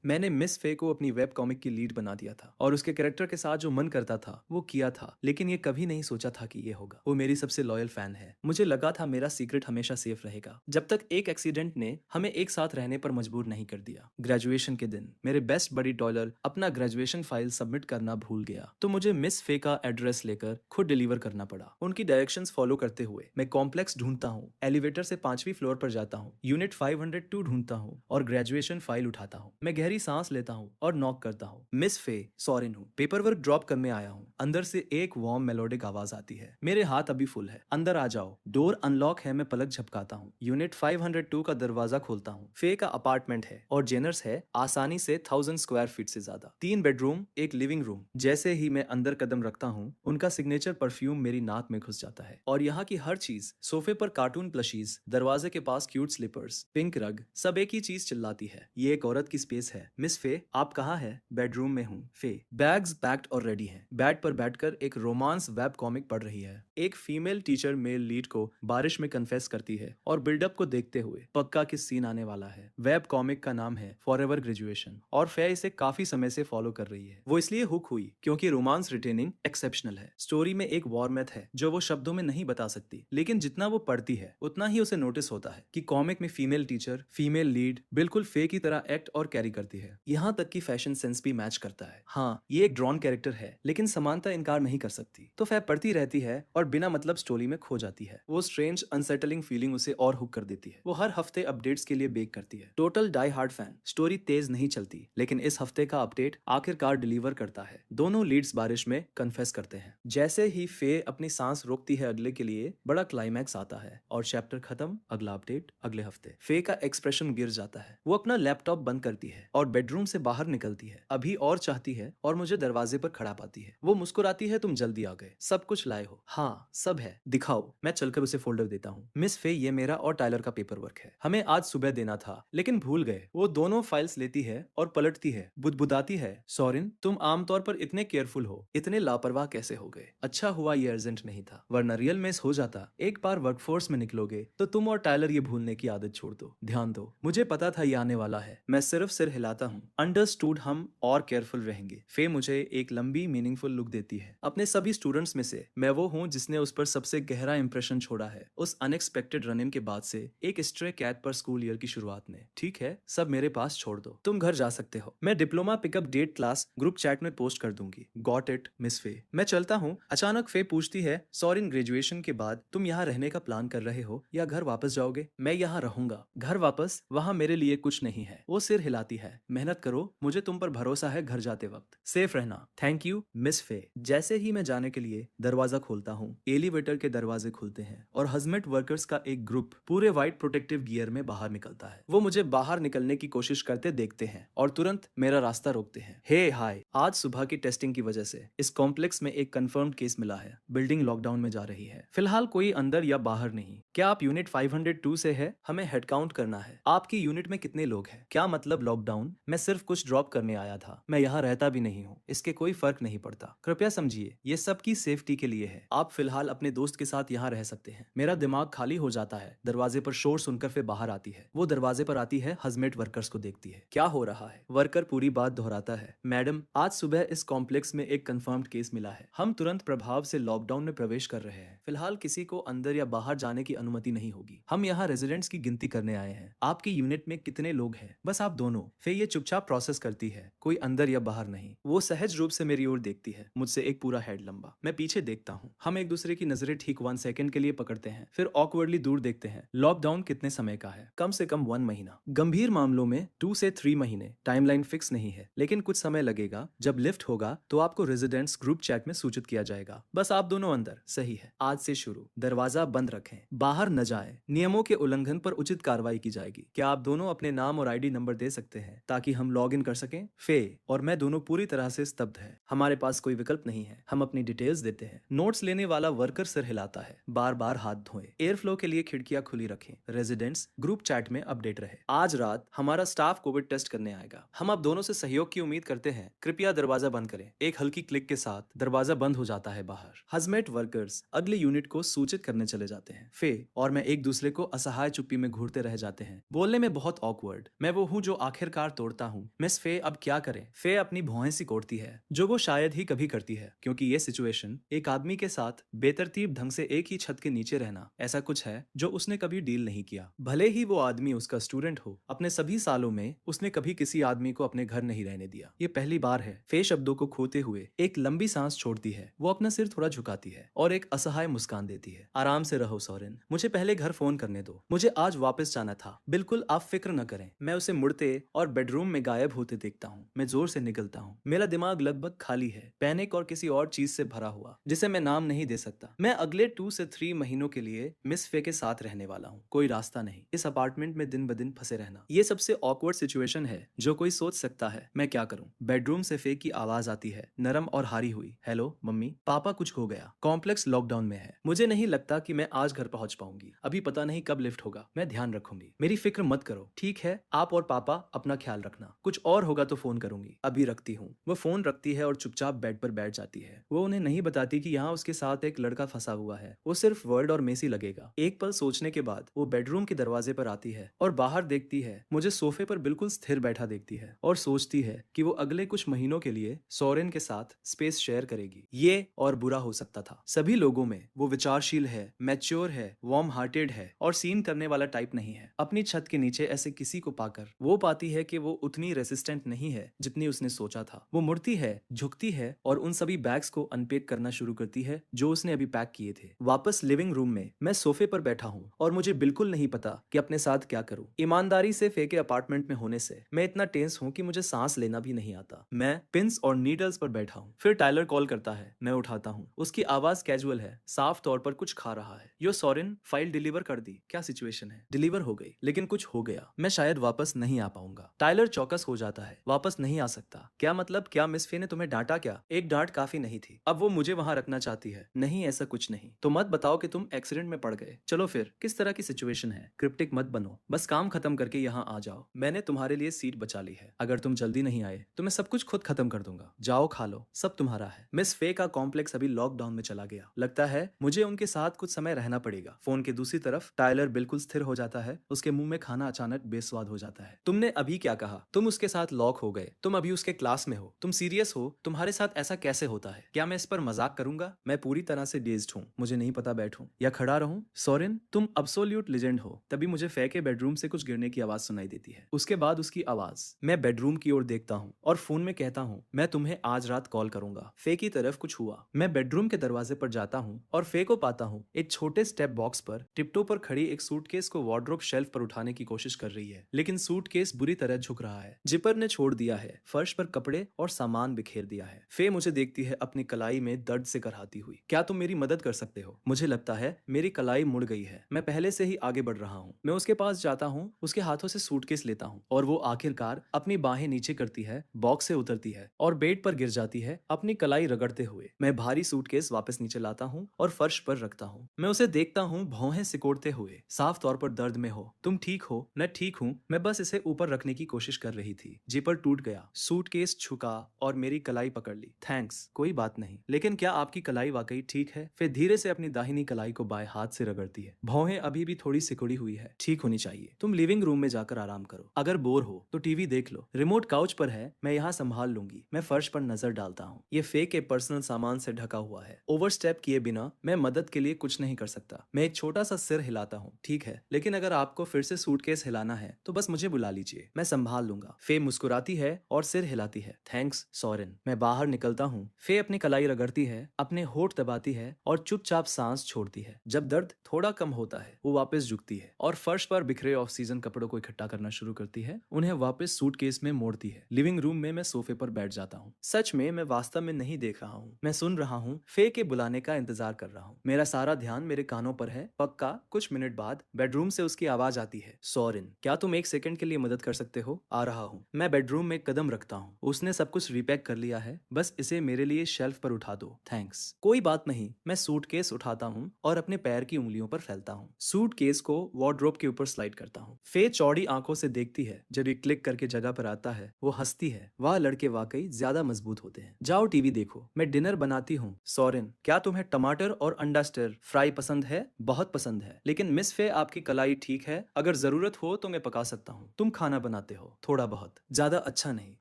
मैंने मिस फे को अपनी वेब कॉमिक की लीड बना दिया था और उसके कैरेक्टर के साथ जो मन करता था वो किया था, लेकिन ये कभी नहीं सोचा था कि ये होगा। वो मेरी सबसे लॉयल फैन है। मुझे लगा था मेरा सीक्रेट हमेशा सेफ रहेगा, जब तक एक एक्सीडेंट ने हमें एक साथ रहने पर मजबूर नहीं कर दिया। ग्रेजुएशन के दिन मेरे बेस्ट बडी डॉलर अपना ग्रेजुएशन फाइल सबमिट करना भूल गया, तो मुझे मिस फे का एड्रेस लेकर खुद डिलीवर करना पड़ा। उनकी डायरेक्शंस फॉलो करते हुए मैं कॉम्प्लेक्स ढूंढता हूँ, एलिवेटर से 5वीं फ्लोर पर जाता हूँ, यूनिट 502 ढूंढता हूँ और ग्रेजुएशन फाइल उठाता हूँ। मैं गहरी सांस लेता हूँ और नॉक करता हूँ। मिस फे, सॉरेन हूँ, पेपर वर्क ड्रॉप करने आया हूँ। अंदर से एक वार्म मेलोडिक आवाज आती है। मेरे हाथ अभी फुल है, अंदर आ जाओ। डोर अनलॉक है, मैं पलक झपकाता हूँ। यूनिट 502 का दरवाजा खोलता हूँ। फे का अपार्टमेंट है और जेनर्स है आसानी से 1000 स्क्वायर फीट से ज्यादा। 3 बेडरूम, एक लिविंग रूम। जैसे ही मैं अंदर कदम रखता हूँ, उनका सिग्नेचर परफ्यूम मेरी नाक में घुस जाता है और यहाँ की हर चीज, सोफे पर कार्टून प्लशीज, दरवाजे के पास क्यूट स्लीपर्स, पिंक रग, सब एक ही चीज चिल्लाती है, ये एक औरत की स्पेस है। मिस फे, आप कहाँ है? बेडरूम में हूँ। फे, बैग्स पैक्ड और रेडी हैं। बेड पर बैठकर एक रोमांस वेब कॉमिक पढ़ रही है। एक फीमेल टीचर मेल लीड को बारिश में कन्फेस करती है और बिल्डअप को देखते हुए पक्का किस सीन आने वाला है। वेब कॉमिक का नाम है फॉरएवर ग्रेजुएशन और फे इसे काफी समय से फॉलो कर रही है। वो इसलिए हुक हुई क्योंकि रोमांस रिटेनिंग एक्सेप्शनल है। स्टोरी में एक वॉरमेथ है जो वो शब्दों में नहीं बता सकती, लेकिन जितना वो पढ़ती है उतना ही उसे नोटिस होता है कि कॉमिक में फीमेल टीचर, फीमेल लीड बिल्कुल फे की तरह एक्ट और कैरी करती है। यहाँ तक कि फैशन सेंस भी मैच करता है। हाँ, ये एक ड्रॉन कैरेक्टर है, लेकिन समानता इनकार नहीं कर सकती। तो फे पढ़ती रहती है और बिना मतलब स्टोरी में खो जाती है। वो स्ट्रेंज अनसेटलिंग फीलिंग उसे और हुक कर देती है। वो हर हफ्ते अपडेट्स के लिए बेक करती है। Total die hard fan. Story तेज नहीं चलती, लेकिन इस हफ्ते का अपडेट आखिरकार डिलीवर करता है। दोनों लीड्स बारिश में कन्फेस करते हैं। जैसे ही फे अपनी सांस रोकती है अगले के लिए, बड़ा क्लाइमैक्स आता है और चैप्टर खत्म, अगला अपडेट अगले हफ्ते। फे का एक्सप्रेशन गिर जाता है। वो अपना लैपटॉप बंद करती है और बेडरूम से बाहर निकलती है। अभी और चाहती है और मुझे दरवाजे पर खड़ा पाती है। वो मुस्कुराती है, तुम जल्दी आ गए, सब कुछ लाए हो? हाँ, सब है, दिखाओ। मैं चलकर उसे फोल्डर देता हूँ। मिस फे, ये मेरा और टाइलर का पेपर वर्क है, हमें आज सुबह देना था लेकिन भूल गए। वो दोनों फाइल्स लेती है और पलटती है, बुदबुदाती है, सॉरिन, तुम आमतौर पर इतने केयरफुल हो, इतने लापरवाह कैसे हो गए? अच्छा हुआ ये अर्जेंट नहीं था, वरना रियल मेस हो जाता। एक बार वर्कफोर्स में निकलोगे तो तुम और टाइलर ये भूलने की आदत छोड़ दो। ध्यान दो, मुझे पता था ये आने वाला है। मैं सिर्फ सिर हिलाता हूँ। अंडरस्टूड, हम और केयरफुल रहेंगे। फे मुझे एक लंबी मीनिंगफुल लुक देती है। अपने सभी स्टूडेंट्स में से मैं वो हूँ जिसने उस पर सबसे गहरा इंप्रेशन छोड़ा है, उस अनएक्सपेक्टेड रन इन के बाद से, एक स्ट्रे कैट पर स्कूल ईयर की शुरुआत में। ठीक है, सब मेरे पास छोड़ दो, तुम घर जा सकते हो। मैं diploma pickup date class group chat में पोस्ट कर दूंगी। गॉट इट मिस फे। मैं चलता हूँ। अचानक फे पूछती है, सॉरी, ग्रेजुएशन के बाद तुम यहाँ रहने का प्लान कर रहे हो या घर वापस जाओगे? मैं यहाँ रहूंगा। घर वापस? वहाँ मेरे लिए कुछ नहीं है। वो सिर हिलाती है। मेहनत करो, मुझे तुम पर भरोसा है। घर जाते वक्त सेफ रहना। थैंक यू मिस फे। जैसे ही मैं जाने के लिए दरवाजा खोलता हूँ, एलिवेटर के दरवाजे खुलते हैं और हजमेट वर्कर्स का एक ग्रुप पूरे व्हाइट प्रोटेक्टिव गियर में बाहर निकलता है। वो मुझे बाहर निकलने की कोशिश करते देखते हैं और तुरंत मेरा रास्ता रोकते हैं। हे हाय, आज सुबह की टेस्टिंग की वजह से इस कॉम्प्लेक्स में एक कंफर्म्ड केस मिला है। बिल्डिंग लॉकडाउन में जा रही है। फिलहाल कोई अंदर या बाहर नहीं। क्या आप यूनिट 502 से है? हमें हेड काउंट करना है। आपकी यूनिट में कितने लोग हैं? क्या मतलब लॉकडाउन? मैं सिर्फ कुछ ड्रॉप करने आया था, मैं यहाँ रहता भी नहीं हूँ, इसके कोई फर्क नहीं पड़ता। कृपया समझिए, ये सबकी सेफ्टी के लिए है। आप फिलहाल अपने दोस्त के साथ यहाँ रह सकते हैं। मेरा दिमाग खाली हो जाता है। दरवाजे पर शोर सुनकर फिर बाहर आती है। वो दरवाजे पर आती है, हजमेट वर्कर्स को देखती है। क्या हो रहा है? वर्कर पूरी बात दोहराता है। मैडम, आज सुबह इस कॉम्प्लेक्स में एक कंफर्म्ड केस मिला है। हम तुरंत प्रभाव से लॉकडाउन में प्रवेश कर रहे हैं। फिलहाल किसी को अंदर या बाहर जाने की अनुमति नहीं होगी। हम यहाँ रेजिडेंट्स की गिनती करने आए हैं। आपकी यूनिट में कितने लोग हैं? बस आप दोनों। फिर ये चुपचाप प्रोसेस करती है, कोई अंदर या बाहर नहीं। वो सहज रूप से मेरी ओर देखती है, मुझसे एक पूरा हेड लंबा। मैं पीछे देखता हूँ। हम एक दूसरे की नजरें ठीक 1 सेकंड के लिए पकड़ते हैं, फिर ऑकवर्डली दूर देखते हैं। लॉकडाउन कितने समय का है? कम से कम 1 महीना। गंभीर मामलों में 2 से 3 महीने। टाइमलाइन फिक्स नहीं है, लेकिन कुछ समय लगेगा। जब लिफ्ट होगा तो आपको रेजिडेंट्स ग्रुप चैट में सूचित किया जाएगा। बस आप दोनों अंदर। सही है, आज से शुरू। दरवाजा बंद रखें, बाहर न जाए। नियमों के उल्लंघन पर उचित कार्रवाई की जाएगी। क्या आप दोनों अपने नाम और आईडी नंबर दे सकते हैं ताकि हम लॉग इन कर सकें? फे और मैं दोनों पूरी तरह से स्तब्ध है। हमारे पास कोई विकल्प नहीं है। हम अपनी डिटेल्स देते हैं। नोट्स लेने वाला वर्कर सिर हिलाता है। बार बार हाथ धोएं। एयर फ्लो के लिए खिड़कियां खुली रखें। रेजिडेंट्स ग्रुप चैट में अपडेट रहे। आज रात हमारा स्टाफ कोविड टेस्ट करने आएगा। हम आप दोनों से सहयोग की उम्मीद करते हैं। कृपया दरवाजा बंद करें। एक हल्की क्लिक के साथ दरवाजा बंद हो जाता है बाहर। हजमेट वर्कर्स अगली यूनिट को सूचित करने चले जाते हैं। फे और मैं एक दूसरे को असहाय चुप्पी में घूरते रह जाते हैं। बोलने में बहुत ऑकवर्ड। मैं वो हूँ जो आखिरकार तोड़ता हूँ। मिस फे अब क्या करें? फे अपनी भौहें सिकोड़ती है, जो वो शायद ही कभी करती है, क्योंकि ये सिचुएशन एक आदमी के साथ बेतरतीब ढंग से एक ही छत के नीचे रहना ऐसा कुछ है जो उसने कभी डील नहीं किया। भले ही वो आदमी उसका स्टूडेंट हो, अपने सभी सालों में उसने कभी किसी आदमी को अपने घर नहीं रहने दिया। ये पहली बार है। फे शब्दों को खोते हुए एक लंबी सांस छोड़ती है। वो अपना सिर थोड़ा झुकाती है और एक असहाय मुस्कान देती है। आराम से रहो सोरेन, मुझे पहले घर फोन करने दो। मुझे आज वापस जाना था। बिल्कुल आप फिक्र न करें। मैं उसे मुड़ते और बेडरूम में गायब होते देखता हूँ। मैं जोर से निकलता हूँ। मेरा दिमाग लगभग खाली है, पैनिक और किसी और चीज से भरा हुआ जिसे मैं नाम नहीं दे सकता। मैं अगले 2 से 3 महीनों के लिए मिस फे के साथ रहने वाला हूँ। कोई रास्ता नहीं, इस अपार्टमेंट में दिन ब दिन फंसे रहना। ये सबसे ऑकवर्ड सिचुएशन है जो कोई सोच सकता है। मैं क्या करूँ? बेडरूम से फे की आवाज आती है, नरम और हारी हुई। हेलो मम्मी, पापा कुछ खो गया। कॉम्प्लेक्स लॉकडाउन में है। मुझे नहीं लगता कि मैं आज घर पहुंच पाऊंगी। अभी पता नहीं कब लिफ्ट होगा। मैं ध्यान रखूंगी। मेरी फिक्र मत करो, ठीक है? आप और पापा अपना ख्याल रखना। कुछ और होगा तो फोन करूंगी। अभी रखती हूँ। वो फोन रखती है और चुपचाप बेड पर बैठ जाती है। वो उन्हें नहीं बताती कि यहाँ उसके साथ एक लड़का फंसा हुआ है। वो सिर्फ वर्ड और मेसी लगेगा। एक पल सोचने के बाद वो बेडरूम के दरवाजे पर आती है और बाहर देखती है। मुझे सोफे पर बिल्कुल स्थिर बैठा देखती है और सोचती है कि वो अगले कुछ महीनों के लिए सोरेन के साथ स्पेस शेयर करेगी। ये और बुरा हो सकता था। सभी लोगों में वो विचारशील है, मैच्योर है, वार्म हार्टेड है और सीन करने वाला टाइप नहीं है। अपनी छत के नीचे ऐसे किसी को पाकर वो पाती है कि वो उतनी रेसिस्टेंट नहीं है जितनी उसने सोचा था। वो मुड़ती है, झुकती है और उन सभी बैग्स को अनपैक करना शुरू करती है जो उसने अभी पैक किए थे। वापस लिविंग रूम में मैं सोफे पर बैठा हूँ और मुझे बिल्कुल नहीं पता कि अपने साथ क्या करूँ। ईमानदारी से फे के अपार्टमेंट में होने से मैं इतना टेंस हूँ कि मुझे सांस लेना भी नहीं आता। मैं पिंस और नीडल्स पर बैठा हूँ। फिर टाइलर कॉल करता है। मैं उठाता हूँ। उसकी आवाज कैजुअल है, साफ तौर पर कुछ खा रहा है। यो सोरेन, फाइल डिलीवर कर दी। क्या सिचुएशन है? डिलीवर हो गई, लेकिन कुछ हो गया। मैं शायद वापस नहीं आ पाऊंगा। टाइलर चौकस हो जाता है। वापस नहीं आ सकता? क्या मतलब? क्या मिस फे ने तुम्हें डांटा क्या? एक डांट काफी नहीं थी। अब वो मुझे वहां रखना चाहती है। नहीं, ऐसा कुछ नहीं। तो मत बताओ कि तुम एक्सीडेंट में पड़ गए। चलो फिर, किस तरह की सिचुएशन है? क्रिप्टिक मत बनो, बस काम खत्म करके यहाँ आ जाओ। मैंने तुम्हारे लिए सीट बचा ली है। अगर तुम जल्दी नहीं आए तो मैं सब कुछ खुद खत्म कर दूंगा। जाओ, खा लो, सब तुम्हारा है। मिस फे का कॉम्प्लेक्स अभी लॉकडाउन में चला गया। लगता है मुझे उनके साथ कुछ समय रहना पड़ेगा। फोन के दूसरी तरफ टाइलर बिल्कुल स्थिर हो जाता है। उसके मुंह में खाना अचानक बेस्वाद हो जाता है। तुमने अभी क्या कहा? तुम उसके साथ लॉक हो गए? तुम अभी उसके क्लास में हो? तुम सीरियस हो? तुम्हारे साथ ऐसा कैसे होता है? क्या मैं इस पर मजाक करूंगा? मैं पूरी तरह से डेज्ड हूँ। मुझे नहीं पता बैठूं या खड़ा रहूं। सोरेन, तुम अब्सोल्यूट लेजेंड हो। तभी मुझे फे के बेडरूम से कुछ गिरने की आवाज सुनाई देती है। उसके बाद उसकी आवाज। मैं बेडरूम की ओर देखता हूँ और फोन में कहता हूँ, मैं तुम्हें आज रात कॉल करूंगा। फे की तरफ कुछ हुआ। मैं बेडरूम के दरवाजे पर जाता हूँ और फे को पाता हूँ एक छोटे स्टेप बॉक्स पर टिप्टो पर खड़ी एक सूटकेस को वार्डरोब शेल्फ पर उठाने की कोशिश कर रही है, लेकिन सूटकेस बुरी तरह झुक रहा है। जिपर ने छोड़ दिया है। फर्श पर कपड़े और सामान बिखेर दिया है। फे मुझे देखती है, अपनी कलाई में दर्द से कराहती हुई। क्या तुम मेरी मदद कर सकते हो? मुझे लगता है मेरी कलाई मुड़ गई है। मैं पहले से ही आगे बढ़ रहा हूँ। मैं उसके पास जाता हूँ, उसके हाथों से सूटकेस लेता हूँ और वो आखिरकार अपनी बाहें नीचे करती है, बॉक्स से उतरती है और बेड पर गिर जाती है, अपनी कलाई रगड़ते हुए। मैं भारी सूटकेस वापस नीचे लाता हूँ और फर्श पर रखता हूँ। मैं उसे देखता हूँ, भौहें सिकोड़ते हुए, साफ तौर पर दर्द में हो। तुम ठीक हो? मैं ठीक हूँ। मैं बस इसे ऊपर रखने की कोशिश कर रही थी। जिपर टूट गया, सूटकेस झुका और मेरी कलाई पकड़ ली। थैंक्स, कोई बात नहीं। लेकिन क्या आपकी कलाई वाकई ठीक है? फिर धीरे से अपनी दाहिनी कलाई को बाएं हाथ से रगड़ती है। भौहें अभी भी थोड़ी सिकुड़ी हुई है, ठीक होनी चाहिए। तुम लिविंग रूम में जाकर आराम करो। अगर बोर हो तो टीवी देख लो। रिमोट काउच पर है, मैं यहाँ संभाल लूंगी। मैं फर्श पर नजर डालता हूँ। ये फे के पर्सनल सामान से ढका हुआ है। ओवरस्टेप किए बिना मैं मदद के लिए कुछ नहीं कर सकता। मैं एक छोटा सा सिर हिलाता हूँ। ठीक है, लेकिन अगर आपको फिर से सूटकेस हिलाना है तो बस मुझे बुला लीजिए, मैं संभाल लूंगा। फे मुस्कुराती है और सिर हिलाती है। थैंक्स सोरेन। मैं बाहर निकलता हूँ। फे अपनी कलाई रगड़ती है, अपने होठ दबाती है और चुपचाप सांस छोड़ती है। जब दर्द थोड़ा कम होता है वो वापस झुकती है और फर्श पर बिखरे ऑफ सीजन कपड़ों को इकट्ठा करना शुरू करती है, उन्हें वापस सूटकेस में मोड़ती है। लिविंग रूम में मैं सोफे पर बैठ जाता हूँ। सच में मैं वास्तव में नहीं देख रहा हूँ, मैं सुन रहा हूँ। फे के बुलाने का इंतजार कर रहा हूँ। मेरा सारा ध्यान मेरे कानों पर है। पक्का कुछ मिनट बाद बेडरूम से उसकी आवाज आती है, सोरेन, क्या तुम एक सेकंड के लिए मदद कर सकते हो? आ रहा हूँ। मैं बेडरूम में कदम रखता हूँ। उसने सब कुछ रिपैक कर लिया है, बस इसे मेरे लिए शेल्फ पर उठा दो। थैंक्स। कोई बात नहीं। मैं सूटकेस उठाता हूँ और अपने पैर की उंगलियों पर फैलता हूँ। सूटकेस को वार्डरोब के ऊपर स्लाइड करता हूँ। फे चौड़ी आंखों से देखती है। जब ये क्लिक करके जगह पर आता है वो हंसती है। वह लड़के वाकई ज्यादा मजबूत होते हैं। जाओ टीवी देखो, मैं डिनर बनाती हूँ। सोरेन, क्या तुम्हें टमाटर और अंडा स्टर फ्राई पसंद है? बहुत पसंद है। लेकिन मिस फे, आपकी कलाई ठीक है? अगर जरूरत हो तो मैं पका सकता हूँ। तुम खाना बनाते हो। हो, थोड़ा बहुत, ज्यादा अच्छा नहीं।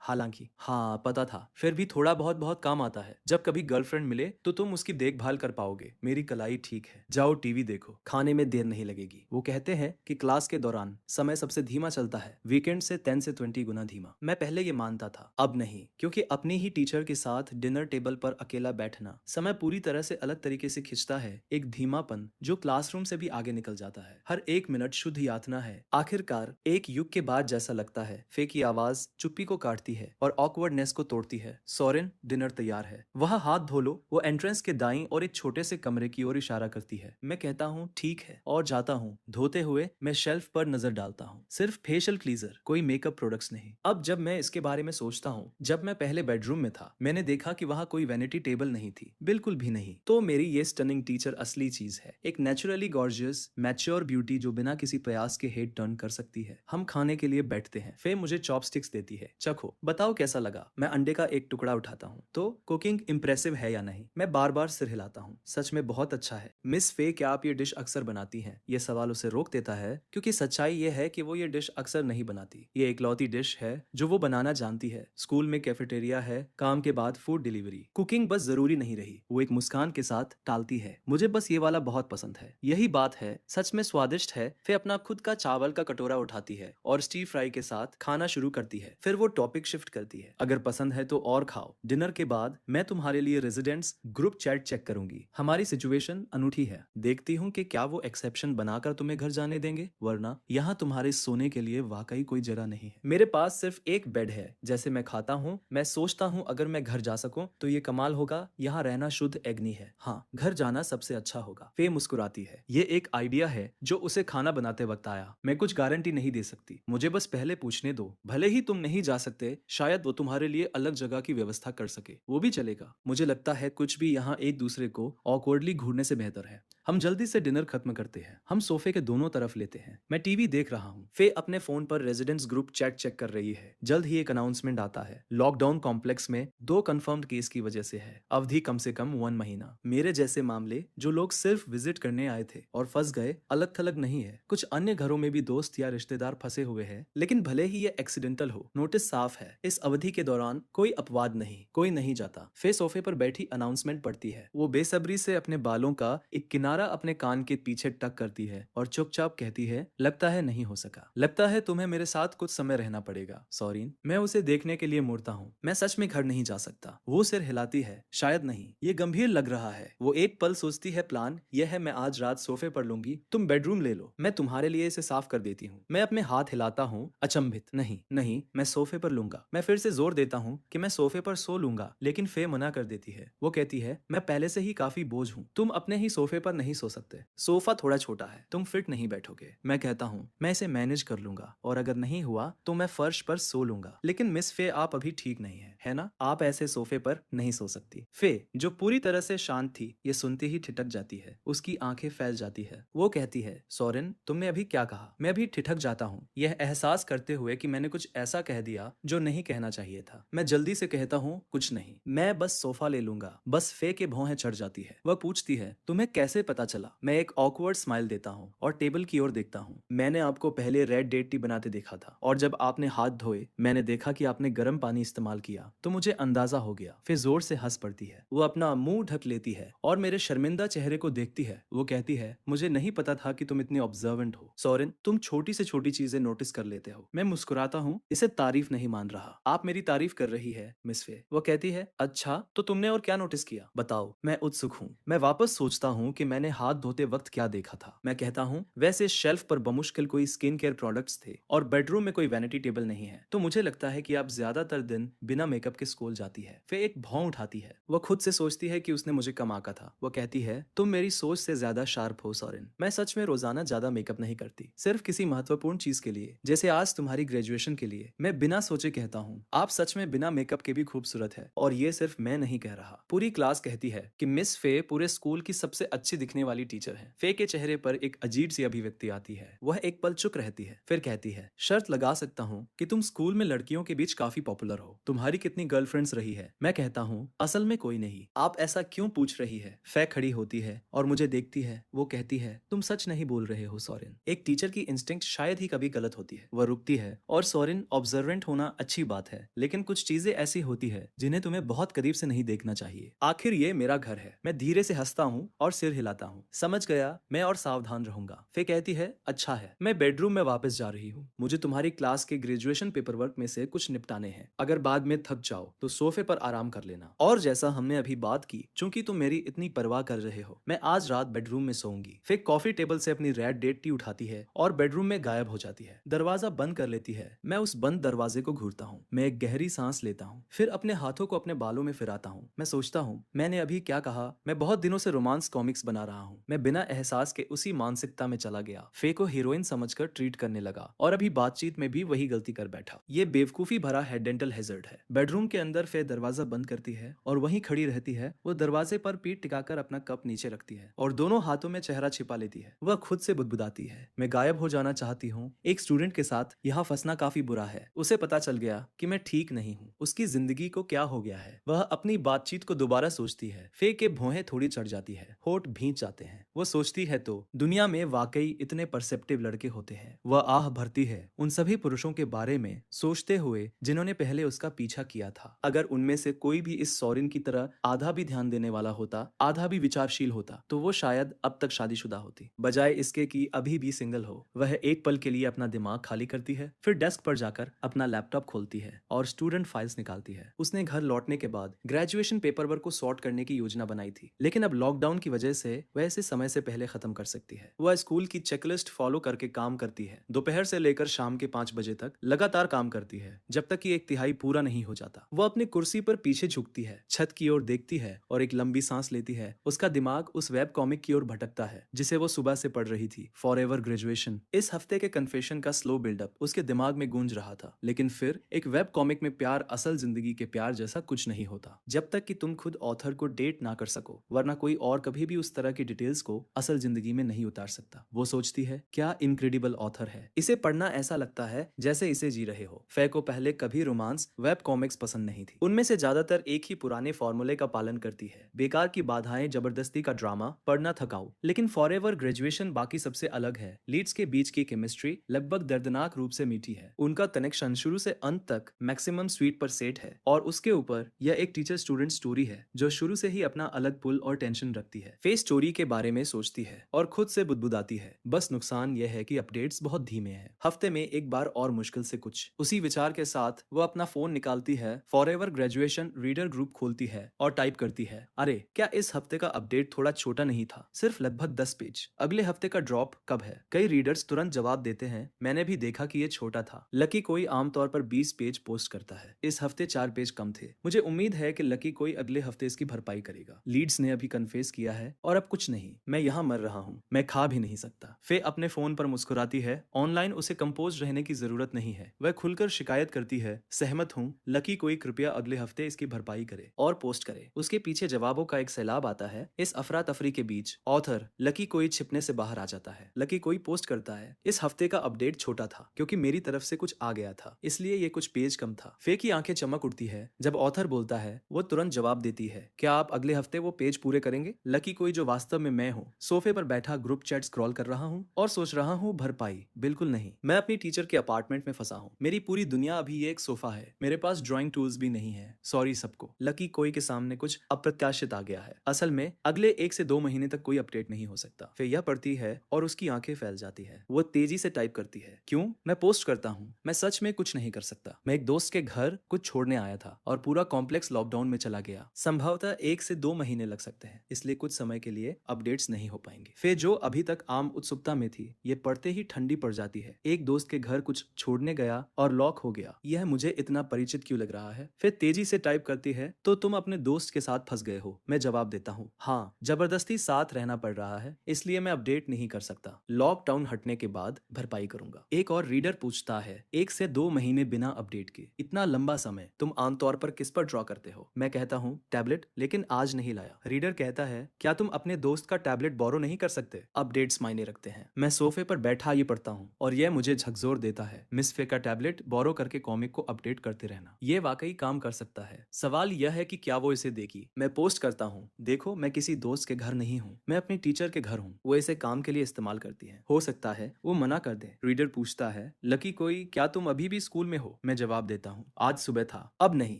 हालांकि हाँ पता था, फिर भी थोड़ा बहुत बहुत काम आता है। जब कभी गर्लफ्रेंड मिले तो तुम उसकी देखभाल कर पाओगे। मेरी कलाई ठीक है, जाओ टीवी देखो, खाने में देर नहीं लगेगी। वो कहते हैं कि क्लास के दौरान समय सबसे धीमा चलता है, वीकेंड से 10 से 20 गुना धीमा। मैं पहले ये मानता था, अब नहीं, क्योंकि अपनी ही टीचर के साथ डिनर टेबल पर अकेला बैठना समय पूरी तरह से अलग तरीके से खिंचता है। एक धीमापन जो क्लासरूम से भी आगे निकल जाता है। हर एक मिनट शुद्ध यातना है। आखिरकार एक युग के बाद जैसा लगता है। फे की आवाज चुप्पी को काटती है और ऑकवर्डनेस को तोड़ती है। सोरेन, डिनर तैयार है। वह हाथ धो लो। वो एंट्रेंस के दाईं और एक छोटे से कमरे की ओर इशारा करती है। मैं कहता हूँ ठीक है और जाता हूँ। धोते हुए मैं शेल्फ पर नजर डालता हूँ। सिर्फ फेशियल क्लीजर, कोई मेकअप प्रोडक्ट्स नहीं। अब जब मैं इसके बारे में सोचता हूँ, जब मैं पहले बेडरूम में था, मैंने देखा कि वहाँ कोई वैनिटी टेबल नहीं थी, बिल्कुल भी नहीं। तो मेरी ये स्टनिंग टीचर असली चीज है, एक नेचुरली गॉर्जियस मैच्योर ब्यूटी जो बिना किसी प्रयास के हेड टर्न कर सकती है। हम खाने के लिए बैठते हैं। फे मुझे चॉपस्टिक्स देती है। चखो, बताओ कैसा लगा। मैं अंडे का एक टुकड़ा उठाता हूँ। तो कुकिंग इम्प्रेसिव है या नहीं? मैं बार बार सिर हिलाता हूँ। सच में बहुत अच्छा है। मिस फे, क्या आप ये डिश अक्सर बनाती हैं? ये सवाल उसे रोक देता है, क्योंकि सच्चाई ये है कि वो ये डिश अक्सर नहीं बनाती। ये इकलौती डिश है जो वो बनाना जानती है। स्कूल में कैफेटेरिया है, काम के बाद फूड डिलीवरी। कुकिंग बस जरूरी नहीं रही, वो एक मुस्कान के साथ टालती है। मुझे बस ये वाला बहुत पसंद है। यही बात है, सच में स्वादिष्ट है। फिर अपना खुद का चावल का कटोरा उठाती है और स्टीर फ्राई के साथ खाना शुरू करती है। फिर वो टॉपिक शिफ्ट करती है, अगर पसंद है तो और खाओ। डिनर के बाद मैं तुम्हारे लिए रेजिडेंट्स ग्रुप चैट चेक करूंगी। हमारी सिचुएशन अनूठी है, देखती हूँ कि क्या वो एक्सेप्शन बनाकर तुम्हें घर जाने देंगे, वरना यहाँ तुम्हारे सोने के लिए वाकई कोई जगह नहीं है। मेरे पास सिर्फ एक बेड है। जैसे मैं खाता हूँ, मैं सोचता हूँ अगर मैं घर जा सकूं तो ये कमाल होगा। यहाँ रहना शुद्ध एग्नि है। हाँ, घर जाना सबसे अच्छा होगा। फे मुस्कुराती है। ये एक आइडिया है जो उसे खाना बनाते वक्त आया। मैं कुछ गारंटी नहीं दे सकती, मुझे बस पहले पूछने दो। भले ही तुम नहीं जा सकते, शायद वो तुम्हारे लिए अलग जगह की व्यवस्था कर सके, वो भी चलेगा। मुझे लगता है कुछ भी यहाँ एक दूसरे को ऑकवर्डली घूरने से बेहतर है। हम जल्दी से डिनर खत्म करते हैं। हम सोफे के दोनों तरफ लेते हैं। मैं टीवी देख रहा हूँ। फे अपने फोन पर रेजिडेंट्स ग्रुप चैट चेक कर रही है। जल्द ही एक अनाउंसमेंट आता है, लॉकडाउन कॉम्प्लेक्स में 2 कंफर्म्ड केस की वजह से है, अवधि कम से कम 1 महीना। मेरे जैसे मामले जो लोग सिर्फ विजिट करने आए थे और फंस गए, अलग थलग नहीं है। कुछ अन्य घरों में भी दोस्त या रिश्तेदार फंसे हुए हैं, लेकिन भले ही ये एक्सीडेंटल हो, नोटिस साफ है। इस अवधि के दौरान कोई अपवाद नहीं, कोई नहीं जाता। फे सोफे पर बैठी अनाउंसमेंट पढ़ती है। वो बेसब्री से अपने बालों का एक किनारा अपने कान के पीछे टक करती है और चुपचाप कहती है, लगता है नहीं हो सका। लगता है तुम्हें मेरे साथ कुछ समय रहना पड़ेगा, सॉरीन। मैं उसे देखने के लिए मुड़ता हूँ। मैं सच में घर नहीं जा सकता। वो सिर हिलाती है, शायद नहीं। ये गंभीर लग रहा है। वो एक पल सोचती है, प्लान यह है मैं आज रात सोफे पर लूंगी, तुम बेडरूम ले लो, मैं तुम्हारे लिए इसे साफ कर देती हूँ। मैं अपने हाथ हिलाता हूँ, अचंभित। नहीं नहीं, मैं सोफे पर लूंगा। मैं फिर से जोर देता हूँ कि मैं सोफे पर सो लूंगा, लेकिन फे मना कर देती है। वो कहती है, मैं पहले से ही काफी बोझ हूँ, तुम अपने ही सोफे पर नहीं सो सकते। सोफा थोड़ा छोटा है, तुम फिट नहीं बैठोगे। मैं कहता हूँ, मैं इसे मैनेज कर लूंगा, और अगर नहीं हुआ तो मैं फर्श पर सो लूंगा। लेकिन मिस फे, आप अभी ठीक नहीं है ना? आप ऐसे सोफे पर नहीं सो सकती। फे, जो पूरी तरह से शांत थी, ये सुनते ही ठिठक जाती है। उसकी आंखें फैल जाती है। वो कहती है, सोरेन, तुमने अभी क्या कहा? मैं भी ठिठक जाता हूँ, यह एहसास करते हुए कि मैंने कुछ ऐसा कह दिया जो नहीं कहना चाहिए था। मैं जल्दी से कहता हूँ, कुछ नहीं, मैं बस सोफा ले लूंगा। बस फे के भौहें चढ़ जाती है। वह पूछती है, तुम्हें कैसे पता चला? मैं एक ऑकवर्ड स्माइल देता हूँ और टेबल की ओर देखता हूँ। मैंने आपको पहले रेड डेट टी बनाते देखा था, और जब आपने हाथ धोए, मैंने देखा कि आपने गर्म पानी इस्तेमाल किया, तो मुझे अंदाजा हो गया। फिर जोर से हंस पड़ती है। वो अपना मुंह ढक लेती है और मेरे शर्मिंदा चेहरे को देखती है। वो कहती है, मुझे नहीं पता था कि तुम इतनी ऑब्जर्वेंट हो। सोरेन, तुम छोटी से छोटी चीजें नोटिस कर लेते हो। मैं मुस्कुराता हूँ, इसे तारीफ नहीं मान रहा। आप मेरी तारीफ कर रही है, मिस फे। वो कहती है, अच्छा, तो तुमने और क्या नोटिस किया, बताओ। मैं उत्सुक हूँ। मैं वापस सोचता हूँ कि मैंने हाथ धोते वक्त क्या देखा था। मैं कहता हूँ, वैसे शेल्फ पर बमुश्किल कोई स्किन केयर प्रोडक्ट्स थे और बेडरूम में कोई वैनिटी टेबल नहीं है, तो मुझे लगता है कि आप ज्यादातर दिन बिना मेकअप के स्कूल जाती है। फिर एक भौं उठाती है। वो खुद से सोचती है कि उसने मुझे कम आंका था। वो कहती है, तुम मेरी सोच से ज्यादा शार्प हो सोरेन। मैं सच में रोजाना ज्यादा मेकअप नहीं करती, सिर्फ किसी महत्वपूर्ण चीज के लिए, जैसे आज तुम्हारी ग्रेजुएशन के लिए। मैं बिना सोचे कहता हूँ, आप सच में बिना मेकअप के भी खूबसूरत है। और ये सिर्फ मैं नहीं कह रहा, पूरी क्लास कहती है कि मिस फे पूरे स्कूल की सबसे अच्छी दिखने वाली टीचर है। फे के चेहरे पर एक अजीब सी अभिव्यक्ति आती है। वह एक पल चुप रहती है, फिर कहती है, शर्त लगा सकता हूँ कि तुम स्कूल में लड़कियों के बीच काफी पॉपुलर हो। तुम्हारी कितनी गर्लफ्रेंड्स रही है? मैं कहता हूँ, असल में कोई नहीं। आप ऐसा क्यों पूछ रही है? फे खड़ी होती है और मुझे देखती है। वो कहती है, तुम सच नहीं बोल रहे हो सोरेन। एक टीचर की इंस्टिंक्ट शायद ही कभी गलत होती है। वह रुकती है और सोरेन ऑब्जर्वेंट होना अच्छी बात है, लेकिन कुछ चीजें ऐसी होती है जिन्हें तुम्हें बहुत करीब से नहीं देखना चाहिए। आखिर ये मेरा घर है। मैं धीरे से हंसता हूँ और सिर हिलाता हूँ। समझ गया, मैं और सावधान रहूंगा। फे कहती है अच्छा है। मैं बेडरूम में वापस जा रही हूँ। मुझे तुम्हारी क्लास के ग्रेजुएशन पेपर वर्क में से कुछ निपटाने हैं। अगर बाद में थक जाओ तो सोफे पर आराम कर लेना। और जैसा हमने अभी बात की, चूंकि तुम मेरी इतनी परवाह कर रहे हो, मैं आज रात बेडरूम में सोऊंगी। फे कॉफी टेबल से अपनी रेड डेट टी उठाती है और बेडरूम में गायब हो जाती है। दरवाजा बंद कर लेती है। मैं उस बंद दरवाजे को घूरता हूँ। मैं एक गहरी सांस लेता हूँ, फिर अपने हाथों को अपने बालों में फिराता हूँ। मैं सोचता हूँ मैंने अभी क्या कहा। मैं बहुत दिनों से रोमांस कॉमिक्स बना रहा हूँ। मैं बिना एहसास के उसी मानसिकता में चला गया। फे को हीरोइन समझकर ट्रीट करने लगा और अभी बातचीत में भी वही गलती कर बैठा। ये बेवकूफी भरा है डेंटल हेजर्ड है। बेडरूम के अंदर फे दरवाजा बंद करती है और वहीं खड़ी रहती है। वो दरवाजे पर पीठ टिकाकर अपना कप नीचे रखती है और दोनों हाथों में चेहरा छिपा लेती है। वह खुद से बुदबुदाती है, मैं गायब हो जाना चाहती हूँ। एक स्टूडेंट के साथ यहाँ फंसना काफी बुरा है। उसे पता चल गया कि मैं ठीक नहीं हूँ। उसकी जिंदगी को क्या हो गया है। वह अपनी बातचीत को दोबारा सोचती है। फे के भौहें थोड़ी चढ़ जाती है, होठ भींच जाते हैं। वो सोचती है तो दुनिया में वाकई इतने परसेप्टिव लड़के होते हैं। वह आह भरती है उन सभी पुरुषों के बारे में सोचते हुए जिन्होंने पहले उसका पीछा किया था। अगर उनमें से कोई भी इस सोरेन की तरह आधा भी ध्यान देने वाला होता, आधा भी विचारशील होता, तो वो शायद अब तक शादीशुदा होती, बजाय इसके कि अभी भी सिंगल हो। वह एक पल के लिए अपना दिमाग खाली करती है, फिर डेस्क पर जाकर अपना लैपटॉप खोलती है और स्टूडेंट फाइल्स निकालती है। उसने घर लौटने के बाद ग्रेजुएशन पेपर वर्क को सॉर्ट करने की योजना बनाई थी, लेकिन अब लॉकडाउन की वजह से वह इसे समय से पहले खत्म कर सकती है। वह स्कूल की चेकलिस्ट फॉलो करके काम करती है। दोपहर से लेकर शाम के 5 बजे तक लगातार काम करती है, जब तक कि एक तिहाई पूरा नहीं हो जाता। वो अपनी कुर्सी पर पीछे झुकती है, छत की ओर देखती है और एक लंबी सांस लेती है। उसका दिमाग उस वेब कॉमिक की ओर भटकता है जिसे वो सुबह से पढ़ रही थी, फॉरएवर ग्रेजुएशन। इस हफ्ते के कन्फेशन का स्लो बिल्डअप उसके दिमाग में गूंज रहा था, लेकिन फिर एक वेब कॉमिक में प्यार असल जिंदगी के प्यार जैसा कुछ नहीं होता जब तक कि तुम खुद ऑथर को डेट ना कर सको, वरना कोई और कभी भी उस तरह की डिटेल्स को असल जिंदगी में नहीं उतार सकता। वो सोचती है क्या इनक्रेडिबल ऑथर है। इसे पढ़ना ऐसा लगता है जैसे इसे जी रहे हो। फे को पहले कभी रोमांस वेब कॉमिक्स पसंद नहीं थी। उनमें से ज्यादातर एक ही पुराने फॉर्मूले का पालन करती है, बेकार की बाधाएं, जबरदस्ती का ड्रामा, पढ़ना थकाऊ। लेकिन फॉरएवर ग्रेजुएशन बाकी सबसे अलग है। लीड्स के बीच की केमिस्ट्री लगभग दर्दनाक रूप से मीठी है। उनका कनेक्शन शुरू से अंत तक मैक्सिमम स्वीट पर सेट है और उसके ऊपर यह एक टीचर स्टूडेंट स्टोरी है जो शुरू से ही अपना अलग पुल और टेंशन रखती है। फे स्टोरी के बारे में सोचती है और खुद से बुदबुदाती है। बस नुकसान यह है कि अपडेट्स बहुत धीमे हैं। हफ्ते में एक बार और मुश्किल से कुछ। उसी विचार के साथ वो अपना फोन निकालती है, फॉरएवर ग्रेजुएशन रीडर ग्रुप खोलती है और टाइप करती है, अरे क्या इस हफ्ते का अपडेट थोड़ा छोटा नहीं था, सिर्फ लगभग 10 पेज। अगले हफ्ते का ड्रॉप कब है। कई रीडर्स तुरंत जवाब देते हैं, मैंने भी देखा कि ये छोटा था। लकी कोई आमतौर पर 20 पेज पोस्ट करता है, इस हफ्ते 4 पेज कम थे। मुझे उम्मीद है कि लकी कोई अगले हफ्ते इसकी भरपाई करेगा। लीड्स ने अभी कन्फेस किया है और अब कुछ नहीं। मैं यहाँ मर रहा हूँ, मैं खा भी नहीं सकता। फे अपने फोन पर मुस्कुराती है। ऑनलाइन उसे कंपोज रहने की जरूरत नहीं है। वह खुलकर शिकायत करती है, सहमत हूँ, लकी कोई कृपया अगले हफ्ते इसकी भरपाई करे और पोस्ट करे। उसके पीछे जवाबों का एक सैलाब आता है। इस अफरा तफरी के बीच ऑथर लकी कोई छिपने से बाहर आ जाता है। लकी कोई पोस्ट करता है, इस हफ्ते का अपडेट छोटा था क्योंकि मेरी तरफ से कुछ आ गया था, इसलिए ये कुछ पेज कम था। फे की आंखें चमक उठती है जब ऑथर बोलता है। वो तुरंत जवाब देती है, क्या आप अगले हफ्ते वो पेज पूरे करेंगे। लकी कोई जो वास्तव में मैं हूँ, सोफे पर बैठा ग्रुप चैट स्क्रॉल कर रहा हूँ और सोच रहा हूँ भरपाई बिल्कुल नहीं। मैं अपनी टीचर के अपार्टमेंट में फंसा हूँ। मेरी पूरी दुनिया अभी ये एक सोफा है। मेरे पास ड्राइंग टूल्स भी नहीं है। सॉरी सबको। लकी कोई के सामने कुछ अप्रत्याशित आ गया है। असल में अगले 1 से 2 महीने तक कोई अपडेट नहीं हो सकता। फिर यह पढ़ती है और उसकी आंखें फैल जाती है। वो तेजी से टाइप करती है, क्यों। मैं पोस्ट करता हूँ, मैं सच में कुछ नहीं कर सकता। मैं एक दोस्त के घर कुछ छोड़ने आया था और पूरा कॉम्प्लेक्स लॉकडाउन में चला गया। संभवतः 1 से 2 महीने लग सकते हैं, इसलिए कुछ समय के लिए अपडेट्स नहीं हो पाएंगे। फिर जो अभी तक आम उत्सुकता में थी, ये पढ़ते ही ठंडी पड़ जाती है। एक दोस्त के घर कुछ छोड़ने गया और लॉक हो गया। यह मुझे इतना परिचित क्यों लग रहा है। फिर तेजी से टाइप करती है, तो तुम अपने दोस्त के साथ फंस गए हो। मैं जवाब देता हूँ, हाँ, जबरदस्ती साथ रहना पड़ रहा है, इसलिए मैं अपडेट नहीं कर सकता। लॉकडाउन हटने के बाद भरपाई करूंगा। एक और रीडर पूछता है, 1 से 2 महीने बिना अपडेट के, इतना लंबा समय तुम आमतौर पर किस पर ड्रॉ करते हो। मैं कहता हूँ टैबलेट, लेकिन आज नहीं लाया। रीडर कहता है, क्या तुम अपने दोस्त का टैबलेट बोरो नहीं कर सकते। अपडेट्स मायने रखते हैं। मैं सोफे पर बैठा ये पढ़ता हूँ और यह मुझे झकझोर देता है। मिस फे का टैबलेट बोरो करके कॉमिक को अपडेट करते रहना, ये वाकई काम कर सकता है। सवाल यह है कि क्या वो इसे देगी। मैं पोस्ट करता हूँ, देखो मैं किसी दोस्त के घर नहीं हूँ, मैं अपनी टीचर के घर हूँ। वो इसे काम के लिए इस्तेमाल करती है, हो सकता है वो मना कर दे। रीडर पूछता है, लकी कोई, क्या तुम अभी भी स्कूल में हो? मैं जवाब देता हूँ, आज सुबह था, अब नहीं,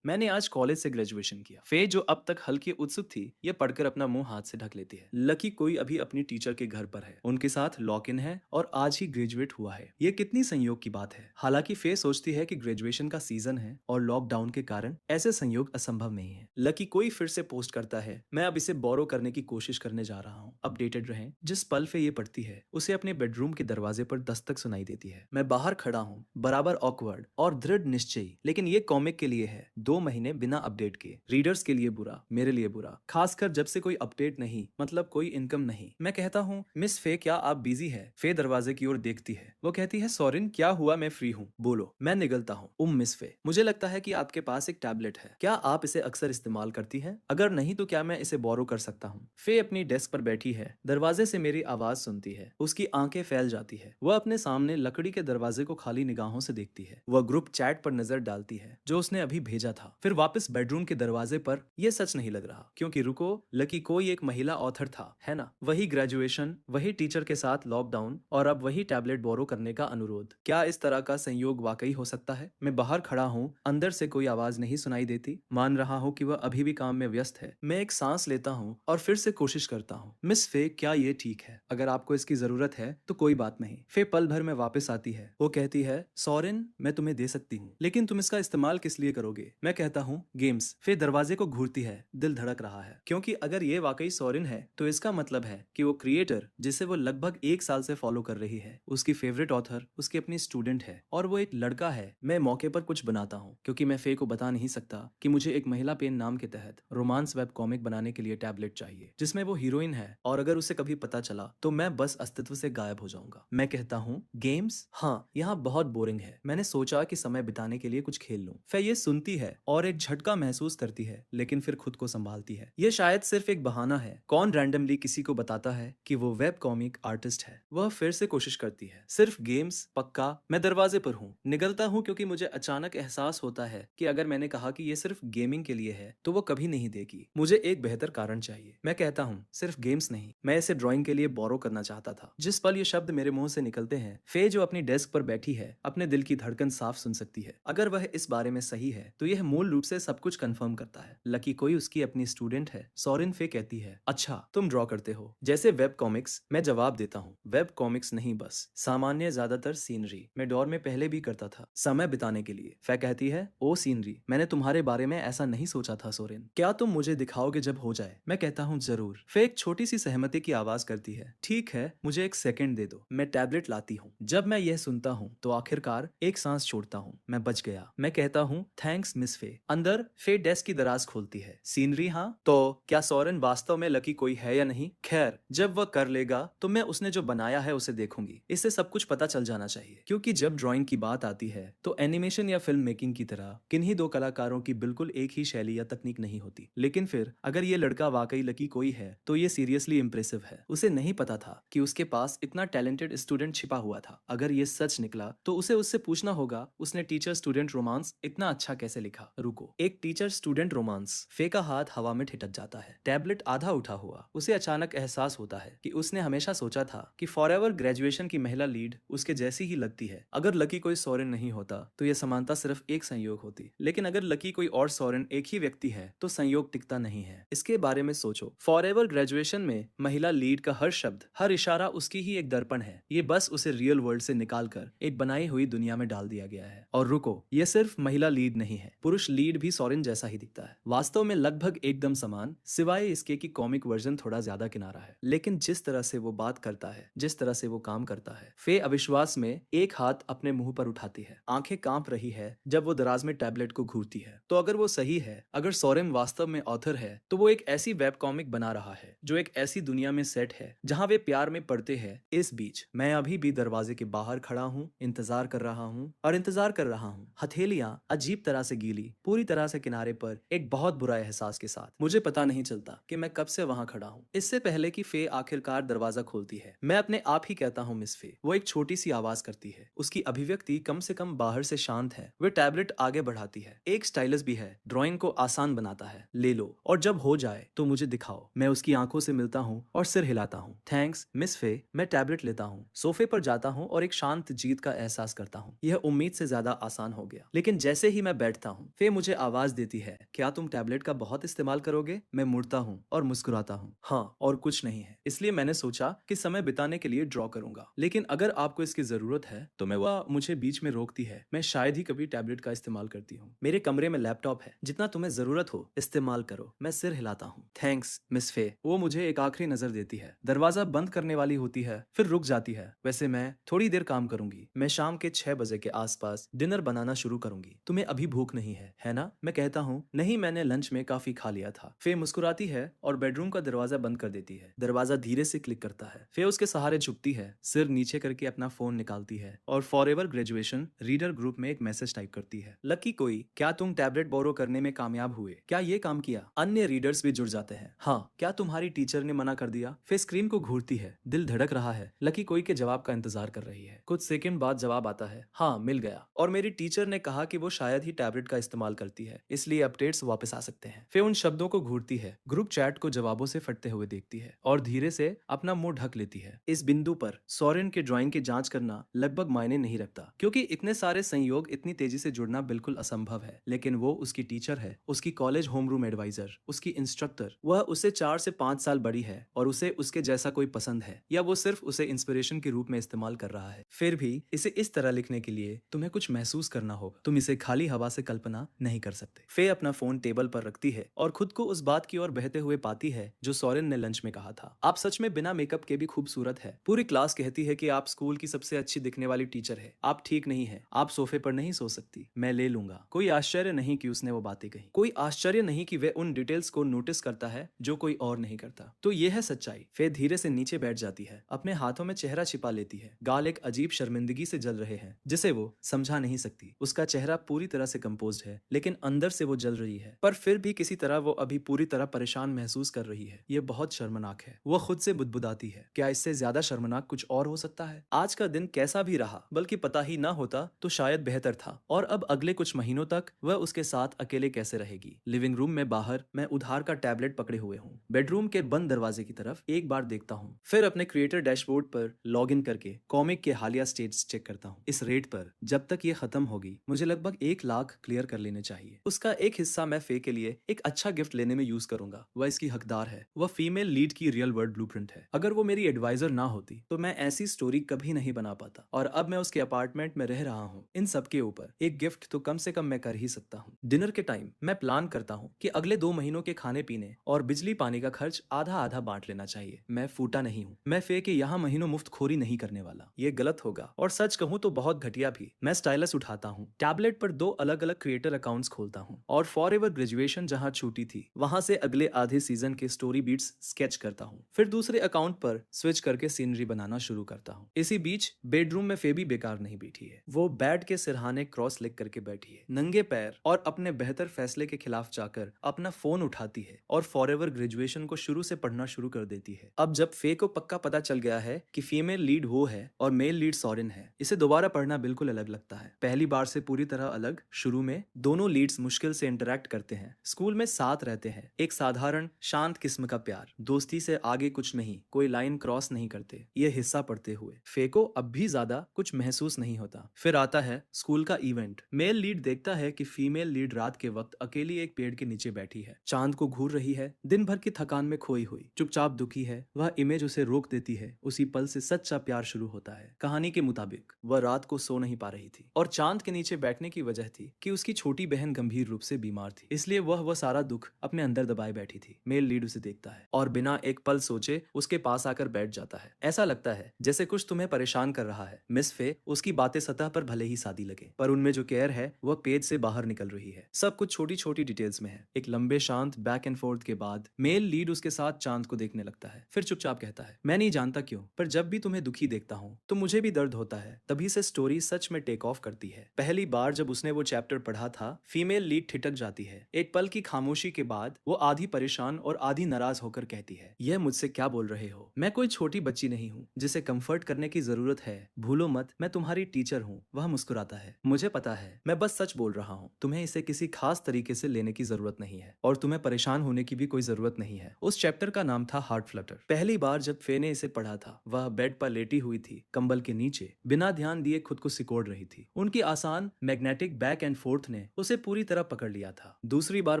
मैंने आज कॉलेज से ग्रेजुएशन किया। फे जो अब तक हल्की उत्सुक थी, ये पढ़कर अपना मुंह हाथ से ढक लेती है। लकी कोई अभी अपनी टीचर के घर पर है, उनके साथ लॉक इन है और आज ही ग्रेजुएट हुआ है। ये कितनी संयोग की बात है। हालांकि फे सोचती है कि ग्रेजुएशन का सीजन है और लॉकडाउन के कारण ऐसे संयोग असंभव नहीं है। लकी कोई फिर से पोस्ट करता है, मैं अब इसे बोरो करने की कोशिश करने जा रहा हूँ, अपडेटेड रहें। जिस पल फे ये पढ़ती है, उसे अपने बेडरूम के दरवाजे पर दस्तक सुनाई देती है। मैं बाहर खड़ा हूँ, बराबर ऑकवर्ड और दृढ़ निश्चयी, लेकिन ये कॉमिक के लिए है, 2 महीने बिना अपडेट के। रीडर्स के लिए बुरा, मेरे लिए बुरा, खासकर जब से कोई अपडेट नहीं, मतलब कोई इनकम नहीं। मैं कहता हूँ, मिस फे क्या आप बिजी है? फे दरवाजे की ओर देखती है। वो कहती है, सॉरिन क्या हुआ, मैं फ्री हूँ, बोलो। मैं निगलता हूँ, मिस फे, मुझे लगता है कि आपके पास एक टैबलेट है, क्या आप इसे अक्सर इस्तेमाल करती है? अगर नहीं तो क्या मैं इसे बोरो कर सकता हूँ? फे अपनी डेस्क पर बैठी है, दरवाजे से मेरी आवाज सुनती है, उसकी आंखें फैल जाती है। वह अपने सामने लकड़ी के दरवाजे को खाली निगाहों से देखती है। वह ग्रुप चैट पर नजर डालती है जो उसने अभी भेजा था, फिर वापस बेडरूम के दरवाजे पर। यह सच नहीं लग रहा, क्योंकि रुको, लकी कोई एक महिला ऑथर था, है ना? वही ग्रेजुएशन, वही टीचर के साथ लॉकडाउन और अब वही टैबलेट बोरो करने का अनुरोध। क्या इस तरह का संयोग वाकई हो सकता है? मैं बाहर खड़ा हूँ, अंदर से कोई आवाज नहीं सुनाई देती। मान रहा हूँ कि वह अभी भी काम में व्यस्त है। मैं एक सांस लेता हूँ और फिर से कोशिश करता हूँ, मिस फे क्या ये ठीक है? अगर आपको इसकी जरूरत है तो कोई बात नहीं। फे पल भर में वापस आती है। वो कहती है, सॉरेन मैं तुम्हें दे सकती हूँ, लेकिन तुम इसका इस्तेमाल किस लिए करोगे? मैं कहता हूँ, गेम्स। फे दरवाजे को घूरती है, दिल धड़क रहा है, क्योंकि अगर ये वाकई सॉरेन है तो इसका मतलब है कि वो क्रिएटर जिसे वो लगभग 1 साल से फॉलो कर रही है, उसकी फेवरेट ऑथर उसकी अपनी स्टूडेंट है और वो एक लड़का है। मैं मौके पर कुछ बनाता हूँ, क्योंकि मैं फे को बता नहीं सकता कि मुझे एक महिला पेन नाम के तहत रोमांस वेब कॉमिक बनाने के लिए टैबलेट चाहिए जिसमें वो हीरोइन है, और अगर उसे कभी पता चला तो मैं बस अस्तित्व से गायब हो जाऊंगा। मैं कहता हूँ, गेम्स? हाँ, यहाँ बहुत बोरिंग है, मैंने सोचा कि समय बिताने के लिए कुछ खेल लूं। फे ये सुनती है और एक झटका महसूस करती है, लेकिन फिर खुद को संभालती है। ये शायद सिर्फ एक बहाना है। कौन रैंडमली किसी को बताता है कि वो वेब कॉमिक आर्टिस्ट है? वह फिर से कोशिश करती है, सिर्फ गेम्स? पक्का? मैं दरवाजे पर हूँ, निगलता हूँ, क्योंकि मुझे अचानक एहसास होता है कि अगर मैंने कहा कि ये सिर्फ गेमिंग के लिए है तो वो कभी नहीं देगी। मुझे एक बेहतर कारण चाहिए। मैं कहता हूँ, सिर्फ गेम्स नहीं, मैं इसे ड्राइंग के लिए बोरो करना चाहता था। जिस पल ये शब्द मेरे मुंह से निकलते हैं, फे जो अपनी डेस्क पर बैठी है अपने दिल की धड़कन साफ सुन सकती है। अगर वह इस बारे में सही है तो यह मूल रूप से सब कुछ कंफर्म करता है। लकी कोई उसकी अपनी स्टूडेंट है, सॉरिन। फे कहती है, अच्छा तुम ड्रॉ करते हो, जैसे वेब कॉमिक्स? मैं जवाब देता हूँ, वेब कॉमिक्स नहीं, बस सामान्य ज्यादातर सीनरी। मैं डोर में पहले भी करता था, समय बिताने के लिए। फे कहती है, ओ सीनरी, मैंने तुम्हारे बारे में ऐसा नहीं सोचा था सोरेन, क्या तुम मुझे दिखाओगे जब हो जाए? मैं कहता हूँ, जरूर। फे एक छोटी सी सहमति की आवाज करती है, ठीक है, मुझे एक सेकंड दे दो, मैं टैबलेट लाती हूँ। जब मैं यह सुनता हूँ तो आखिरकार एक सांस छोड़ता हूँ, मैं बच गया। मैं कहता हूँ, थैंक्स मिस फे। अंदर फे डेस्क की दराज खोलती है, सीनरी? हाँ, तो क्या सोरेन वास्तव में लकी कोई है या नहीं? खैर, जब वह कर लेगा तो मैं उसने जो बनाया है उसे देखूंगी। इससे सब कुछ पता चल जाना चाहिए, क्योंकि जब ड्राइंग की बात आती है तो एनिमेशन या फिल्म मेकिंग की तरह किन्हीं दो कलाकारों की बिल्कुल एक ही शैली या तकनीक नहीं होती। लेकिन फिर अगर ये लड़का वाकई लकी कोई है तो ये सीरियसली इंप्रेसिव है। उसे नहीं पता था कि उसके पास इतना टैलेंटेड स्टूडेंट छिपा हुआ था। अगर ये सच निकला तो उसे उससे पूछना होगा, उसने टीचर स्टूडेंट रोमांस इतना अच्छा कैसे लिखा? रुको, एक टीचर स्टूडेंट रोमांस? फे का हाथ हवा में ठिठक जाता है, टैबलेट आधा उठा हुआ। उसे अचानक एहसास होता है कि उसने हमेशा सोचा था कि फॉरएवर ग्रेजुएशन की महिला लीड उसके जैसी ही लगती है। अगर लकी कोई सोरेन नहीं होता तो यह समानता सिर्फ एक संयोग होती, लेकिन अगर लकी कोई और सोरेन एक ही व्यक्ति है तो संयोग टिकता नहीं है। इसके बारे में सोचो, फॉरएवर ग्रेजुएशन में महिला लीड का हर शब्द, हर इशारा उसकी ही एक दर्पण है। ये बस उसे रियल वर्ल्ड से निकालकर एक बनाई हुई दुनिया में डाल दिया गया है। और रुको, ये सिर्फ महिला लीड नहीं है, पुरुष लीड भी सोरेन जैसा ही दिखता है, वास्तव में लगभग एकदम समान, सिवाय इसके कि कॉमिक वर्जन थोड़ा ज्यादा किनारा है। लेकिन जिस तरह से वो बात करता है, जिस तरह से वो काम करता है, फे अविश्वास में एक हाथ अपने मुंह पर उठाती है, आंखें कांप रही है जब वो दराज में टैबलेट को घूरती है। तो अगर वो सही है, अगर सोरेन वास्तव में ऑथर है, तो वो एक ऐसी वेब कॉमिक बना रहा है जो एक ऐसी दुनिया में सेट है जहां वे प्यार में पड़ते हैं। इस बीच मैं अभी भी दरवाजे के बाहर खड़ा हूँ, इंतजार कर रहा हूँ और इंतजार कर रहा हूँ, हथेलियां अजीब तरह से गीली, पूरी तरह से किनारे पर, एक बहुत बुरा एहसास के साथ। मुझे पता नहीं चलता कि मैं कब से वहां खड़ा हूँ। इससे पहले कि फे आखिरकार दरवाजा खोलती है, मैं अपने आप ही कहता हूँ, मिस फे। वो एक छोटी सी आवाज करती है, उसकी अभिव्यक्ति कम से कम बाहर से शांत है। वे टैबलेट आगे बढ़ाती है, एक स्टाइलस भी है, ड्राइंग को आसान बनाता है, ले लो और जब हो जाए तो मुझे दिखाओ। मैं उसकी आंखों से मिलता हूँ और सिर हिलाता हूँ, थैंक्स मिस फे। मैं टैबलेट लेता हूँ, सोफे पर जाता हूँ और एक शांत जीत जीत का एहसास करता हूँ। यह उम्मीद से ज्यादा आसान हो गया। लेकिन जैसे ही मैं बैठता हूँ, फे मुझे आवाज देती है, क्या तुम टैबलेट का बहुत इस्तेमाल करोगे? मैं मुड़ता हूँ और मुस्कुराता हूँ, हाँ, और कुछ नहीं है। इसलिए मैंने सोचा कि समय बिताने के लिए ड्रॉ करूंगा। लेकिन अगर आपको इसकी जरूरत है तो मैं वह मुझे बीच में रोकती है। मैं शायद ही कभी टैबलेट का इस्तेमाल करती हूँ। मेरे कमरे में लैपटॉप है, जितना तुम्हें जरूरत हो इस्तेमाल करो। मैं सिर हिलाता हूँ। थैंक्स मिस फे। वो मुझे एक आखिरी नजर देती है, दरवाजा बंद करने वाली होती है, फिर रुक जाती है। वैसे मैं थोड़ी देर काम करूंगी। मैं शाम के 6 बजे के आसपास डिनर बनाना शुरू करूंगी। तुम्हें अभी भूख नहीं है ना? मैं कहता हूँ, नहीं, मैंने लंच में काफी खा लिया था। फे मुस्कुराती है और बेडरूम का दरवाजा बंद कर देती है। दरवाजा धीरे से क्लिक करता है। फे उसके सहारे झुकती है, सिर नीचे करके अपना फोन निकालती है और फॉरएवर ग्रेजुएशन रीडर ग्रुप में एक मैसेज टाइप करती है। लकी कोई, क्या तुम टैबलेट बोरो करने में कामयाब हुए? क्या ये काम किया? अन्य रीडर्स भी जुड़ जाते हैं। हाँ, क्या तुम्हारी टीचर ने मना कर दिया? फे स्क्रीन को घूरती है, दिल धड़क रहा है। लकी कोई के जवाब का इंतजार कर रही है। कुछ सेकंड बाद जवाब आता है, हाँ, मिल गया, और मेरी टीचर ने कहा कि वो शायद ही टैबलेट का इस्तेमाल करती है, इसलिए अपडेट्स वापस आ सकते हैं। फे उन शब्दों को घूरती है, ग्रुप चैट को जवाबों से फटते हुए देखती है और धीरे से अपना मुंह ढक लेती है। इस बिंदु पर सोरेन के ड्राइंग की जांच करना लगभग मायने नहीं रखता, क्योंकि इतने सारे संयोग इतनी तेजी से जुड़ना बिल्कुल असंभव है। लेकिन वो उसकी टीचर है, उसकी कॉलेज होमरूम एडवाइजर, उसकी इंस्ट्रक्टर। वह उससे 4 से 5 साल बड़ी है और उसे उसके जैसा कोई पसंद है, या वो सिर्फ उसे इंस्पिरेशन के रूप में इस्तेमाल कर रहा है। फिर भी इसे इस तरह लिखने के लिए तुम्हें कुछ महसूस करना होगा। तुम इसे खाली हवा से कल्पना नहीं कर सकते। फे अपना फोन टेबल पर रखती है और खुद को उस बात की ओर बहते हुए पाती है जो सोरेन ने लंच में कहा था। आप सच में बिना मेकअप के भी खूबसूरत है। पूरी क्लास कहती है कि आप स्कूल की सबसे अच्छी दिखने वाली टीचर है। आप ठीक नहीं है, आप सोफे पर नहीं सो सकती, मैं ले लूंगा। कोई आश्चर्य नहीं कि उसने वो बातें कही। कोई आश्चर्य नहीं कि वह उन डिटेल्स को नोटिस करता है जो कोई और नहीं करता। तो यह है सच्चाई। फे धीरे से नीचे बैठ जाती है, अपने हाथों में चेहरा छिपा लेती है। गाल एक अजीब शर्मिंदगी से जल रहे हैं, जिसे वो समझा नहीं सकती। उसका चेहरा पूरी तरह से कंपोज्ड है, लेकिन अंदर से वो जल रही है। पर फिर भी किसी तरह वो अभी पूरी तरह परेशान महसूस कर रही है। ये बहुत शर्मनाक है। वो खुद से बुदबुदाती है, क्या इससे ज्यादा शर्मनाक कुछ और हो सकता है? आज का दिन कैसा भी रहा, बल्कि पता ही ना होता तो शायद बेहतर था। और अब अगले कुछ महीनों तक वह उसके साथ अकेले कैसे रहेगी? लिविंग रूम में बाहर मैं उधार का टैबलेट पकड़े हुए हूँ। बेडरूम के बंद दरवाजे की तरफ एक बार देखता हूँ, फिर अपने क्रिएटर डैशबोर्ड पर लॉग इन करके कॉमिक के हालिया स्टेट्स चेक करता हूँ। इस रेट पर जब तक ये खत्म होगी मुझे लगभग 1 लाख क्लियर कर लेने चाहिए। उसका एक हिस्सा मैं फे के लिए एक अच्छा गिफ्ट लेने में यूज करूंगा। वह इसकी हकदार है। वह फीमेल लीड की रियल वर्ल्ड ब्लूप्रिंट है। अगर वो मेरी एडवाइजर ना होती तो मैं ऐसी स्टोरी कभी नहीं बना पाता। और अब मैं उसके अपार्टमेंट में रह रहा हूँ। इन सब के ऊपर एक गिफ्ट तो कम से कम मैं कर ही सकता हूँ। डिनर के टाइम मैं प्लान करता हूँ कि अगले 2 महीनों के खाने पीने और बिजली पानी का खर्च आधा आधा बांट लेना चाहिए। मैं फूटा नहीं हूँ। मैं फे के यहाँ महीनों मुफ्त खोरी नहीं करने वाला। ये गलत होगा, और सच कहूँ तो बहुत घटिया भी। मैं स्टाइलस उठाता हूँ, टैबलेट पर 2 अलग अलग क्रिएटर अकाउंट्स खोलता हूँ और फॉरएवर ग्रेजुएशन जहाँ छूटी थी वहां से अगले आधे सीजन के स्टोरी बीट्स स्केच करता हूँ। फिर दूसरे अकाउंट पर स्विच करके सीनरी बनाना शुरू करता हूँ। इसी बीच बेडरूम में फे भी बेकार नहीं बैठी है। वो बेड के सिरहाने क्रॉस लेग करके बैठी है, नंगे पैर, और अपने बेहतर फैसले के खिलाफ जाकर अपना फोन उठाती है और फॉरएवर ग्रेजुएशन को शुरू से पढ़ना शुरू कर देती है। अब जब फे को पक्का पता चल गया है कि फीमेल लीड वो है और मेल लीड सोरेन है, इसे दोबारा पढ़ना बिल्कुल अलग लगता है। पहली बार से पूरी तरह अलग। शुरू में दोनों लीड्स मुश्किल से इंटरेक्ट करते हैं, स्कूल में साथ रहते हैं, एक साधारण शांत किस्म का प्यार, दोस्ती से आगे कुछ नहीं, कोई लाइन क्रॉस नहीं करते। ये हिस्सा पढ़ते हुए फे को अब भी ज्यादा कुछ महसूस नहीं होता। फिर आता है स्कूल का इवेंट। मेल लीड देखता है कि फीमेल लीड रात के वक्त अकेली एक पेड़ के नीचे बैठी है, चांद को घूर रही है, दिन भर की थकान में खोई हुई, चुपचाप दुखी है। वह इमेज उसे रोक देती है। उसी पल से सच्चा प्यार शुरू होता है। कहानी के मुताबिक वह रात को सो नहीं पा रही थी, और चांद के नीचे बैठने की वजह थी कि उसकी छोटी बहन गंभीर रूप से बीमार थी, इसलिए वह सारा दुख अपने अंदर दबाए बैठी थी। मेल लीड उसे देखता है और बिना एक पल सोचे उसके पास आकर बैठ जाता है। ऐसा लगता है जैसे कुछ तुम्हें परेशान कर रहा है। मिस फे, उसकी बातें सतह पर भले ही सादी लगे, पर उनमें जो केयर है वह पेज से बाहर निकल रही है। सब कुछ छोटी छोटी डिटेल्स में है। एक लंबे शांत बैक एंड फोर्थ के बाद मेल लीड उसके साथ चांद को देखने लगता है, फिर चुपचाप कहता है, मैं नहीं जानता क्यों, पर जब भी तुम्हें दुखी देखता हूँ तो मुझे भी दर्द होता है। तभी से स्टोरी सच में टेक ऑफ करती है। पहली बार जब उसने वो चैप्टर पढ़ा था, फीमेल लीड ठिठक जाती है। एक पल की खामोशी के बाद वो आधी परेशान और आधी नाराज होकर कहती है, यह मुझसे क्या बोल रहे हो? मैं कोई छोटी बच्ची नहीं हूँ जिसे कंफर्ट करने की जरूरत है। भूलो मत, मैं तुम्हारी टीचर हूँ। वह मुस्कुराता है, मुझे पता है, मैं बस सच बोल रहा हूँ। तुम्हें इसे किसी खास तरीके से लेने की जरूरत नहीं है, और तुम्हें परेशान होने की भी कोई जरूरत नहीं है। उस चैप्टर का नाम था हार्ट फ्लटर। पहली बार जब फे ने इसे पढ़ा था, वह बेड पर लेटी हुई थी, कंबल के नीचे, बिना ध्यान दिए खुद को सिकोड़ रही थी। उनकी आसान मैग्नेटिक बैक एंड फोर्थ ने उसे पूरी तरह पकड़ लिया था। दूसरी बार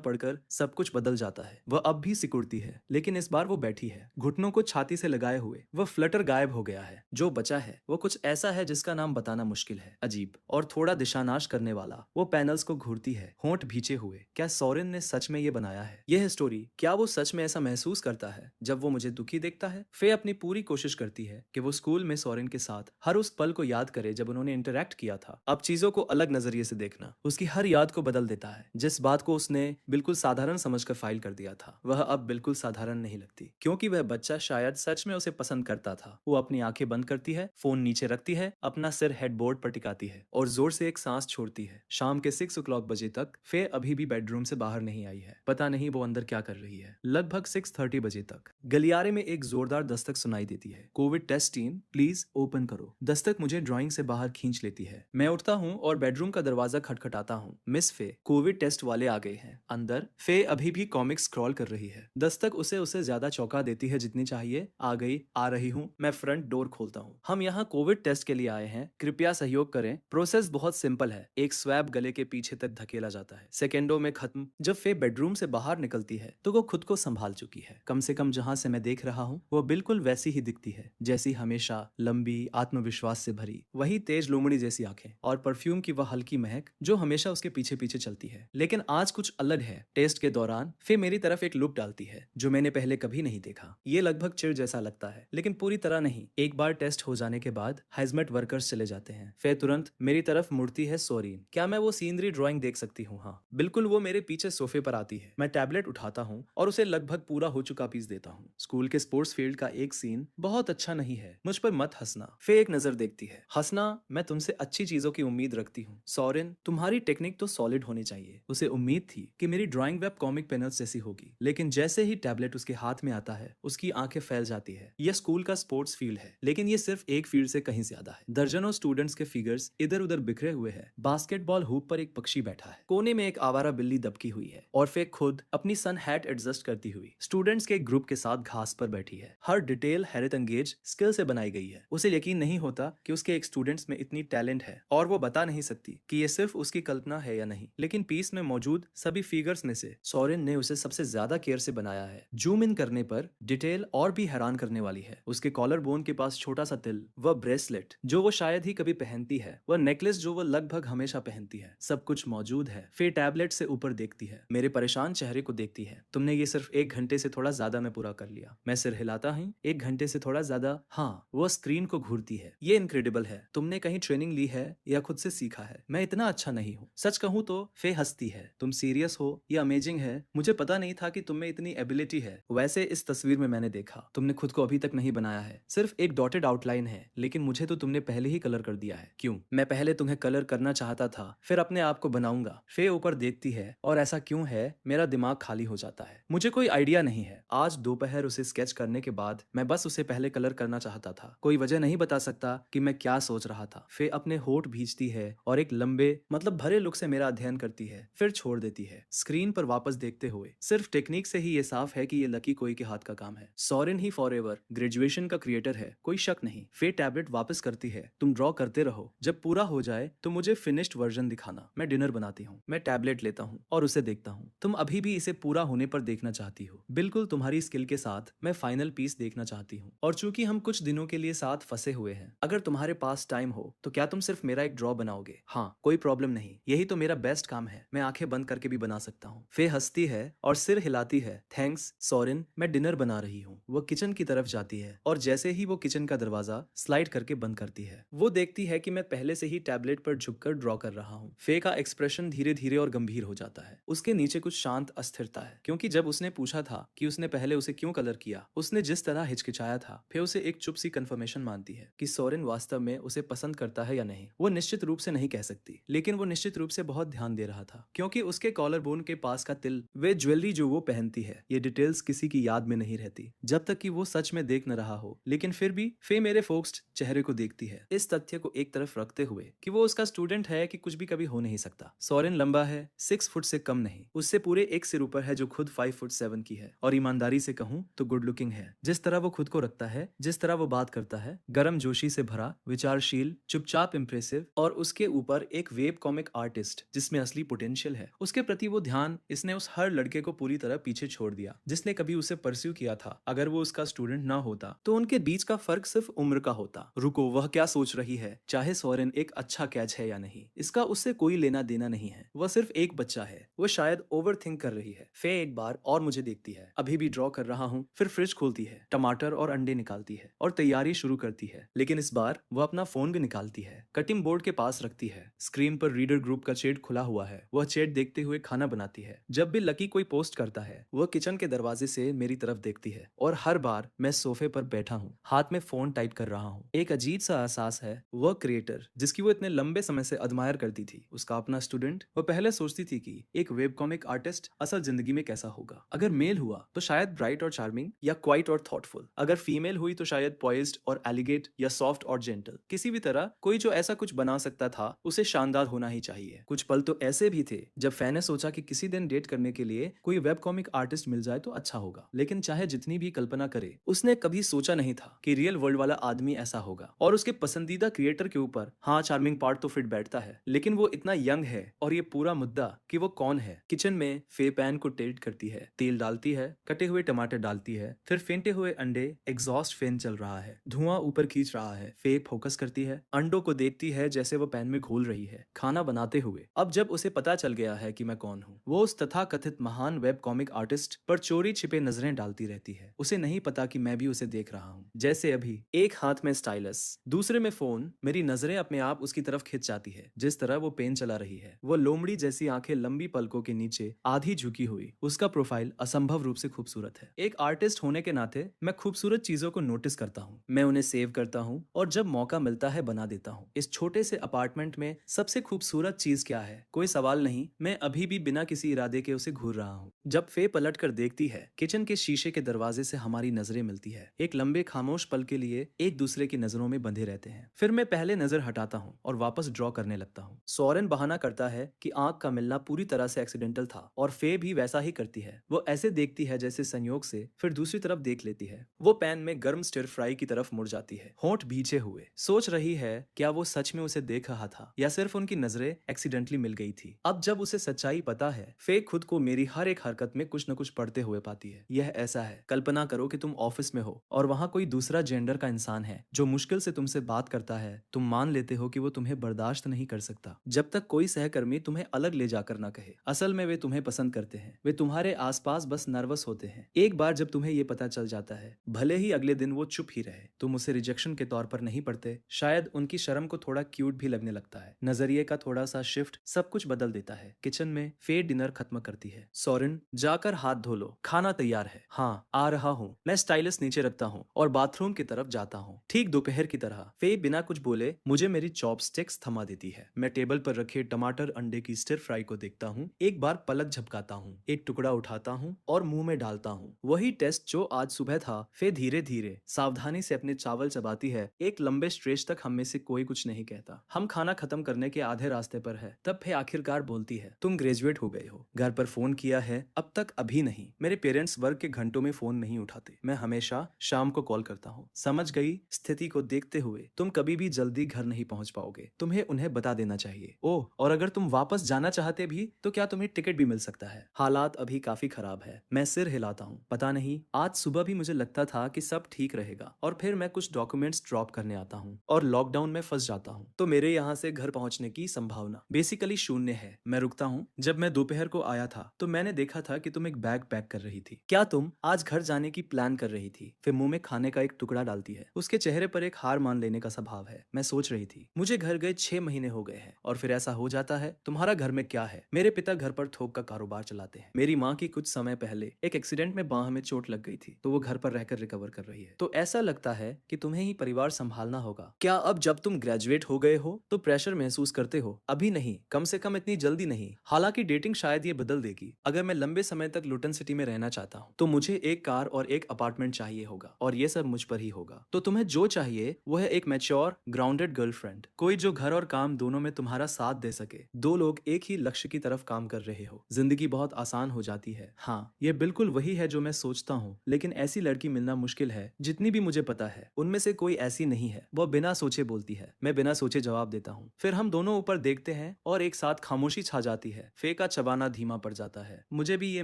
पढ़कर सब कुछ बदल जाता है। वह अब भी सिकुड़ती है, लेकिन इस बार वो बैठी है, घुटनों को छाती से लगाए हुए। वह फ्लटर गायब हो गया है। जो बचा है वो कुछ ऐसा है जिसका नाम बताना मुश्किल है, अजीब और थोड़ा दिशानाश करने वाला। वो पैनल्स को घूरती है, होंठ भींचे हुए। क्या सोरेन ने सच में ये बनाया है? यह स्टोरी, क्या वो सच में ऐसा महसूस करता है जब वो मुझे दुखी देखता है? फे अपनी पूरी कोशिश करती है कि वो स्कूल में सोरेन के साथ हर उस पल को याद करे जब उन्होंने इंटरेक्ट किया था। अब चीजों को अलग नजरिए से देखना उसकी हर याद को बदल देता है। जिस बात को उसने बिल्कुल साधारण समझकर फाइल कर दिया था, वह अब बिल्कुल साधारण नहीं लगती, क्योंकि वह बच्चा शायद सच में उसे पसंद करता था। वो अपनी आंखें बंद करती है, फोन नीचे रखती है, अपना सिर हेडबोर्ड पर टिकाती है और जोर से एक सांस छोड़ती है। शाम के 6 o'clock बजे तक फे अभी भी बेडरूम से बाहर नहीं आई है। पता नहीं वो अंदर क्या कर रही है। लगभग 6:30 बजे तक गलियारे में एक जोरदार दस्तक सुनाई देती है। Covid test team, please open करो। दस्तक मुझे ड्राइंग से बाहर खींच लेती है। मैं उठता हूँ और बेडरूम का दरवाजा खटखटाता हूँ। मिस फे, कोविड टेस्ट वाले आ गए हैं। अंदर फे अभी भी कॉमिक्स स्क्रॉल कर रही है। दस्तक उसे ज्यादा चौंका देती है जितनी चाहिए। आ गई, आ रही हूँ। मैं फ्रंट डोर खोलता हूँ। हम यहाँ कोविड टेस्ट के लिए आए हैं, कृपया सहयोग करें। प्रोसेस बहुत सिंपल है। एक स्वैब गले के पीछे तक धकेला जाता है, सेकेंडों में खत्म। जब फे बेडरूम से बाहर निकलती है तो वो खुद को संभाल चुकी है। कम से कम जहां से मैं देख रहा हूँ वो बिल्कुल वैसी ही दिखती है जैसी हमेशा, लंबी, आत्मविश्वास से भरी। वही तेज लोमड़ी जैसी आंखें और परफ्यूम की वह हल्की महक जो हमेशा उसके पीछे पीछे चलती है। लेकिन आज कुछ अलग है। टेस्ट के दौरान फे मेरी तरफ एक लुक डालती है जो मैंने पहले कभी नहीं देखा। ये लगभग चिढ़ जैसा लगता है, लेकिन पूरी तरह नहीं। एक बार टेस्ट हो जाने के बाद हाइजमेट वर्कर्स चले जाते हैं। फे तुरंत मेरी तरफ मुड़ती है। सोरीन, क्या मैं वो सीनरी ड्राइंग देख सकती हूँ? हाँ बिल्कुल। वो मेरे पीछे सोफे पर आती है। मैं टैबलेट उठाता हूँ और उसे लगभग पूरा हो चुका पीस देता हूँ। स्कूल के स्पोर्ट्स फील्ड का एक सीन बहुत अच्छा नहीं है, मुझ पर मत हंसना। फे एक नजर देखती है। हंसना? मैं तुमसे अच्छी चीजों की उम्मीद रखती हूँ। सोरेन, तुम्हारी टेक्निक तो सॉलिड होनी चाहिए। उसे उम्मीद थी कि मेरी ड्राइंग वेब कॉमिक पेनल्स जैसी होगी, लेकिन जैसे ही टैबलेट उसके हाथ में आता है उसकी आंखें फैल जाती है। यह स्कूल का स्पोर्ट्स फील्ड है, लेकिन ये सिर्फ एक फील्ड से कहीं ज्यादा है। दर्जनों स्टूडेंट्स के फिगर्स इधर उधर बिखरे हुए हैं। बास्केटबॉल हूप पर एक पक्षी बैठा है, कोने में एक आवारा बिल्ली दबकी हुई है और फे खुद अपनी सन हैट एडजस्ट करती हुई स्टूडेंट्स के ग्रुप के साथ घास पर बैठी है। हर डिटेल हैरत अंगेज स्किल से बनाई गई है। उसे यकीन नहीं होता कि उसके एक स्टूडेंट्स में इतनी टैलेंट है और वो बता नहीं सकती कि ये सिर्फ उसकी कल्पना है या नहीं। लेकिन पीस में मौजूद सभी फिगर्स में से सोरेन ने उसे सबसे ज्यादा केयर से बनाया है। जूम इन करने पर डिटेल और भी हैरान करने वाली है। उसके कॉलर बोन के पास छोटा सा तिल, वह ब्रेसलेट जो वो शायद ही कभी पहनती है, वह नेकलेस जो वो लगभग हमेशा पहनती है, सब कुछ मौजूद है। फे टैबलेट से ऊपर देखती है, मेरे परेशान चेहरे को देखती है। तुमने ये सिर्फ 1 घंटे से थोड़ा ज्यादा में पूरा कर लिया। मैं सिर हिलाता हूँ। 1 घंटे से थोड़ा ज्यादा? हाँ। वो स्क्रीन को घूरती है। ये इनक्रेडिबल है। तुमने कहीं ट्रेनिंग ली है या खुद से सीखा है? मैं इतना अच्छा नहीं हूँ, सच कहूँ तो। फे हंसती है। तुम सीरियस हो? ये अमेजिंग है। मुझे पता नहीं था कि तुम में इतनी एबिलिटी है। वैसे इस तस्वीर में मैंने देखा तुमने खुद को अभी तक नहीं बनाया है, सिर्फ एक डॉटेड आउटलाइन है, लेकिन मुझे तो तुमने पहले ही कलर कर दिया है। क्यों? मैं पहले तुम्हें कलर करना चाहता था, फिर अपने आप को बनाऊंगा। फे ऊपर देखती है। और ऐसा क्यों है? मेरा दिमाग खाली हो जाता है। मुझे कोई आइडिया नहीं है। आज दोपहर उसे स्केच करने के बाद मैं बस उसे पहले कलर करना चाहता था। कोई वजह नहीं बता सकता कि मैं क्या सोच रहा था। फे अपने होठ भींचती है और एक लंबे मतलब भरे लुक से मेरा अध्ययन करती है, फिर छोड़ देती है। स्क्रीन पर वापस देखते हुए सिर्फ टेक्निक से ही ये साफ है कि ये लकी कोई के हाथ का काम है। सोरेन ही फॉरएवर ग्रेजुएशन का क्रिएटर है, कोई शक नहीं। फे टैबलेट वापस करती है। तुम ड्रॉ करते रहो, जब पूरा हो जाए तो मुझे फिनिश्ड वर्जन दिखाना। मैं डिनर बनाती हूँ। मैं टैबलेट लेता हूँ और उसे देखता हूँ। तुम अभी भी इसे पूरा होने पर देखना चाहती हो? बिल्कुल, तुम्हारी स्किल के साथ मैं फाइनल पीस देखना चाहती हूँ। और चूंकि हम कुछ दिनों के लिए साथ फंसे हुए हैं, अगर तुम्हारे पास टाइम हो तो क्या तुम सिर्फ मेरा एक ड्रॉ बनाओगे? हाँ, कोई प्रॉब्लम नहीं, यही तो मेरा बेस्ट काम है। मैं आंखें बंद करके भी बना सकता हूँ। फे हंसती है और सिर हिलाती है। थैंक्स सोरेन, मैं डिनर बना रही हूँ। वो किचन की तरफ जाती है और जैसे ही वो किचन का दरवाजा स्लाइड करके बंद करती है, वो देखती है कि मैं पहले से ही टैबलेट पर झुककर ड्रॉ कर रहा हूँ। फे का एक्सप्रेशन धीरे धीरे और गंभीर हो जाता है। उसके नीचे कुछ शांत अस्थिरता है, क्योंकि जब उसने पूछा था कि उसने पहले उसे क्यों कलर किया, उसने जिस तरह हिचकिचाया था, फे उसे एक चुप सी कंफर्मेशन मानती है कि सोरेन वास्तव में उसे पसंद करता है या नहीं। वो निश्चित रूप से नहीं कह सकती, लेकिन वो निश्चित रूप से बहुत ध्यान दे रहा था, क्योंकि उसके कॉलर बोन के पास का तिल, वे ज्वेलरी जो वो पहनती है, ये डिटेल्स किसी की याद में नहीं रहती जब तक कि वो सच में देख न रहा हो। लेकिन फिर भी फे मेरे फोक्स्ड चेहरे को देखती है, इस तथ्य को एक तरफ रखते हुए कि वो उसका स्टूडेंट है कि कुछ भी कभी हो नहीं सकता। सोरेन लंबा है, 6 फुट से कम नहीं, उससे पूरे एक सिर ऊपर है जो खुद 5 फुट 7 की है, और ईमानदारी से कहूँ तो गुड लुकिंग है। जिस तरह वो खुद को रखता है, जिस तरह वो बात करता है, गर्म जोशी से भरा, विचारशील, चुपचाप इम्प्रेसिव और उसके ऊपर एक वेब कॉमिक आर्टिस्ट जिसमें असली पोटेंशियल है। उसके प्रति वो ध्यान इसने उस हर लड़के को पूरी तरह पीछे छोड़ दिया जिसने कभी उसे परस्यू किया था। अगर वो उसका स्टूडेंट ना होता तो उनके बीच का फर्क सिर्फ उम्र का होता। रुको, वह क्या सोच रही है? चाहे सोरेन एक अच्छा कैच है या नहीं, इसका उससे कोई लेना देना नहीं है। वह सिर्फ एक बच्चा है। वो शायद ओवर थिंक कर रही है। फे एक बार और मुझे देखती है, अभी भी ड्रॉ कर रहा हूँ। फिर फ्रिज खोलती है, टमाटर और अंडे निकालती है और तैयारी शुरू करती है। लेकिन इस बार वह अपना फोन भी निकालती है, कटिंग बोर्ड के पास रखती है। स्क्रीन पर रीडर ग्रुप का चैट खुला हुआ है। वह चैट देखते हुए खाना बनाती है। जब भी लकी कोई पोस्ट करता है, वह किचन के दरवाजे से मेरी तरफ देखती है और हर बार मैं सोफे पर बैठा हूँ, हाथ में फोन टाइप कर रहा हूँ। एक अजीब सा एहसास है। वह क्रिएटर जिसकी वो इतने लंबे समय से अडमायर करती थी, उसका अपना स्टूडेंट। वह पहले सोचती थी कि एक वेब कॉमिक आर्टिस्ट असल जिंदगी में कैसा होगा। अगर मेल हुआ तो शायद ब्राइट और चार्मिंग या क्वाइट और थॉटफुल। अगर फीमेल हुई तो शायद पॉइज्ड और एलिगेट या सॉफ्ट और जेंटल। किसी भी तरह कोई जो ऐसा कुछ बना सकता था, उसे शानदार होना ही चाहिए। कुछ पल तो ऐसे भी थे जब फैन ने सोचा कि किसी दिन डेट करने के लिए कोई वेब कॉमिक आर्टिस्ट मिल जाए तो अच्छा होगा। लेकिन चाहे जितनी भी कल्पना करे, उसने कभी सोचा नहीं था कि रियल वर्ल्ड वाला आदमी ऐसा होगा। और उसके पसंदीदा क्रिएटर के ऊपर हाँ, चार्मिंग पार्ट तो फिट बैठता है, लेकिन वो इतना यंग है। और ये पूरा मुद्दा कि वो कौन है। किचन में फे पैन को टिल्ट करती है, तेल डालती है, कटे हुए टमाटर डालती है, फिर फेंटे हुए अंडे। एग्जॉस्ट फैन चल रहा है, धुआं ऊपर खींच रहा है। फे फोकस करती है, अंडों को देखती है जैसे वो पैन में घोल रही है, खाना बनाते हुए। अब जब उसे पता चल गया है कि मैं कौन हूँ, वो उस तथाकथित महान वेब कॉमिक आर्टिस्ट पर चोरी छिपे नजरें डालती रहती है। उसे नहीं पता कि मैं भी उसे देख रहा हूँ। जैसे अभी एक हाथ में स्टाइलस, दूसरे में फोन, मेरी नजरें अपने आप उसकी तरफ खिंच जाती है। जिस तरह वो पेन चला रही है, वो लोमड़ी जैसी आंखें लंबी पलकों के नीचे आधी झुकी हुई। उसका प्रोफाइल असंभव रूप से खूबसूरत है। एक आर्टिस्ट होने के नाते मैं खूबसूरत चीजों को नोटिस करता हूँ, मैं उन्हें सेव करता हूँ और जब मौका मिलता है बना देता हूँ। इस छोटे से अपार्टमेंट में सबसे खूबसूरत चीज क्या है? कोई सवाल नहीं। मैं अभी भी बिना किसी इरादे के उसे घूर रहा हूँ। जब फे पलट कर देखती है, किचन के शीशे के दरवाजे से हमारी नजरें मिलती है। एक लंबे खामोश पल के लिए एक दूसरे की नजरों में बंधे रहते हैं। फिर मैं पहले नजर हटाता हूँ और वापस ड्रॉ करने लगता हूँ। सोरेन बहाना करता है कि आंख का मिलना पूरी तरह से एक्सीडेंटल था और फे भी वैसा ही करती है। वो ऐसे देखती है जैसे संयोग से, फिर दूसरी तरफ देख लेती है। वो पैन में गर्म स्टिर फ्राई की तरफ मुड़ जाती है, होंठ भींचे हुए। सोच रही है क्या वो सच में उसे देख रहा था या सिर्फ उनकी नजरें एक्सीडेंटली मिल गई थी। अब जब उसे सच्चाई पता है, फे खुद को मेरी हर एक हरकत में कुछ न कुछ पढ़ते हुए पाती है। यह ऐसा है, कल्पना करो कि तुम ऑफिस में हो और वहां कोई दूसरा जेंडर का इंसान है जो मुश्किल से तुमसे बात करता है। तुम मान लेते हो कि वो तुम्हें बर्दाश्त नहीं कर सकता जब तक कोई सहकर्मी तुम्हें अलग ले जाकर ना कहे। असल में वे तुम्हें पसंद करते हैं, वे तुम्हारे आसपास बस नर्वस होते हैं। एक बार जब तुम्हें ये पता चल जाता है, भले ही अगले दिन वो चुप ही रहे, तुम उसे रिजेक्शन के तौर पर नहीं पढ़ते। शायद उनकी शर्म को थोड़ा क्यूट भी लगने लगता है। नजरिए का थोड़ा सा शिफ्ट सब कुछ बदल देता है। किचन में फे डिनर खत्म करती है। सोरेन, जाकर हाथ धो लो, खाना तैयार है। हाँ, आ रहा हूँ। मैं स्टाइलस नीचे रखता हूँ और बाथरूम की तरफ जाता हूँ। ठीक दोपहर की तरह फे बिना कुछ बोले मुझे मेरी चॉपस्टिक्स थमा देती है। मैं टेबल पर रखे टमाटर अंडे की स्टिर फ्राई को देखता हूँ, एक बार पलक झपकाता हूँ, एक टुकड़ा उठाता हूँ और मुंह में डालता हूँ। वही टेस्ट जो आज सुबह था। फे धीरे धीरे सावधानी से अपने चावल चबाती है। एक लंबे स्ट्रेच तक हम में से कोई कुछ नहीं कहता। हम खाना खत्म करने के आधे रास्ते पर है, तब फे आखिरकार बोलती है, तुम ग्रेजुएट हो गए हो, घर पर फोन किया है? अब तक अभी नहीं। मेरे पेरेंट्स वर्क के घंटों में फोन नहीं उठाते, मैं हमेशा शाम को कॉल करता हूँ। समझ गई? स्थिति को देखते हुए तुम कभी भी जल्दी घर नहीं पहुंच पाओगे, तुम्हें उन्हें बता देना चाहिए। ओह, और अगर तुम वापस जाना चाहते भी तो क्या तुम्हें टिकट भी मिल सकता है। हालात अभी काफी खराब है। मैं सिर हिलाता हूँ। पता नहीं, आज सुबह भी मुझे लगता था कि सब ठीक रहेगा और फिर मैं कुछ डॉक्यूमेंट्स ड्रॉप करने आता हूँ और लॉकडाउन में फंस जाता हूँ। तो मेरे यहाँ से घर पहुंचने की संभावना बेसिकली शून्य है। मैं रुकता हूँ। जब मैं दोपहर को आया था तो मैंने देखा था कि तुम एक बैग पैक कर रही थी। क्या तुम आज घर जाने की प्लान कर रही थी? फिर मुंह में खाने का एक टुकड़ा डालती है। उसके चेहरे पर एक हार मान लेने का स्वभाव है। मैं सोच रही थी, मुझे घर गए 6 महीने हो गए हैं और फिर ऐसा हो जाता है। तुम्हारा घर में क्या है? मेरे पिता घर पर थोक का कारोबार चलाते हैं। मेरी माँ की कुछ समय पहले एक एक्सीडेंट में बांह में चोट लग गई थी, तो वो घर पर रहकर रिकवर कर रही है। तो ऐसा लगता है कि तुम्हें ही परिवार संभालना होगा। क्या अब जब तुम ग्रेजुएट हो गए हो तो प्रेशर महसूस करते हो? अभी नहीं, कम से कम इतनी जल्दी नहीं। हालांकि डेटिंग शायद ये बदल देगी। अगर मैं लंबे समय तक लुटन सिटी में रहना चाहता हूँ तो मुझे एक कार और एक अपार्टमेंट चाहिए होगा और ये सब मुझ पर ही होगा। तो तुम्हें जो चाहिए वो है एक मैच्योर ग्राउंडेड गर्लफ्रेंड, कोई जो घर और काम दोनों में तुम्हारा साथ दे सके। दो लोग एक ही लक्ष्य की तरफ काम कर रहे हो, जिंदगी बहुत आसान हो जाती है। हाँ, ये बिल्कुल वही है जो मैं सोचता हूँ, लेकिन ऐसी लड़की मिलना मुश्किल है। जितनी भी मुझे पता है उनमें से कोई ऐसी नहीं है। है। वो बिना सोचे बोलती है, मैं बिना सोचे जवाब देता हूँ। फिर हम दोनों ऊपर देखते हैं और एक साथ खामोशी छा जाती है। फे का चबाना धीमा पड़ जाता है। मुझे भी ये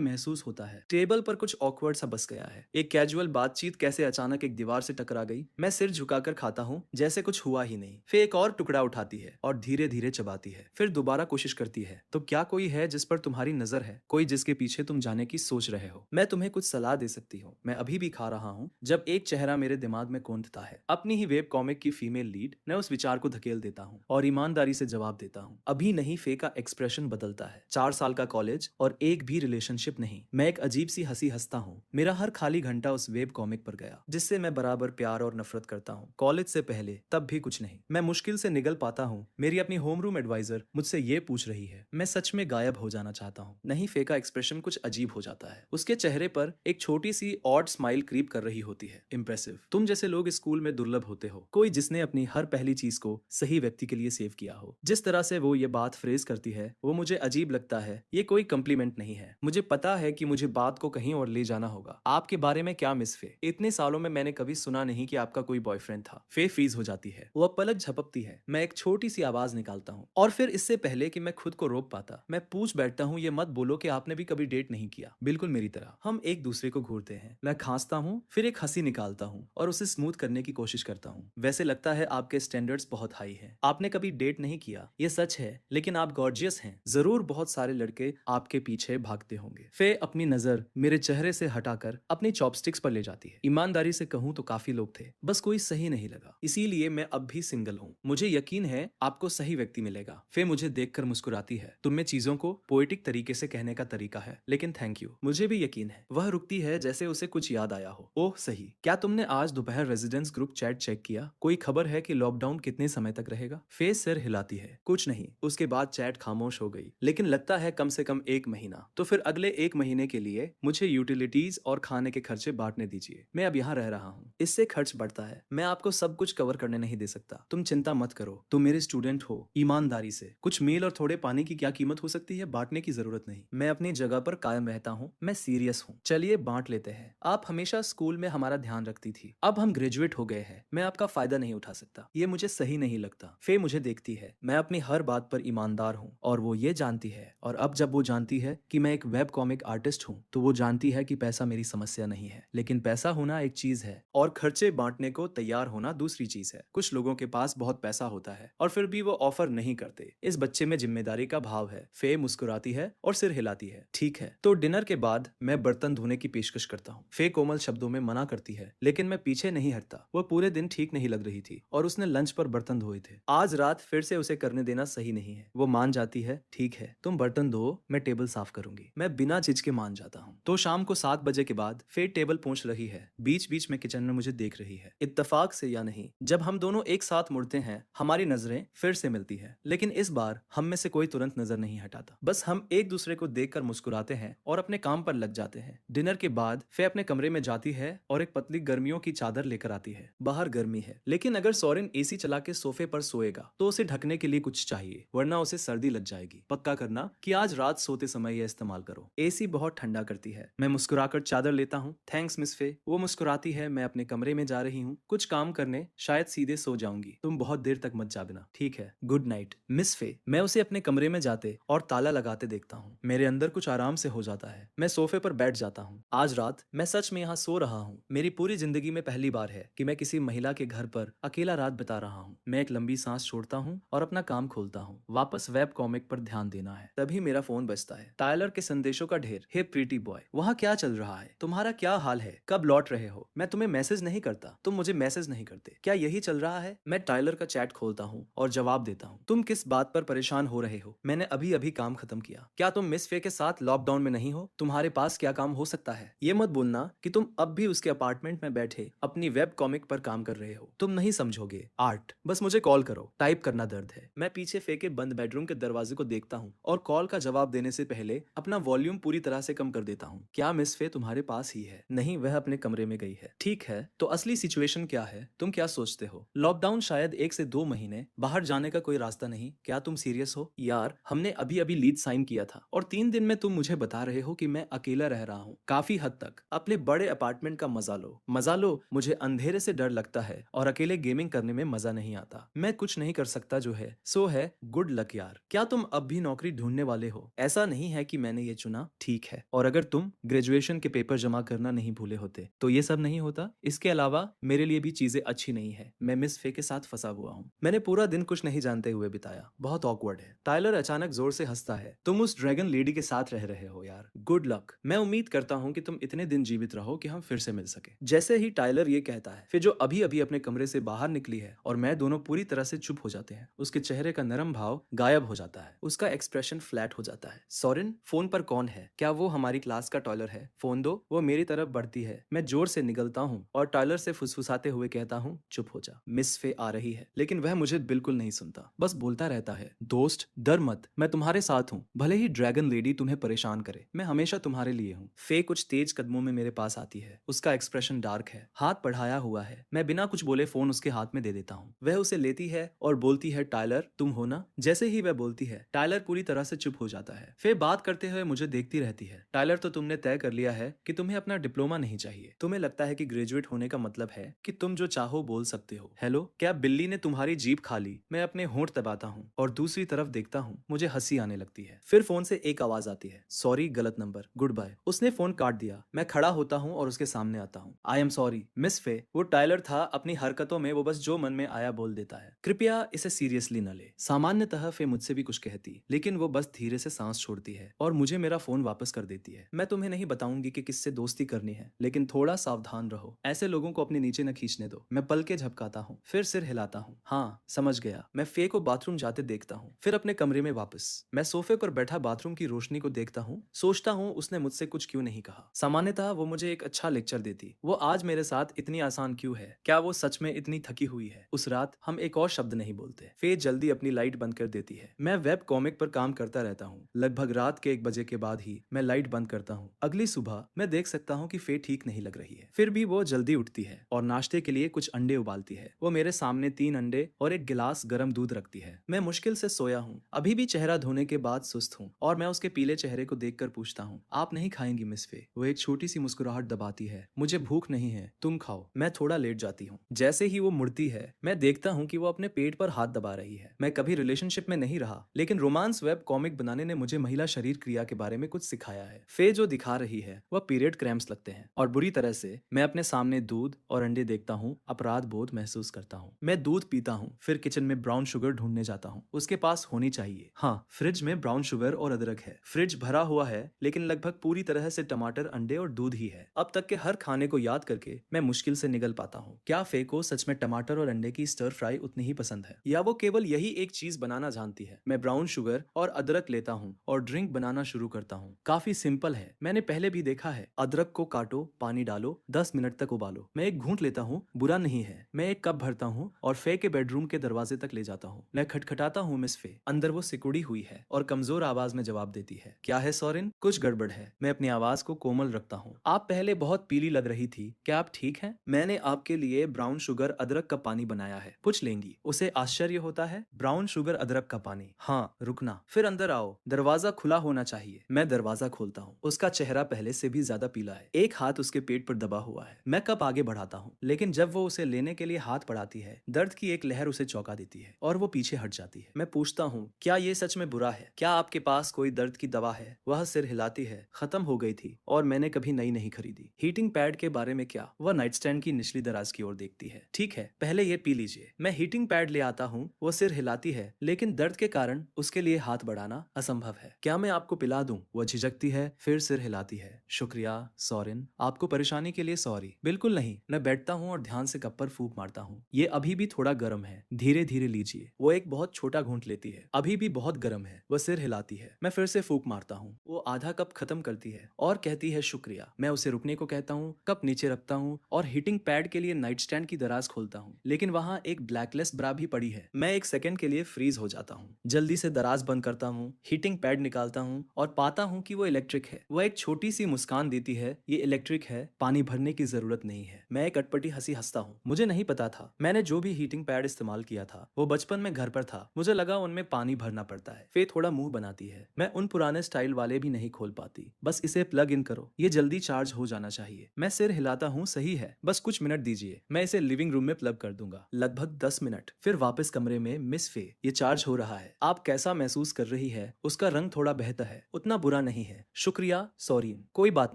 महसूस होता है। टेबल पर कुछ ऑकवर्ड सा बस गया है। एक कैजुअल बातचीत कैसे अचानक एक दीवार से टकरा गई। मैं सिर झुकाकर खाता हूँ जैसे कुछ हुआ ही नहीं। फे एक और टुकड़ा उठाती है और धीरे धीरे चबाती है। फिर दोबारा कोशिश करती है। तो क्या कोई है जिस पर तुम्हारी नजर है, कोई जिसके पीछे तुम जाने की सोच रहे हो? मैं तुम्हें कुछ सलाह दे सकती हूँ। मैं अभी भी खा रहा हूँ जब एक चेहरा मेरे दिमाग में कौंधता है। अपनी ही वेब कॉमिक की फीमेल लीड। मैं उस विचार को धकेल देता हूँ और ईमानदारी से जवाब देता हूँ, अभी नहीं। फे का एक्सप्रेशन बदलता है। 4 साल का कॉलेज और एक भी रिलेशनशिप नहीं। मैं एक अजीब सी हंसी हंसता हूँ। मेरा हर खाली घंटा उस वेब कॉमिक पर गया जिससे मैं बराबर प्यार और नफरत करता हूँ। कॉलेज से पहले तब भी कुछ नहीं। मैं मुश्किल से निगल पाता हूँ। मेरी अपनी होम रूम एडवाइजर मुझसे ये पूछ रही है, मैं सच में गायब हो जाना चाहता हूँ? नहीं। फे का एक्सप्रेशन कुछ अजीब हो जाता है। उसके चेहरे पर एक छोटी सी ऑड स्माइल क्रीप कर रही होती है। इम्प्रेसिव। तुम जैसे लोग स्कूल में दुर्लभ होते हो। कोई जिसने अपनी हर पहली चीज को सही व्यक्ति के लिए सेव किया हो। जिस तरह से वो ये बात फ्रेज करती है वो मुझे अजीब लगता है। ये कोई कंप्लीमेंट नहीं है। मुझे पता है कि मुझे बात को कहीं और ले जाना होगा। आपके बारे में क्या मिस फे? इतने सालों में मैंने कभी सुना नहीं कि आपका कोई बॉयफ्रेंड था। फे फ्रीज हो जाती है। वो पलक झपकती है। मैं एक छोटी सी आवाज निकालता हूँ और फिर इससे पहले कि मैं खुद को रोक पाता मैं पूछ बैठता हूँ, ये मत बोलो कि आपने भी कभी डेट नहीं किया। बिल्कुल मेरी तरह। हम एक दूसरे को घूरते हैं। मैं खांसता हूँ, फिर एक हंसी निकालता हूँ और उसे स्मूथ करने की कोशिश करता हूँ। वैसे लगता है आपके स्टैंडर्ड्स बहुत हाई हैं। आपने कभी डेट नहीं किया, ये सच है, लेकिन आप गॉर्जियस हैं। जरूर बहुत सारे लड़के आपके पीछे भागते होंगे। फे अपनी नजर मेरे चेहरे से हटाकर अपनी चॉपस्टिक्स पर ले जाती है। ईमानदारी से कहूँ तो काफी लोग थे, बस कोई सही नहीं लगा। इसीलिए मैं अब भी सिंगल हूँ। मुझे यकीन है आपको सही व्यक्ति मिलेगा। फे मुझे देखकर मुस्कुराती है। तुम में चीजों को पोएटिक तरीके से कहने का तरीका है, लेकिन थैंक यू। मुझे भी यकीन है। वह रुकती है जैसे उसे कुछ याद आया हो। ओह सही, क्या तुमने आज दोपहर रेजिडेंस ग्रुप चैट चेक किया? कोई खबर है कि लॉकडाउन कितने समय तक रहेगा? फे सिर हिलाती है। कुछ नहीं। उसके बाद चैट खामोश हो गई। लेकिन लगता है कम से कम 1 महीना। तो फिर अगले 1 महीने के लिए मुझे यूटिलिटीज और खाने के खर्चे बांटने दीजिए। मैं अब यहाँ रह रहा हूँ। इससे खर्च बढ़ता है। मैं आपको सब कुछ कवर करने नहीं दे सकता। तुम चिंता मत करो। तुम मेरे स्टूडेंट हो। ईमानदारी से कुछ मील और थोड़े पानी की क्या कीमत हो सकती है? बांटने की जरूरत नहीं। मैं अपनी जगह पर कायम रहता हूँ। मैं सीरियस हूँ। चलिए बांट लेते हैं। आप हमेशा स्कूल में हमारा ध्यान रखती थी। अब हम ग्रेजुएट हो गए हैं। मैं आपका फायदा नहीं उठा सकता। ये मुझे सही नहीं लगता। फे मुझे देखती है। मैं अपनी हर बात पर ईमानदार हूँ और वो ये जानती है। और अब जब वो जानती है कि मैं एक वेब कॉमिक आर्टिस्ट हूँ तो वो जानती है कि पैसा मेरी समस्या नहीं है। लेकिन पैसा होना एक चीज है और खर्चे बांटने को तैयार होना दूसरी चीज है। कुछ लोगों के पास बहुत पैसा होता है और फिर भी वो ऑफर नहीं करते। इस बच्चे में जिम्मेदारी का भाव है। फे मुस्कुराती है और सिर हिलाती है। ठीक है, तो डिनर के बाद मैं बर्तन धोने की पेशकश करता हूँ। फे कोमल शब्दों में मना करती है, लेकिन मैं पीछे नहीं हटता। वो पूरे दिन ठीक नहीं लग रही थी और उसने लंच पर बर्तन धोए थे। आज रात फिर से उसे करने देना सही नहीं है। वो मान जाती है। ठीक है, तुम बर्तन धो, मैं टेबल साफ करूंगी। मैं बिना झिझके मान जाता हूँ। तो शाम को 7 बजे के बाद फे टेबल पहुंच रही है। बीच बीच में किचन में मुझे देख रही है। इत्तेफाक से या नहीं, जब हम दोनों एक साथ मुड़ते हैं हमारी नजरें फिर से मिलती है। लेकिन इस बार हम में से कोई तुरंत नजर नहीं हटाता। बस हम एक दूसरे को देखकर मुस्कुराते हैं और अपने काम पर लग जाते हैं। डिनर के बाद फे अपने कमरे में जाती है और एक पतली गर्मियों की चादर लेकर आती है। बाहर गर्मी है, लेकिन अगर सोरेन एसी चला के सोफे पर सोएगा तो उसे ढकने के लिए कुछ चाहिए, वरना उसे सर्दी लग जाएगी। पक्का करना कि आज रात सोते समय यह इस्तेमाल करो। एसी बहुत ठंडा करती है। मैं मुस्कुराकर चादर लेता हूँ। थैंक्स मिस फे। वो मुस्कुराती है। मैं अपने कमरे में जा रही हूँ कुछ काम करने, शायद सीधे सो जाऊंगी। तुम बहुत देर तक मत जागना। ठीक है, गुड नाइट मिस फे। मैं उसे अपने कमरे में जाते और ताला लगाते देखता हूँ। मेरे अंदर कुछ आराम से हो जाता है। मैं सोफे पर बैठ जाता हूँ। आज रात मैं सच में यहाँ सो रहा हूँ। मेरी पूरी जिंदगी में पहली बार है कि मैं किसी महिला के घर पर अकेला रात बिता रहा हूँ। मैं एक लंबी सांस छोड़ता हूँ और अपना काम खोलता हूँ। वापस वेब कॉमिक पर ध्यान देना है। तभी मेरा फोन बजता है। टायलर के संदेशों का ढेर। हे प्रीटी बॉय, वहाँ क्या चल रहा है? तुम्हारा क्या हाल है? कब लौट रहे हो? मैं तुम्हें मैसेज नहीं करता, तुम मुझे मैसेज नहीं करते। क्या यही चल रहा है? मैं टायलर का चैट खोलता हूँ और जवाब देता हूँ। तुम किस बात पर परेशान हो रहे हो? मैंने अभी अभी काम खत्म किया। क्या तुम मिस फे के साथ लॉकडाउन में नहीं हो? तुम्हारे पास क्या काम हो सकता है? ये मत बोलना कि तुम अब भी उसके अपार्टमेंट में बैठे अपनी वेब कॉमिक पर काम कर रहे हो। तुम नहीं समझोगे। आर्ट। बस मुझे कॉल करो। टाइप करना दर्द है। मैं पीछे फे के बंद बेडरूम के दरवाजे को देखता हूँ और कॉल का जवाब देने से पहले अपना वॉल्यूम पूरी तरह से कम कर देता हूँ। क्या मिस फे तुम्हारे पास ही है? नहीं, वह अपने कमरे में गई है। ठीक है, तो असली सिचुएशन क्या है? तुम क्या सोचते हो? लॉकडाउन शायद 1 से 2 महीने, बाहर जाने का कोई रास्ता नहीं। क्या तुम सीरियस हो? यार, हमने अभी अभी लीज साइन किया था और 3 दिन में तुम मुझे बता रहे हो कि मैं अकेला रह रहा हूँ। काफी हद तक अपने बड़े अपार्टमेंट का मजा लो। मजा लो। मुझे अंधेरे से डर लगता है और अकेले गेमिंग करने में मजा नहीं आता। मैं कुछ नहीं कर सकता जो है सो है गुड लक यार। क्या तुम अब भी नौकरी ढूंढने वाले हो? ऐसा नहीं है कि मैंने ये चुना, ठीक है। और अगर तुम ग्रेजुएशन के पेपर जमा करना नहीं भूले होते तो ये सब नहीं होता। इसके अलावा मेरे लिए भी चीजें अच्छी नहीं है। मैं मिस फे के साथ फंसा हुआ हूँ। मैंने पूरा दिन कुछ नहीं जानते हुए बिताया। बहुत ऑकवर्ड है। टाइलर अचानक जोर से हंसता है। तुम उस ड्रैगन लेडी के साथ रह रहे हो यार। Good luck. मैं उम्मीद करता हूँ कि तुम इतने दिन जीवित रहो कि हम फिर से मिल सके। जैसे ही टाइलर ये कहता है, फिर जो अभी अभी अपने कमरे से बाहर निकली है और मैं दोनों पूरी तरह से चुप हो जाते हैं। उसके चेहरे का नरम भाव गायब हो जाता है। उसका एक्सप्रेशन फ्लैट हो जाता है। सोरेन, फोन पर कौन है? क्या वो हमारी क्लास का टाइलर है? फोन दो। वो मेरी तरफ बढ़ती है। मैं जोर से निगलता हूँ और टाइलर से फुसफुसाते हुए कहता हूँ, चुप हो जा। मिस फे आ रही है, लेकिन वह मुझे बिल्कुल नहीं सुनता, बस बोलता रहता है, दोस्त डर मत, मैं तुम्हारे साथ हूँ। भले ही ड्रैगन लेडी तुम्हें परेशान करे, मैं हमेशा तुम्हारे लिए हूँ। फे कुछ तेज कदमों में मेरे पास आती है। उसका एक्सप्रेशन डार्क है, हाथ बढ़ाया हुआ है। मैं बिना कुछ बोले फोन उसके हाथ में दे देता हूँ। वह उसे लेती है और बोलती है, टाइलर तुम हो ना? जैसे ही वह बोलती है, टाइलर पूरी तरह से चुप हो जाता है। फे बात करते हुए मुझे देखती रहती है। टाइलर, तो तुमने तय कर लिया है कि तुम्हें अपना डिप्लोमा नहीं चाहिए। तुम्हें लगता है कि ग्रेजुएट होने का मतलब है कि तुम जो चाहो बोल सकते हो। हेलो, क्या बिल्ली ने तुम्हारी जीभ खा ली? मैं अपने होंठ दबाता हूँ और दूसरी तरफ देखता हूँ। मुझे हंसी आने लगती है। फिर फोन से एक आवाज आती है, सॉरी गलत नंबर, गुड बाय। उसने फोन काट दिया। मैं खड़ा होता हूँ और उसके सामने आता हूँ। आई एम सॉरी मिस फे। वो टाइलर था, अपनी हरकतों में वो बस जो मन में आया बोल देता है। कृपया इसे सीरियसली न ले। सामान्यतः फे मुझसे भी कुछ कहती, लेकिन वो बस धीरे से सांस छोड़ती है और मुझे मेरा फोन वापस कर देती है। मैं तुम्हें नहीं बताऊंगी कि किससे दोस्ती करनी है, लेकिन थोड़ा सावधान रहो। ऐसे लोगों को अपने नीचे न खींचने दो। मैं पल के झपकाता हूँ, फिर सिर हिलाता हूँ। हाँ समझ गया। मैं फे को बाथरूम जाते देखता हूँ, फिर अपने कमरे में वापस। मैं सोफे पर बैठा बाथरूम की रोशनी को देखता हूँ। सोचता हूँ उसने मुझसे कुछ क्यों नहीं कहा। सामान्यतः वो मुझे एक अच्छा लेक्चर देती। वो आज मेरे साथ इतनी आसान क्यों है? क्या वो सच में इतनी थकी हुई है? उस रात हम एक और शब्द नहीं बोलते। फे जल्दी अपनी लाइट बंद कर देती है। मैं वेब कॉमिक पर काम करता रहता हूँ। लगभग रात के 1 बजे के बाद ही मैं लाइट बंद करता हूँ। अगली सुबह मैं देख सकता हूँ कि फे ठीक नहीं लग रही है। फिर भी वो जल्दी उठती है और नाश्ते के लिए कुछ अंडे उबालती है। वो मेरे सामने 3 अंडे और एक गिलास गर्म दूध रखती है। मैं मुश्किल से सोया हूँ, अभी भी चेहरा धोने के बाद सुस्त हूँ और मैं उसके पीले चेहरे को देखकर पूछता हूँ, आप नहीं खाएंगी मिस फे? वो एक छोटी सी मुस्कुराहट दबाती है, मुझे भूख नहीं है, तुम खाओ। मैं थोड़ा लेट जाती हूँ। जैसे ही वो मुड़ती है, मैं देखता हूँ कि वो अपने पेट पर हाथ दबा रही है। मैं कभी रिलेशनशिप में नहीं रहा, लेकिन रोमांस वेब कॉमिक बनाने ने मुझे महिला शरीर क्रिया के बारे में कुछ सिखाया है। फे जो दिखा रही है वह पीरियड क्रैम्प्स लगते हैं और बुरी तरह से। मैं अपने सामने दूध और अंडे देखता हूँ, अपराध बोध महसूस करता हूँ। मैं दूध पीता हूँ, फिर किचन में ब्राउन शुगर ढूंढने जाता हूँ। उसके पास होनी चाहिए। हाँ, फ्रिज में ब्राउन शुगर और अदरक है। फ्रिज भरा हुआ है, लेकिन लगभग पूरी तरह से टमाटर, अंडे और दूध ही है। अब तक के हर खाने को याद करके मैं मुश्किल से निगल पाता हूँ, क्या फे को सच में टमाटर और अंडे की स्टर फ्राई उतनी ही पसंद है, या वो केवल यही एक चीज बनाना जानती है? मैं ब्राउन शुगर और अदरक लेता हूँ और ड्रिंक बनाना शुरू करता हूँ। काफी सिंपल है, मैंने पहले भी देखा है। अदरक को काटो, पानी डालो, 10 मिनट तक उबालो। मैं एक घूंट लेता हूँ, बुरा नहीं है। मैं एक कप भरता हूँ और फे के बेडरूम के दरवाजे तक ले जाता हूँ। मैं खटखटाता हूँ मिस फे। अंदर वो सिकुड़ी हुई है और कमजोर आवाज में जवाब देती है, क्या है सोरेन? कुछ गड़बड़ है। मैं अपनी आवाज को कोमल रखता हूँ। आप पहले बहुत पीली लग रही थी, क्या आप ठीक हैं? मैंने आपके लिए ब्राउन शुगर अदरक का पानी बनाया है, पूछ लेंगी? उसे आश्चर्य होता है। ब्राउन शुगर अदरक का पानी? हाँ, रुकना, फिर अंदर आओ, दरवाजा खुला होना चाहिए। मैं दरवाजा खोलता हूँ। उसका चेहरा पहले से भी ज्यादा पीला है, एक हाथ उसके पेट पर दबा हुआ है। मैं कप आगे बढ़ाता हूँ, लेकिन जब वो उसे लेने के लिए हाथ बढ़ाती है, दर्द की एक लहर उसे चौंका देती है और वो पीछे हट जाती है। मैं पूछता हूँ, क्या ये सच में बुरा है? क्या आपके पास कोई दर्द की दवा है? वह सिर हिलाती है, खत्म हो गई थी और मैंने कभी नई नहीं खरीदी। हीटिंग पैड के बारे में क्या? वह नाइट स्टैंड की निचली दराज की ओर देखती है। ठीक है, पहले ये पी लीजिए। मैं हीटिंग पैड ले आता हूँ। वो सिर हिलाती है, लेकिन दर्द के कारण उसके लिए हाथ बढ़ाना असंभव है। क्या मैं आपको पिला दूं? वह झिझकती है, फिर सिर हिलाती है। शुक्रिया सोरेन, आपको परेशानी के लिए सॉरी। बिल्कुल नहीं। मैं बैठता हूँ और ध्यान से कप पर फूंक मारता हूँ। ये अभी भी थोड़ा गर्म है, धीरे धीरे लीजिए। वो एक बहुत छोटा घूंट लेती है, अभी भी बहुत गर्म है। वह सिर हिलाती है। मैं फिर से फूंक मारता हूँ। वो आधा कप खत्म करती है और कहती है शुक्रिया। मैं उसे रुकने को कहता हूँ, कप नीचे रखता हूँ और हीटिंग पैड के लिए नाइट स्टैंड की दराज खोलता हूँ, लेकिन वहाँ एक ब्लैकलेस ब्रा भी पड़ी है। मैं एक सेकंड के लिए फ्रीज हो जाता हूँ। जल्दी से दराज बंद करता हूँ, हीटिंग पैड निकालता हूँ और पाता हूँ कि वो इलेक्ट्रिक है। वह एक छोटी सी मुस्कान देती है, ये इलेक्ट्रिक है, पानी भरने की जरूरत नहीं है। मैं एक अटपटी हंसी हंसता हूँ। मुझे नहीं पता था, मैंने जो भी हीटिंग पैड इस्तेमाल किया था वो बचपन में घर पर था। मुझे लगा उनमें पानी भरना पड़ता है। फे थोड़ा मुंह बनाती है। मैं उन पुराने स्टाइल वाले भी नहीं खोल पाती। बस इसे प्लग इन करो, ये जल्दी चार्ज हो जाना चाहिए। मैं सिर हिलाता हूँ, सही है, बस कुछ मिनट दीजिए। मैं इसे लिविंग लिविंग रूम में प्लग कर दूंगा। लगभग 10 मिनट। फिर वापस कमरे में। मिस फे, ये चार्ज हो रहा है। आप कैसा महसूस कर रही है? उसका रंग थोड़ा बहता है। उतना बुरा नहीं है। शुक्रिया सॉरीन। कोई बात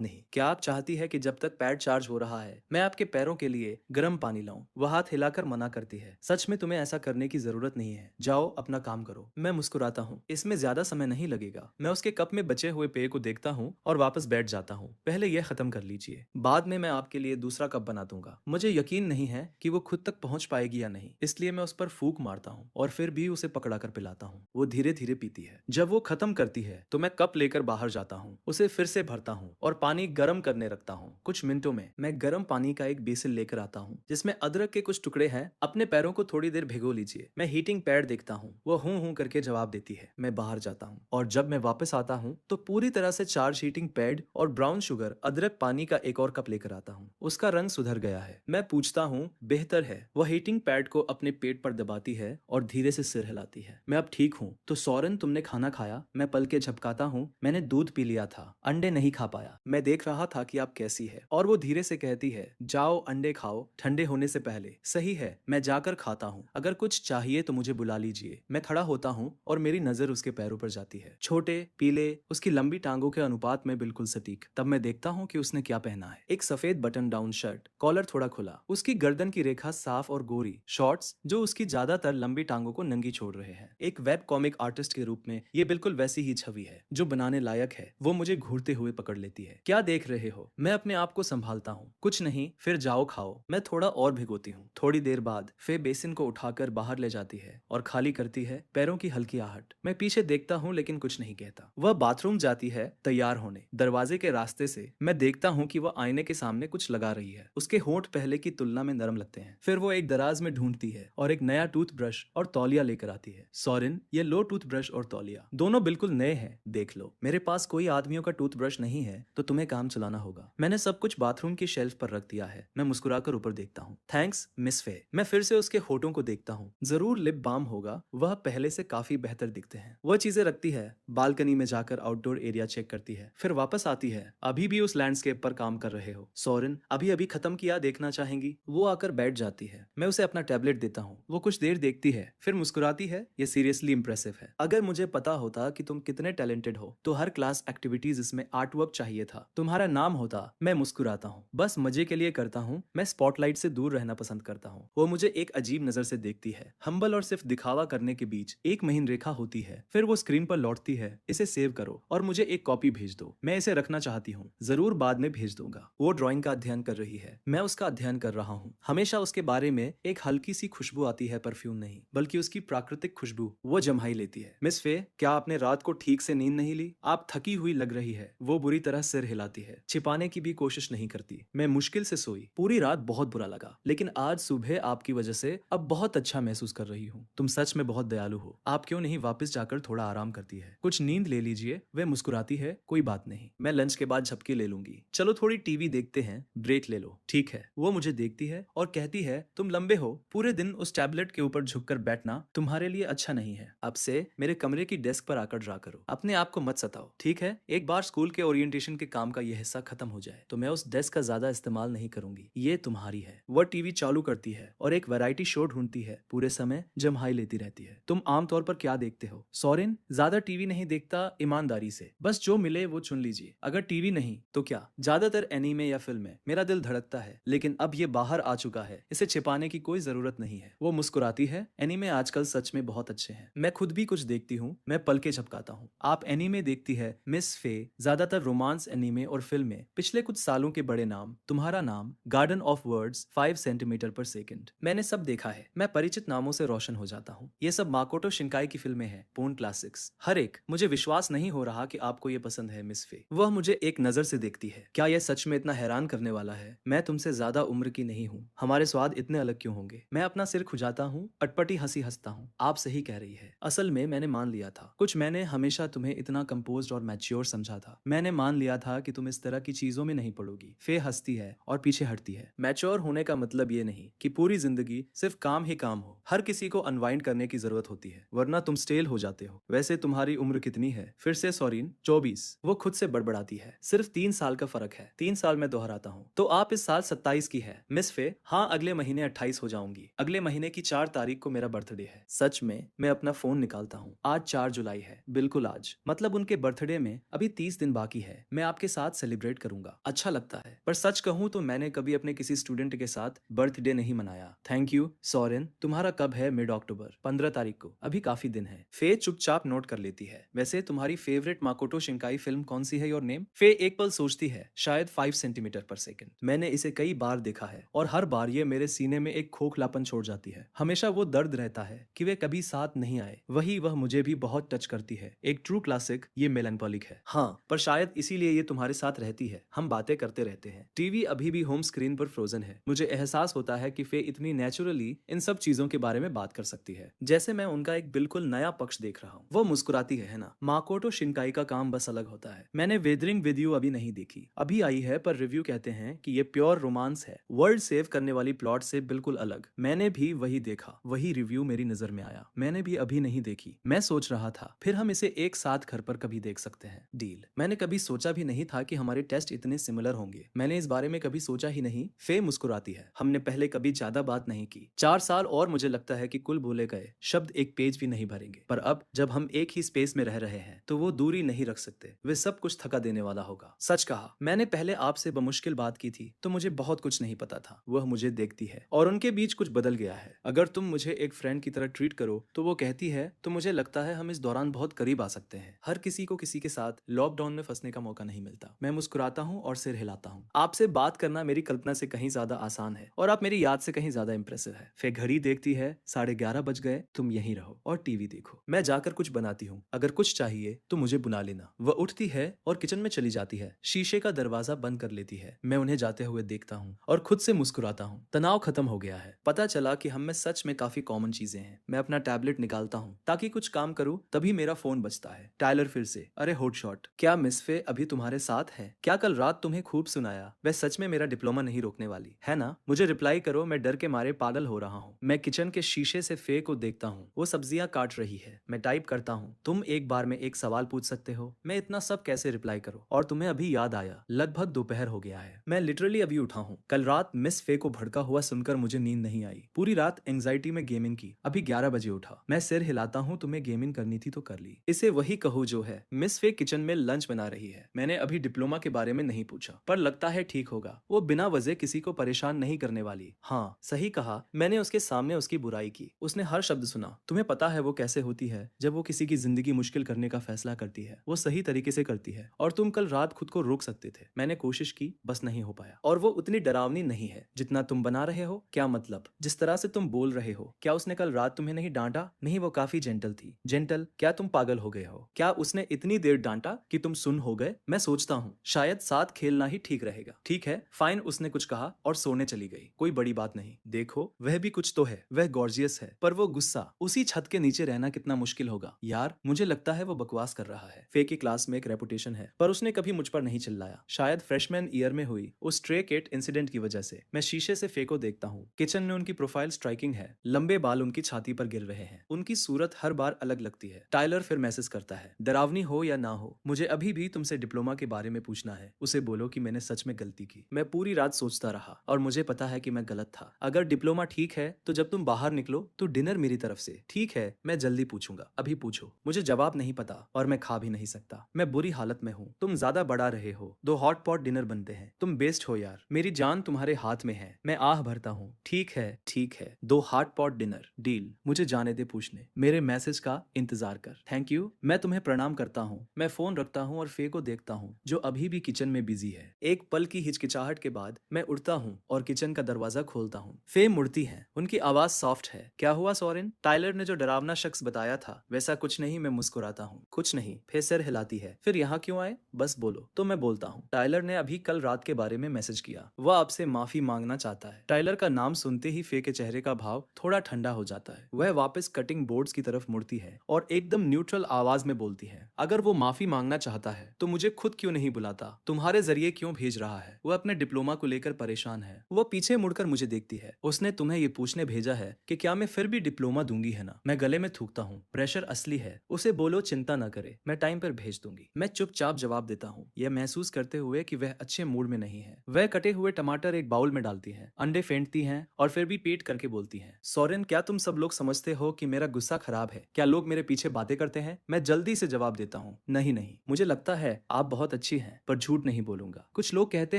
नहीं। क्या आप चाहती है कि जब तक पैड चार्ज हो रहा है मैं आपके पैरों के लिए गर्म पानी लाऊं? वह हाथ हिलाकर मना करती है। सच में तुम्हें ऐसा करने की जरूरत नहीं है। जाओ अपना काम करो। मैं मुस्कुराता हूँ। इसमें ज्यादा समय नहीं लगेगा। मैं उसके कप में बचे हुए पेय को देखता हूँ और वापस बैठ जाता हूँ। पहले यह खत्म कर लीजिए, बाद में मैं आपके लिए दूसरा कप बना दूंगा। मुझे यकीन नहीं है कि वो खुद तक पहुंच पाएगी या नहीं, इसलिए मैं उस पर फूंक मारता हूँ और फिर भी उसे पकड़ा कर पिलाता हूँ। वो धीरे धीरे पीती है। जब वो खत्म करती है तो मैं कप लेकर बाहर जाता हूँ, उसे फिर से भरता हूँ और पानी गर्म करने रखता हूँ। कुछ मिनटों में मैं गर्म पानी का एक बेसिन लेकर आता हूँ जिसमें अदरक के कुछ टुकड़े हैं। अपने पैरों को थोड़ी देर भिगो लीजिए। मैं हीटिंग पैड देखता हूँ। वो हूं करके जवाब देती है। मैं बाहर जाता हूँ और जब मैं वापस आता हूँ तो पूरी तरह से चार्ज हीटिंग पैड और ब्राउन शुगर अदरक पानी का एक और कप लेकर आता हूँ। उसका रंग सुधर गया है। मैं पूछता हूँ बेहतर है? वह हीटिंग पैड को अपने पेट पर दबाती है और धीरे से सिर हिलाती है। मैं अब ठीक हूँ। तो सॉरेन, तुमने खाना खाया? मैं पल के झपकाता हूँ। मैंने दूध पी लिया था, अंडे नहीं खा पाया। मैं देख रहा था कि आप कैसी है। और वो धीरे से कहती है जाओ अंडे खाओ ठंडे होने से पहले। सही है, मैं जाकर खाता हूँ। अगर कुछ चाहिए तो मुझे बुला लीजिए। मैं खड़ा होता हूँ और मेरी नजर उसके पैरों पर जाती है। छोटे पीले, उसकी लंबी टांगों के अनुपात में बिल्कुल सटीक। तब मैं देखता हूँ कि उसने क्या पहना है। एक सफेद बटन डाउन शर्ट, कॉलर थोड़ा खुला, उसकी गर्दन की रेखा साफ और गोरी। शॉर्ट्स जो उसकी ज्यादातर लंबी टांगों को नंगी छोड़ रहे हैं। एक वेब कॉमिक आर्टिस्ट के रूप में ये बिल्कुल वैसी ही छवि है जो बनाने लायक है। वो मुझे घूरते हुए पकड़ लेती है। क्या देख रहे हो? मैं अपने आप को संभालता हूँ। कुछ नहीं। फिर जाओ खाओ। मैं थोड़ा और भिगोती हूँ। थोड़ी देर बाद फे बेसिन को उठाकर बाहर ले जाती है और खाली करती है। पैरों की हल्की आहट। मैं पीछे देखता हूँ लेकिन कुछ नहीं कहता। वह बाथरूम जाती है तैयार होने। दरवाजे के रास्ते से मैं देखता हूँ कि वह आईने के सामने कुछ लगा रही है। उसके होंठ पहले की तुलना में नरम लगते हैं। फिर वो एक दराज में ढूंढती है और एक नया टूथब्रश और तौलिया लेकर आती है। सॉरेन, ये लो टूथब्रश और तौलिया, दोनों बिल्कुल नए हैं। देख लो। मेरे पास कोई आदमियों का टूथब्रश नहीं है तो तुम्हें काम चलाना होगा। मैंने सब कुछ बाथरूम की शेल्फ पर रख दिया है। मैं मुस्कुराकर ऊपर देखता हूँ। थैंक्स मिस फे। मैं फिर से उसके होठों को देखता हूँ। जरूर लिप बाम होगा। वह पहले से काफी बेहतर दिखते हैं। वह चीजें रखती है। बालकनी में जाकर आउटडोर एरिया चेक करती है। फिर वापस आती है। अभी भी उस लैंडस्केप पर काम कर रहे हो? सॉरेन, अभी अभी खत्म किया, देखना चाहेंगी? वो आकर बैठ जाती है। मैं उसे अपना टैबलेट देता हूँ। वो कुछ देर देखती है फिर मुस्कुराती है। ये सीरियसली इंप्रेसिव है। अगर मुझे पता होता कि तुम कितने टैलेंटेड हो तो हर क्लास एक्टिविटीज इसमें आर्ट वर्क चाहिए था। तुम्हारा नाम होता। मैं मुस्कुराता हूँ। बस मजे के लिए करता हूँ। मैं स्पॉटलाइट से दूर रहना पसंद करता हूँ। वो मुझे एक अजीब नजर से देखती है। हम्बल और सिर्फ दिखावा करने के बीच एक महीन रेखा होती है। फिर वो स्क्रीन पर लौटती है। इसे सेव करो और मुझे एक कॉपी भेज दो। मैं इसे रखना चाहती हूँ। जरूर बाद में भेज दूंगा। वो ड्राइंग का अध्ययन कर रही है। मैं उसका अध्ययन कर रहा हूँ। हमेशा उसके बारे में एक हल्की सी खुशबू आती है, परफ्यूम नहीं बल्कि उसकी प्राकृतिक खुशबू। वो जम्हाई लेती है। मिस फे, क्या आपने रात को ठीक से नींद नहीं ली? आप थकी हुई लग रही है। वो बुरी तरह सिर हिलाती है। छिपाने की भी कोशिश नहीं करती। मैं मुश्किल से सोई। पूरी रात बहुत बुरा लगा लेकिन आज सुबह आपकी वजह से अब बहुत अच्छा महसूस कर रही हूँ। तुम सच में बहुत दयालु हो। आप क्यों नहीं वापस जाकर थोड़ा आराम करती है? कुछ नींद ले लीजिए। वह मुस्कुराती है। कोई बात नहीं, मैं लंच के बाद झपकी ले लूंगी। चलो थोड़ी टीवी देखते हैं। ब्रेक ले लो। ठीक है। वो मुझे देखती है और कहती है तुम लंबे हो। पूरे दिन उस टैबलेट के ऊपर झुककर बैठना तुम्हारे लिए अच्छा नहीं है। अब से मेरे कमरे की डेस्क पर आकर ड्रा करो। अपने आप को मत सताओ, ठीक है? एक बार स्कूल के ओरिएंटेशन के काम का यह हिस्सा खत्म हो जाए तो मैं उस डेस्क का ज्यादा इस्तेमाल नहीं करूंगी। ये तुम्हारी है। वह टीवी चालू करती है और एक वैरायटी शो ढूंढती है। पूरे समय जम्हाई लेती रहती है। तुम आमतौर पर क्या देखते हो? सॉरेन, ज्यादा टीवी नहीं देखता, ईमानदारी से। बस जो मिले वो चुन लीजिए। अगर टीवी नहीं तो क्या, ज्यादातर एनीमे या फिल्में। मेरा दिल धड़कता है लेकिन अब ये बाहर आ चुका है। इसे छिपाने की कोई जरूरत नहीं है। वो मुस्कुराती है। एनीमे आजकल सच में बहुत अच्छे हैं। मैं खुद भी कुछ देखती हूँ। मैं पल के झपकाता हूँ। आप एनीमे देखती है मिस फे? ज्यादातर रोमांस एनीमे और फिल्में। पिछले कुछ सालों के बड़े नाम, तुम्हारा नाम, गार्डन ऑफ वर्ड्स, 5 सेंटीमीटर पर सेकंड। मैंने सब देखा है। मैं परिचित नामों से रोशन हो जाता हूँ। ये सब माकोटो शिंकाई की फिल्में हैं, पूर्ण क्लासिक्स। हर एक। मुझे विश्वास नहीं हो रहा कि आपको ये पसंद है मिस फे। वह मुझे एक नजर से देखती है। क्या यह सच में इतना हैरान करने वाला है? मैं तुमसे ज्यादा उम्र की नहीं हूँ। हमारे स्वाद इतने अलग क्यों होंगे? मैं अपना सिर खुजाता हूँ। अटपटी हंसी हंसता हूँ। आप सही कह रही है। असल में मैंने मान लिया था। कुछ मैंने हमेशा तुम्हें इतना कंपोज्ड और मैच्योर समझा था। मैंने मान लिया था कि तुम इस तरह की चीजों में नहीं पड़ोगी। फे हंसती है और पीछे हटती है। मैच्योर होने का मतलब ये नहीं कि पूरी जिंदगी सिर्फ काम ही काम हो। हर किसी को अनवाइंड करने की जरूरत होती है वरना तुम स्टेल हो जाते हो। वैसे तुम्हारी उम्र कितनी है? फिर से सॉरीन, 24। वो खुद से बड़बड़ाती है। सिर्फ 3 साल का फर्क है। 3 साल में दोहराता हूँ। तो आप इस साल 27 की है मिस फे? हाँ, अगले महीने 28 हो जाऊंगी। अगले महीने की 4 तारीख को मेरा बर्थडे है। सच में मैं अपना फोन निकालता हूँ। आज 4 जुलाई है, बिल्कुल आज। मतलब उनके बर्थडे में अभी 30 दिन बाकी है। मैं आपके साथ सेलिब्रेट करूंगा। अच्छा लगता है, पर सच कहूँ तो मैंने कभी अपने किसी स्टूडेंट के साथ बर्थडे नहीं मनाया। Thank you Soren. तुम्हारा कब है? मिड अक्टूबर, 15 तारीख को। अभी काफी दिन है। फे चुपचाप नोट कर लेती है। वैसे तुम्हारी फेवरेट माकोटो शिंकाई फिल्म कौन सी है? Your name. फे एक पल सोचती है। शायद 5 सेंटीमीटर पर सेकंड। मैंने इसे कई बार देखा है और हर बार ये मेरे सीने में एक खोखलापन छोड़ जाती है। हमेशा वो दर्द रहता है कि वे कभी साथ नहीं आए। वह मुझे भी बहुत टच करती है। एक ट्रू क्लासिक, ये मेलैंकोलिक है। हाँ, पर शायद इसीलिए ये तुम्हारे साथ रहती है। हम बातें करते रहते हैं। टीवी अभी भी होम स्क्रीन पर फ्रोजन है। मुझे एहसास होता है कि फे इतनी नेचुरली इन सब चीजों के बारे में बात कर सकती है, जैसे मैं उनका एक बिल्कुल नया पक्ष देख रहा हूँ। वो मुस्कुराती है ना। माकोटो शिंकाई का काम बस अलग होता है। मैंने वेदरिंग विद यू अभी नहीं देखी, अभी आई है, पर रिव्यू कहते हैं कि ये प्योर रोमांस है, वर्ल्ड सेव करने वाली प्लॉट से बिल्कुल अलग। मैंने भी वही देखा, वही रिव्यू मेरी नजर में आया। मैंने भी अभी नहीं देखी। मैं सोच रहा था फिर हम इसे एक साथ घर पर कभी देख सकते हैं। डील। मैंने कभी सोचा भी नहीं था कि हमारे टेस्ट इतने सिमिलर होंगे। मैंने इस बारे में कभी सोचा ही नहीं। फे मुस्कुराती है। हमने पहले कभी ज्यादा बात नहीं की। 4 साल और मुझे लगता है कि कुल बोले गए शब्द एक पेज भी नहीं भरेंगे। पर अब जब हम एक ही स्पेस में रह रहे हैं तो वो दूरी नहीं रख सकते। वे सब कुछ थका देने वाला होगा। सच कहा, मैंने पहले आपसे बमुश्किल बात की थी तो मुझे बहुत कुछ नहीं पता था। वह मुझे देखती है और उनके बीच कुछ बदल गया है। अगर तुम मुझे एक फ्रेंड की तरह ट्रीट करो तो वो कहती है, तो मुझे लगता है हम इस दौरान बहुत करीब आ सकते हैं। हर किसी को किसी के साथ लॉकडाउन में फंसने का मौका नहीं मिलता। मैं मुस्कुराता हूँ और सिर हिलाता हूँ। आपसे बात करना मेरी कल्पना से कहीं ज्यादा आसान है और आप मेरी याद से कहीं ज्यादा इंप्रेसिव है। फिर घड़ी देखती है, 11:30 बज गए। तुम यहीं रहो और टीवी देखो। मैं जाकर कुछ बनाती हूँ। अगर कुछ चाहिए तो मुझे बुला लेना। वह उठती है और किचन में चली जाती है। शीशे का दरवाजा बंद कर लेती है। मैं उन्हें जाते हुए देखता हूँ और खुद से मुस्कुराता हूँ। तनाव खत्म हो गया है। पता चला कि हम में सच में काफी कॉमन चीजें हैं। मैं अपना टैबलेट निकालता हूँ ताकि कुछ काम करूँ, तभी मेरा फोन बजता है। टाइलर फिर से। अरे हॉट शॉट, क्या मिस फे अभी तुम्हारे साथ है? क्या कल रात तुम्हें खूब सुनाया? वह सच में मेरा डिप्लोमा नहीं रोकने वाली है ना? मुझे रिप्लाई करो, मैं डर के मारे पागल हो रहा हूँ। मैं किचन के शीशे से फे को देखता हूँ। वो सब्जियां काट रही है। मैं टाइप करता हूँ, तुम एक बार में एक सवाल पूछ सकते हो? मैं इतना सब कैसे रिप्लाई करूँ? और तुम्हें अभी याद आया, लगभग दोपहर हो गया है। मैं लिटरली अभी उठा हूँ। कल रात मिस फे को भड़का हुआ सुनकर मुझे नींद नहीं आई। पूरी रात एंजाइटी में गेमिंग की। अभी 11 बजे उठा। मैं सिर हिलाता हूँ, तुम्हें गेमिंग करनी थी तो कर ली। इसे वही कहो जो है। मिस फे किचन में लंच बना रही है। मैंने अभी डिप्लोमा के बारे में नहीं पूछा, पर लगता है ठीक होगा। वो बिना वजह किसी को परेशान नहीं करने वाली। हाँ, सही कहा। मैंने उसके सामने उसकी बुराई की। उसने हर शब्द सुना। तुम्हें पता है वो कैसे होती है जब वो किसी की जिंदगी मुश्किल करने का फैसला करती है। वो सही तरीके से करती है और तुम कल रात खुद को रोक सकते थे। मैंने कोशिश की, बस नहीं हो पाया। और वो उतनी डरावनी नहीं है जितना तुम बना रहे हो। क्या मतलब? जिस तरह से तुम बोल रहे हो। क्या उसने कल रात तुम्हें नहीं डांटा? नहीं, वो काफी जेंटल थी। जेंटल? क्या तुम पागल हो गए हो? क्या उसने इतनी देर डांटा कि तुम सुन हो गए? मैं सोचता हूँ शायद साथ खेलना ही ठीक रहेगा। ठीक है फाइन, उसने कुछ कहा और सोने चली गई। कोई बड़ी बात नहीं। देखो वह भी कुछ तो है। वह गॉर्जियस है, पर वो गुस्सा। उसी छत के नीचे रहना कितना मुश्किल होगा यार। मुझे लगता है वो बकवास कर रहा है। फे की क्लास में एक रेपुटेशन है, पर उसने कभी मुझ पर नहीं चिल्लाया। शायद फ्रेशमैन ईयर में हुई उस ट्रे केट इंसिडेंट की वजह से। मैं शीशे से फे को देखता हूँ। किचन में उनकी प्रोफाइल स्ट्राइकिंग है। लंबे बाल उनकी छाती पर गिर रहे हैं। उनकी सूरत हर बार अलग लगती है। टाइलर फिर मैसेज करता है, डरावनी हो या ना हो, मुझे अभी भी तुमसे डिप्लोमा के बारे में पूछना है। उसे बोलो कि मैंने सच में गलती की। मैं पूरी रात सोचता रहा और मुझे पता है कि मैं गलत था। अगर डिप्लोमा ठीक है तो जब तुम बाहर निकलो तो डिनर मेरी तरफ से। ठीक है, मैं जल्दी पूछूंगा। अभी पूछो। मुझे जवाब नहीं पता और मैं खा भी नहीं सकता। मैं बुरी हालत में हूँ। तुम ज्यादा बढ़ा रहे हो। 2 हॉट पॉट डिनर बनते हैं। तुम बेस्ट हो यार। मेरी जान तुम्हारे हाथ में है। मैं आह भरता हूँ। ठीक है ठीक है, 2 हॉट पॉट डिनर डील। मुझे जाने दे पूछने। मेरे मैसेज का इंतजार कर। Thank you. मैं तुम्हें प्रणाम करता हूँ। मैं फोन रखता हूँ और फे को देखता हूँ जो अभी भी किचन में बिजी है। एक पल की हिचकिचाहट के बाद मैं उठता हूँ और किचन का दरवाजा खोलता हूँ। फे मुड़ती है। उनकी आवाज सॉफ्ट है। क्या हुआ सोरेन? टाइलर ने जो डरावना शख्स बताया था वैसा कुछ नहीं। मैं मुस्कुराता हूँ। कुछ नहीं। फे सिर हिलाती है। फिर यहाँ क्यों आए? बस बोलो। तो मैं बोलता हूँ, टाइलर ने अभी कल रात के बारे में मैसेज किया। वह आपसे माफी मांगना चाहता है। टाइलर का नाम सुनते ही फे के चेहरे का भाव थोड़ा ठंडा हो जाता है। वह वापस कटिंग बोर्ड्स की तरफ मुड़ती है और एकदम न्यूट्रल आवाज में बोलती है, अगर वो माफी मांगना चाहता है तो मुझे खुद क्यों नहीं बुलाता? तुम्हारे जरिए क्यों भेज रहा है? वो अपने डिप्लोमा को लेकर परेशान है। वो पीछे मुड़कर मुझे देखती है। उसने तुम्हें ये पूछने भेजा है कि क्या मैं फिर भी डिप्लोमा दूंगी, है ना? मैं गले में थूकता हूँ। प्रेशर असली है। उसे बोलो चिंता न करे, मैं टाइम पर भेज दूंगी। मैं चुपचाप जवाब देता हूँ, यह महसूस करते हुए कि वह अच्छे मूड में नहीं है। वह कटे हुए टमाटर एक बाउल में डालती है। हैं, अंडे फेंटती हैं और फिर भी पेट करके बोलती हैं। सोरेन, क्या तुम सब लोग समझते हो कि मेरा गुस्सा खराब है? क्या लोग मेरे पीछे बातें करते हैं? मैं जल्दी से जवाब देता हूँ, नहीं नहीं, मुझे लगता है आप बहुत अच्छी हैं, पर झूठ नहीं बोलूंगा। कुछ लोग कहते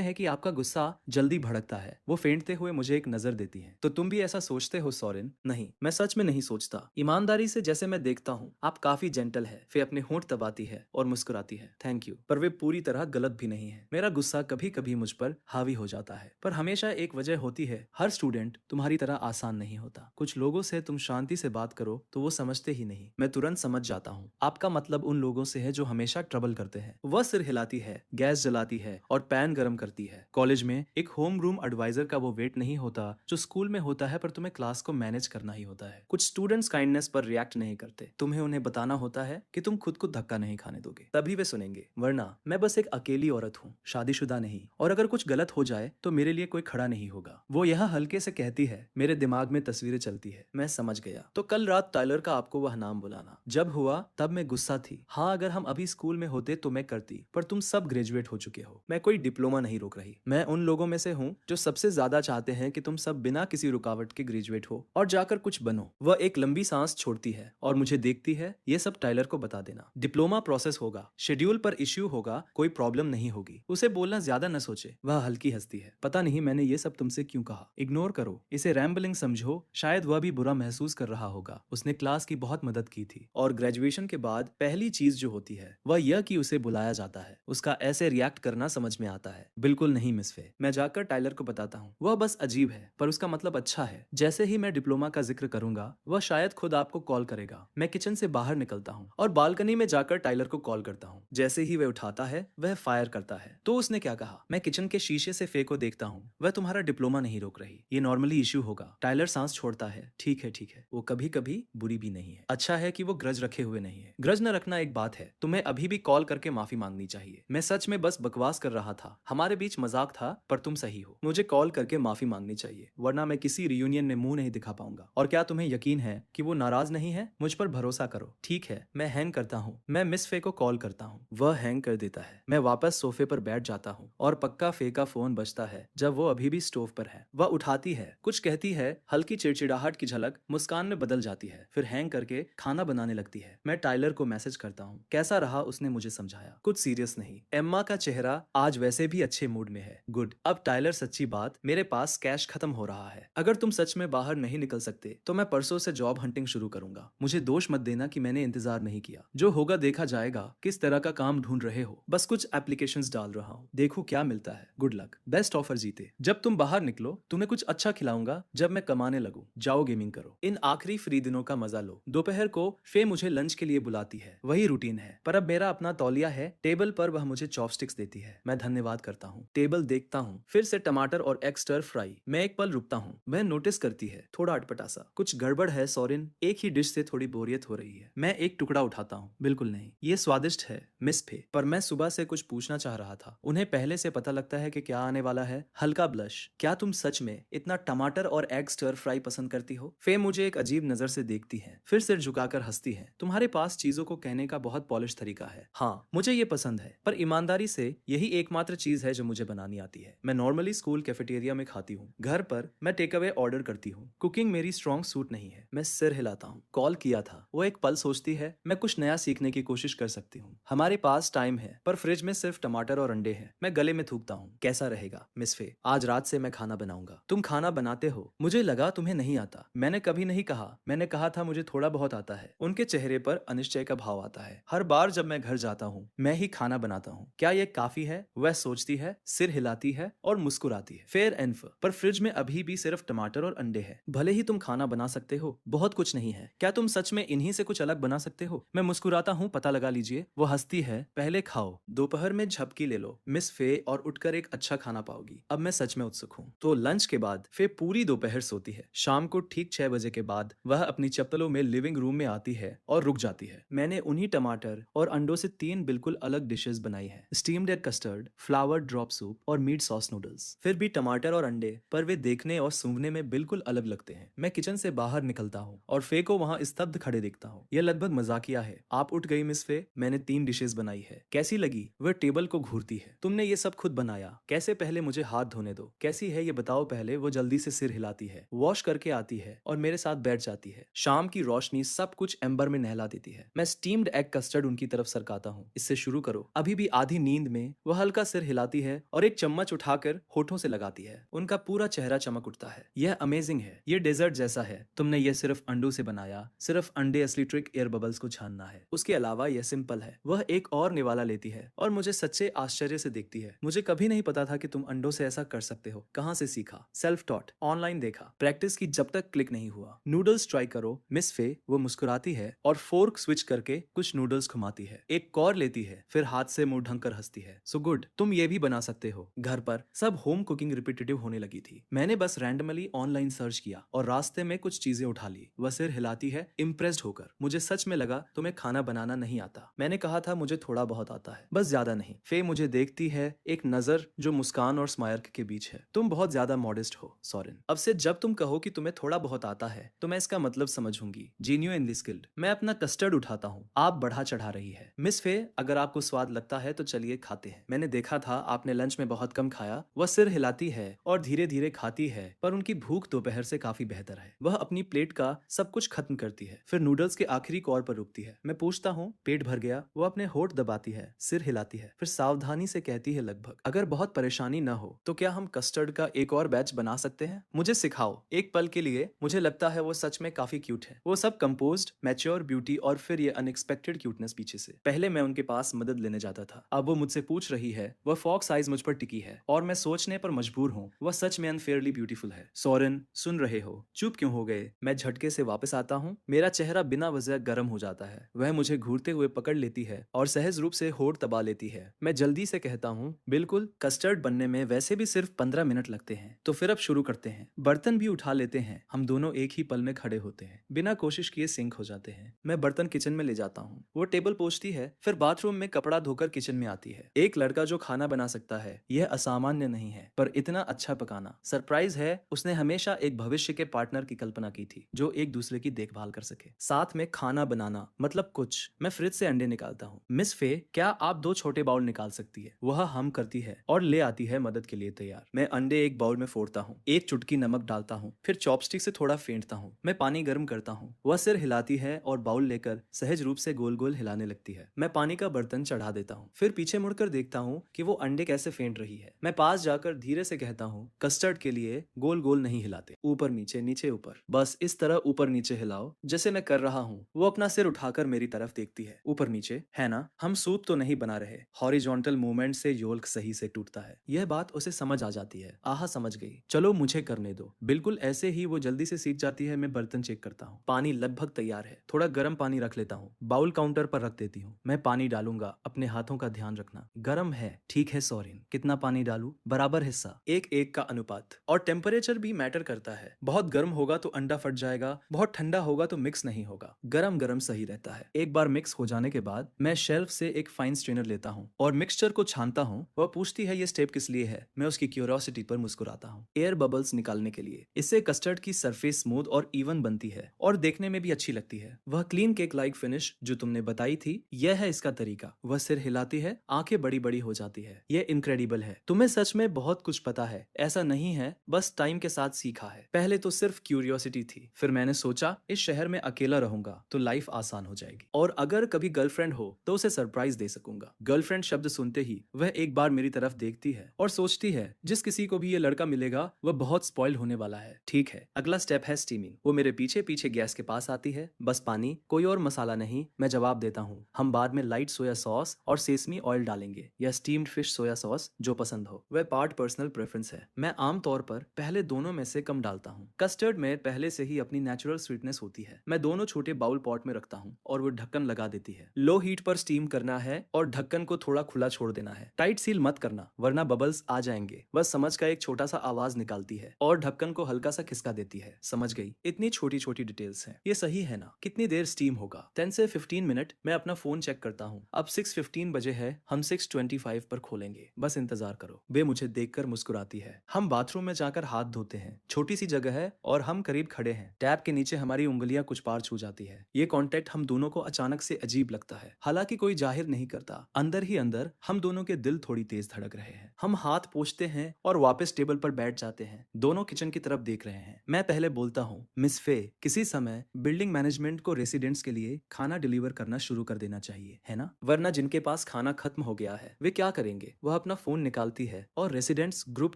हैं कि आपका गुस्सा जल्दी भड़कता है। वो फेंटते हुए मुझे एक नजर देती है। तो तुम भी ऐसा सोचते हो सोरेन? नहीं, मैं सच में नहीं सोचता। ईमानदारी से जैसे मैं देखता हूँ आप काफी जेंटल है। फिर अपने होंठ दबाती है और मुस्कुराती है, थैंक यू, पर वे पूरी तरह गलत भी नहीं है। मेरा गुस्सा कभी कभी मुझ पर हावी हो जाता है, पर हमेशा एक वजह होती है। हर स्टूडेंट तुम्हारी तरह आसान नहीं होता। कुछ लोगों से तुम शांति से बात करो तो वो समझते ही नहीं। मैं तुरंत समझ जाता हूँ आपका मतलब उन लोगों से है जो हमेशा ट्रबल करते हैं। वह सिर हिलाती है, गैस जलाती है और पैन गर्म करती है। कॉलेज में एक होम रूम एडवाइजर का वो वेट नहीं होता जो स्कूल में होता है, पर तुम्हें क्लास को मैनेज करना ही होता है। कुछ स्टूडेंट्स काइंडनेस पर रिएक्ट नहीं करते। तुम्हें उन्हें बताना होता है कि तुम खुद को धक्का नहीं खाने दोगे, तभी वे सुनेंगे। वरना मैं बस एक अकेली औरत हूँ, शादीशुदा नहीं, और अगर कुछ गलत हो जाए तो मेरे लिए कोई खड़ा नहीं होगा। वो यह हल्के से कहती है। मेरे दिमाग में तस्वीरें चलती है। मैं समझ गया। तो कल रात टाइलर का आपको वह नाम बुलाना जब हुआ तब मैं गुस्सा थी। हाँ, अगर हम अभी स्कूल में होते तो मैं करती, पर तुम सब ग्रेजुएट हो चुके हो। मैं कोई डिप्लोमा नहीं रोक रही। मैं उन लोगों में से हूँ जो सबसे ज्यादा चाहते हैं कि तुम सब बिना किसी रुकावट के ग्रेजुएट हो और जाकर कुछ बनो। वह एक लंबी सांस छोड़ती है और मुझे देखती है। ये सब टाइलर को बता देना। डिप्लोमा प्रोसेस होगा, शेड्यूल पर इश्यू होगा, कोई प्रॉब्लम नहीं होगी। उसे बोलना ज्यादा न सोचे। वह हल्की हंसती है। पता नहीं मैंने ये सब तुमसे क्यों कहा। इग्नोर करो, इसे रैम्बलिंग समझो। शायद वह भी बुरा महसूस कर रहा होगा। उसने क्लास की बहुत मदद की थी, और ग्रेजुएशन के बाद पहली चीज जो होती है वह यह कि उसे बुलाया जाता है। उसका ऐसे रिएक्ट करना समझ में आता है। बिल्कुल नहीं मिस फे। मैं जाकर टाइलर को बताता हूँ। वह बस अजीब है, पर उसका मतलब अच्छा है। जैसे ही मैं डिप्लोमा का जिक्र करूंगा वह शायद खुद आपको कॉल करेगा। मैं किचन से बाहर निकलता हूँ और बालकनी में जाकर टाइलर को कॉल करता हूँ। जैसे ही वह उठाता है वह फायर करता है। तो उसने क्या कहा? मैं किचन के शीशे से फे को देखता हूँ। वह तुम्हारा डिप्लोमा नहीं रोक रही, ये नॉर्मली इश्यू होगा। टाइलर सांस छोड़ता है। ठीक है ठीक है, वो कभी कभी बुरी भी नहीं है। अच्छा है कि वो ग्रज रखे हुए नहीं है। ग्रज न रखना एक बात है, तुम्हें अभी भी कॉल करके माफी मांगनी चाहिए। मैं सच में बस बकवास कर रहा था, हमारे बीच मजाक था, पर तुम सही हो। मुझे कॉल करके माफी मांगनी चाहिए, वरना मैं किसी रियूनियन में मुंह नहीं दिखा पाऊंगा। और क्या तुम्हें यकीन है कि वो नाराज नहीं है? मुझ पर भरोसा करो। ठीक है, मैं हैंग करता हूँ। मैं मिस फे को कॉल करता हूँ। वह हैंग कर देता है। मैं वापस सोफे पर बैठ जाता हूँ और पक्का फे का फोन बजता है जब वो अभी भी स्टोव पर है। वह उठाती है, कुछ कहती है, हल्की चिड़चिड़ाहट की झलक मुस्कान में बदल जाती है, फिर हैंग करके खाना बनाने लगती है। मैं टाइलर को मैसेज करता हूँ। कैसा रहा? उसने मुझे समझाया। कुछ सीरियस नहीं। एम्मा का चेहरा आज वैसे भी अच्छे मूड में है। गुड। अब टाइलर, सच्ची बात, मेरे पास कैश खत्म हो रहा है। अगर तुम सच में बाहर नहीं निकल सकते तो मैं परसों से जॉब हंटिंग शुरू करूंगा। मुझे दोष मत देना कि मैंने इंतजार नहीं किया। जो होगा देखा जाएगा। किस तरह का काम ढूंढ रहे हो? बस कुछ एप्लीकेशंस डाल रहा हूँ, देखो क्या मिलता है। Good luck. बेस्ट ऑफर जीते। जब तुम बाहर निकलो तुम्हें कुछ अच्छा खिलाऊंगा जब मैं कमाने लगूं। जाओ गेमिंग करो। इन आखिरी फ्री दिनों का मजा लो। दोपहर को फे मुझे लंच के लिए बुलाती है। वही रूटीन है, पर अब मेरा अपना तौलिया है। टेबल पर वह मुझे चॉपस्टिक्स देती है। मैं धन्यवाद करता हूँ। टेबल देखता हूँ, फिर से टमाटर और एग स्टर फ्राई। मैं एक पल रुकता हूँ। वह नोटिस करती है, थोड़ा अटपटा सा। कुछ गड़बड़ है सोरेन? एक ही डिश से थोड़ी बोरियत हो रही है। मैं एक टुकड़ा उठाता हूँ। बिल्कुल नहीं, ये स्वादिष्ट है मिस फे, पर मैं सुबह से कुछ पूछना चाह रहा था। उन्हें पहले से पता लगता है कि क्या आने वाला है। हल्का ब्लश। क्या तुम सच में इतना टमाटर और एग स्टर फ्राई पसंद करती हो? फे मुझे एक अजीब नजर से देखती है, फिर सिर झुकाकर हंसती है। तुम्हारे पास चीजों को कहने का बहुत पॉलिश तरीका है। हाँ, मुझे ये पसंद है, पर ईमानदारी से यही एकमात्र चीज है जो मुझे बनानी आती है। मैं नॉर्मली स्कूल कैफेटेरिया में खाती हूँ। घर पर मैं टेक अवे ऑर्डर करती हूँ। कुकिंग मेरी स्ट्रॉन्ग सूट नहीं है। मैं सिर हिलाता हूँ। कॉल किया था। वो एक पल सोचती है, मैं कुछ नया सीखने की कोशिश कर सकती हूँ। हमारे पास टाइम है, पर फ्रिज में सिर्फ टमाटर और अंडे हैं। मैं गले में थूकता हूँ। कैसा रहेगा मिस फे? आज रात से मैं खाना बनाऊंगा। तुम खाना बनाते हो? मुझे लगा तुम्हें नहीं आता। मैंने कभी नहीं कहा। मैंने कहा था मुझे थोड़ा बहुत आता है। उनके चेहरे पर अनिश्चय का भाव आता है। हर बार जब मैं घर जाता हूँ मैं ही खाना बनाता हूँ। क्या यह काफी है? वह सोचती है, सिर हिलाती है और मुस्कुराती है। फेयर एनफ, पर फ्रिज में अभी भी सिर्फ टमाटर और अंडे हैं। भले ही तुम खाना बना सकते हो, बहुत कुछ नहीं है। क्या तुम सच में इन्हीं से कुछ अलग बना सकते हो? मैं मुस्कुराता हूँ, पता लगा लीजिए। वो हंसती है। पहले खाओ, दोपहर में झपकी ले लो मिस फे, और उठकर एक अच्छा खाना पाओगी। अब मैं सच में उत्सुक हूँ। तो लंच के बाद फे पूरी दोपहर सोती है। शाम को ठीक 6 बजे के बाद वह अपनी चप्पलों में लिविंग रूम में आती है और रुक जाती है। मैंने उन्हीं टमाटर और अंडों से 3 बिल्कुल अलग डिशेस बनाई है। Steamed egg custard, flower drop soup और मीट सॉस नूडल्स। फिर भी टमाटर और अंडे, पर वे देखने और सूंघने में बिल्कुल अलग लगते हैं। मैं किचन से बाहर निकलता हूँ और फे को वहाँ स्तब्ध खड़े देखता हूँ। यह लगभग मजाकिया है। आप उठ गई मिस फे, मैंने 3 डिशेस बनाई है, कैसी लगी? वह टेबल को घूरती है। तुमने ये सब खुद बनाया? कैसे? पहले मुझे हाथ धोने दो। कैसी कैसी है ये बताओ पहले। वो जल्दी से सिर हिलाती है, वॉश करके आती है और मेरे साथ बैठ जाती है। शाम की रोशनी सब कुछ एम्बर में नहला देती है। मैं स्टीम्ड एग कस्टर्ड उनकी तरफ सरकाता हूँ। इससे शुरू करो। अभी भी आधी नींद में वह हल्का सिर हिलाती है और एक चम्मच उठाकर होठों से लगाती है। उनका पूरा चेहरा चमक उठता है। यह अमेजिंग है, ये डेजर्ट जैसा है। तुमने ये सिर्फ अंडों से बनाया। सिर्फ अंडे, असली ट्रिक एयर बबल्स को छानना है। उसके अलावा यह सिंपल है। वह एक और निवाला लेती है और मुझे सच्चे आश्चर्य से देखती है। मुझे कभी नहीं पता था कि तुम अंडों से ऐसा कर सकते हो। कहाँ से सीखा? सेल्फ टॉट, ऑनलाइन देखा, प्रैक्टिस की जब तक क्लिक नहीं हुआ। नूडल्स ट्राई करो मिस फे। वो मुस्कुराती है और फोर्क स्विच करके कुछ नूडल्स घुमाती है। एक कौर लेती है, फिर हाथ से मुंह ढंक कर हंसती है। सो गुड, तुम ये भी बना सकते हो घर पर। सब होम कुकिंग रिपीटेटिव होने लगी थी। मैंने बस रैंडमली ऑनलाइन सर्च किया और रास्ते में कुछ चीजें उठा ली। वह सिर हिलाती है इम्प्रेस्ड होकर। मुझे सच में लगा तुम्हें खाना बनाना नहीं आता। मैंने कहा था मुझे थोड़ा बहुत आता है, बस ज्यादा नहीं। फे मुझे देखती है, एक नजर जो मुस्कान और स्माइल के बीच है। तुम बहुत ज्यादा मॉडेस्ट हो सोरेन। अब से जब तुम कहो कि तुम्हें थोड़ा बहुत आता है तो मैं इसका मतलब समझूंगी। Genuinely skilled. मैं अपना कस्टर्ड उठाता हूँ। आप बढ़ा चढ़ा रही है मिस फे। अगर आपको स्वाद लगता है तो चलिए खाते हैं। मैंने देखा था आपने लंच में बहुत कम खाया। वह सिर हिलाती है और धीरे धीरे खाती है, पर उनकी भूख दोपहर से काफी बेहतर है। वह अपनी प्लेट का सब कुछ खत्म करती है, फिर नूडल्स के आखिरी कौर पर रुकती है। मैं पूछता हूँ पेट भर गया? वो अपने होठ दबाती है, सिर हिलाती है, फिर सावधानी से कहती है लगभग। अगर बहुत परेशानी न हो तो क्या हम कस्टर्ड का एक और बैच बना सकते हैं? मुझे सिखाओ। एक पल के लिए मुझे लगता है वो सच में काफी क्यूट है। वो सब कंपोज्ड, मैच्योर ब्यूटी और फिर ये अनएक्सपेक्टेड क्यूटनेस पीछे से। पहले मैं उनके पास मदद लेने जाता था, अब वो मुझसे पूछ रही है। वह फॉक्स आइज मुझ पर टिकी है और मैं सोचने पर मजबूर हूँ वह सच में अनफेयरली ब्यूटीफुल है। सोरेन, सुन रहे हो? चुप क्यों हो गए? मैं झटके से वापस आता हूँ। मेरा चेहरा बिना वजह गर्म हो जाता है। वह मुझे घूरते हुए पकड़ लेती है और सहज रूप से होठ दबा लेती है। मैं जल्दी से कहता हूँ बिल्कुल, कस्टर्ड बनने में वैसे भी सिर्फ 15 मिनट लगते हैं। तो फिर अब शुरू करते हैं। बर्तन भी उठा लेते हैं। हम दोनों एक ही पल में खड़े होते हैं, बिना कोशिश किए सिंक हो जाते हैं। मैं बर्तन किचन में ले जाता हूँ। वो टेबल पोंछती है, फिर बाथरूम में कपड़ा धोकर किचन में आती है। एक लड़का जो खाना बना सकता है यह असामान्य नहीं है, पर इतना अच्छा पकाना सरप्राइज है। उसने हमेशा एक भविष्य के पार्टनर की कल्पना की थी जो एक दूसरे की देखभाल कर सके। साथ में खाना बनाना मतलब कुछ। मैं फ्रिज से अंडे निकालता हूँ। मिस फे, क्या आप 2 छोटे बाउल निकाल सकती है? वह हम करती है और ले आती है मदद के लिए तैयार। मैं अंडे एक बाउल में फोड़ता हूँ, एक चुटकी नमक डालता हूँ, फिर चॉपस्टिक से थोड़ा फेंटता हूँ। मैं पानी गर्म करता हूँ। वह सिर हिलाती है और बाउल लेकर सहज रूप से गोल गोल हिलाने लगती है। मैं पानी का बर्तन चढ़ा देता हूँ, फिर पीछे मुड़कर देखता हूँ कि वो अंडे कैसे फेंट रही है। मैं पास जाकर धीरे से कहता हूँ कस्टर्ड के लिए गोल गोल नहीं हिलाते, ऊपर नीचे नीचे ऊपर, बस इस तरह ऊपर नीचे हिलाओ जैसे मैं कर रहा हूँ। वो अपना सिर उठाकर मेरी तरफ देखती है। ऊपर नीचे है ना? हम सूप तो नहीं बना रहे। हॉरिजॉन्टल मूवमेंट से योल्क सही से टूटता है। यह बात उसे समझ आ जाती है। आहा, समझ गई, चलो मुझे करने दो। बिल्कुल ऐसे ही वो जल्दी से सीख जाती है। मैं बर्तन चेक करता हूँ। पानी लगभग तैयार है। थोड़ा गर्म पानी रख लेता हूँ। बाउल काउंटर पर रख देती हूँ। मैं पानी डालूंगा, अपने हाथों का ध्यान रखना। गर्म है? ठीक है सोरेन, कितना पानी डालूं? बराबर हिस्सा, 1:1 का अनुपात। और टेम्परेचर भी मैटर करता है। बहुत गर्म होगा तो अंडा फट जाएगा, बहुत ठंडा होगा तो मिक्स नहीं होगा। गरम गरम सही रहता है। एक बार मिक्स हो जाने के बाद मैं शेल्फ से एक फाइन स्ट्रेनर लेता हूँ और मिक्सचर को छानता हूँ। वह पूछती है ये स्टेप किस लिए है? मैं उसकी क्यूरियोसिटी पर मुस्कुराता हूँ। एयर बबल्स निकालने के लिए। इससे कस्टर्ड की सरफेस स्मूथ और इवन बनती है और देखने में भी अच्छी लगती है। वह क्लीन केक लाइक फिनिश जो तुमने बताई थी, यह है इसका तरीका। वह सिर हिलाती है, आंखें बड़ी बड़ी हो जाती है। यह इनक्रेडिबल है। तुम्हें सच में बहुत कुछ पता है। ऐसा नहीं है बस टाइम के साथ सीखा है। पहले तो सिर्फ क्यूरियोसिटी थी, फिर मैंने सोचा इस शहर में अकेला रहूंगा तो लाइफ आसान हो जाएगी और अगर कभी गर्लफ्रेंड हो तो उसे सरप्राइज दे सकूंगा। गर्लफ्रेंड शब्द सुनते ही वह एक बार मेरी तरफ देखती है और सोचती है जिस किसी को भी ये लड़का मिलेगा वह बहुत स्पॉइल होने वाला है। ठीक है, अगला स्टेप है स्टीमिंग। वो मेरे पीछे पीछे गैस के पास आती है। बस पानी, कोई और मसाला नहीं। मैं जवाब देता हूँ हम बाद में लाइट सोया सॉस और सेसमी ऑयल डालेंगे या स्टीम्ड फिश सोया सॉस, जो पसंद हो। वह पार्ट पर्सनल प्रेफरेंस है। मैं आमतौर पर पहले दोनों में से कम डालता हूँ। कस्टर्ड में पहले से ही अपनी नेचुरल स्वीटनेस होती है। मैं दोनों छोटे बाउल पॉट में रखता हूँ और वो ढक्कन लगा देती है। लो हीट पर स्टीम करना है और ढक्कन को थोड़ा खुला छोड़ देना है। टाइट सील मत करना वरना बबल्स आ जाएंगे। बस समझ का एक छोटा सा आवाज निकालती है और ढक्कन को हल्का सा खिसका देती है। समझ गई? इतनी छोटी छोटी डिटेल्स हैं। ये सही है ना? कितनी देर स्टीम होगा? 10 से 15 मिनट। मैं अपना फोन चेक करता हूँ। अब 6:15 बजे है। हम 6:25 पर खोलेंगे, बस इंतजार करो। वे मुझे देखकर मुस्कुराती है। हम बाथरूम में जाकर हाथ धोते हैं। छोटी सी जगह है और हम करीब खड़े हैं। टैप के नीचे हमारी उंगलियां कुछ पार छू जाती है। ये कांटेक्ट हम दोनों को अचानक से अजीब लगता है। हालांकि कोई जाहिर नहीं करता, अंदर ही अंदर हम दोनों के दिल थोड़ी तेज धड़क रहे हैं। हम हाथ पोंछते हैं और वापस वापस टेबल पर बैठ जाते हैं। दोनों किचन की तरफ देख रहे हैं। मैं पहले बोलता हूँ, मिस फे, किसी समय बिल्डिंग मैनेजमेंट को रेसिडेंट्स के लिए खाना डिलीवर करना शुरू कर देना चाहिए, है ना? वरना जिनके पास खाना खत्म हो गया है वे क्या करेंगे? वह अपना फोन निकालती है और रेसिडेंट्स ग्रुप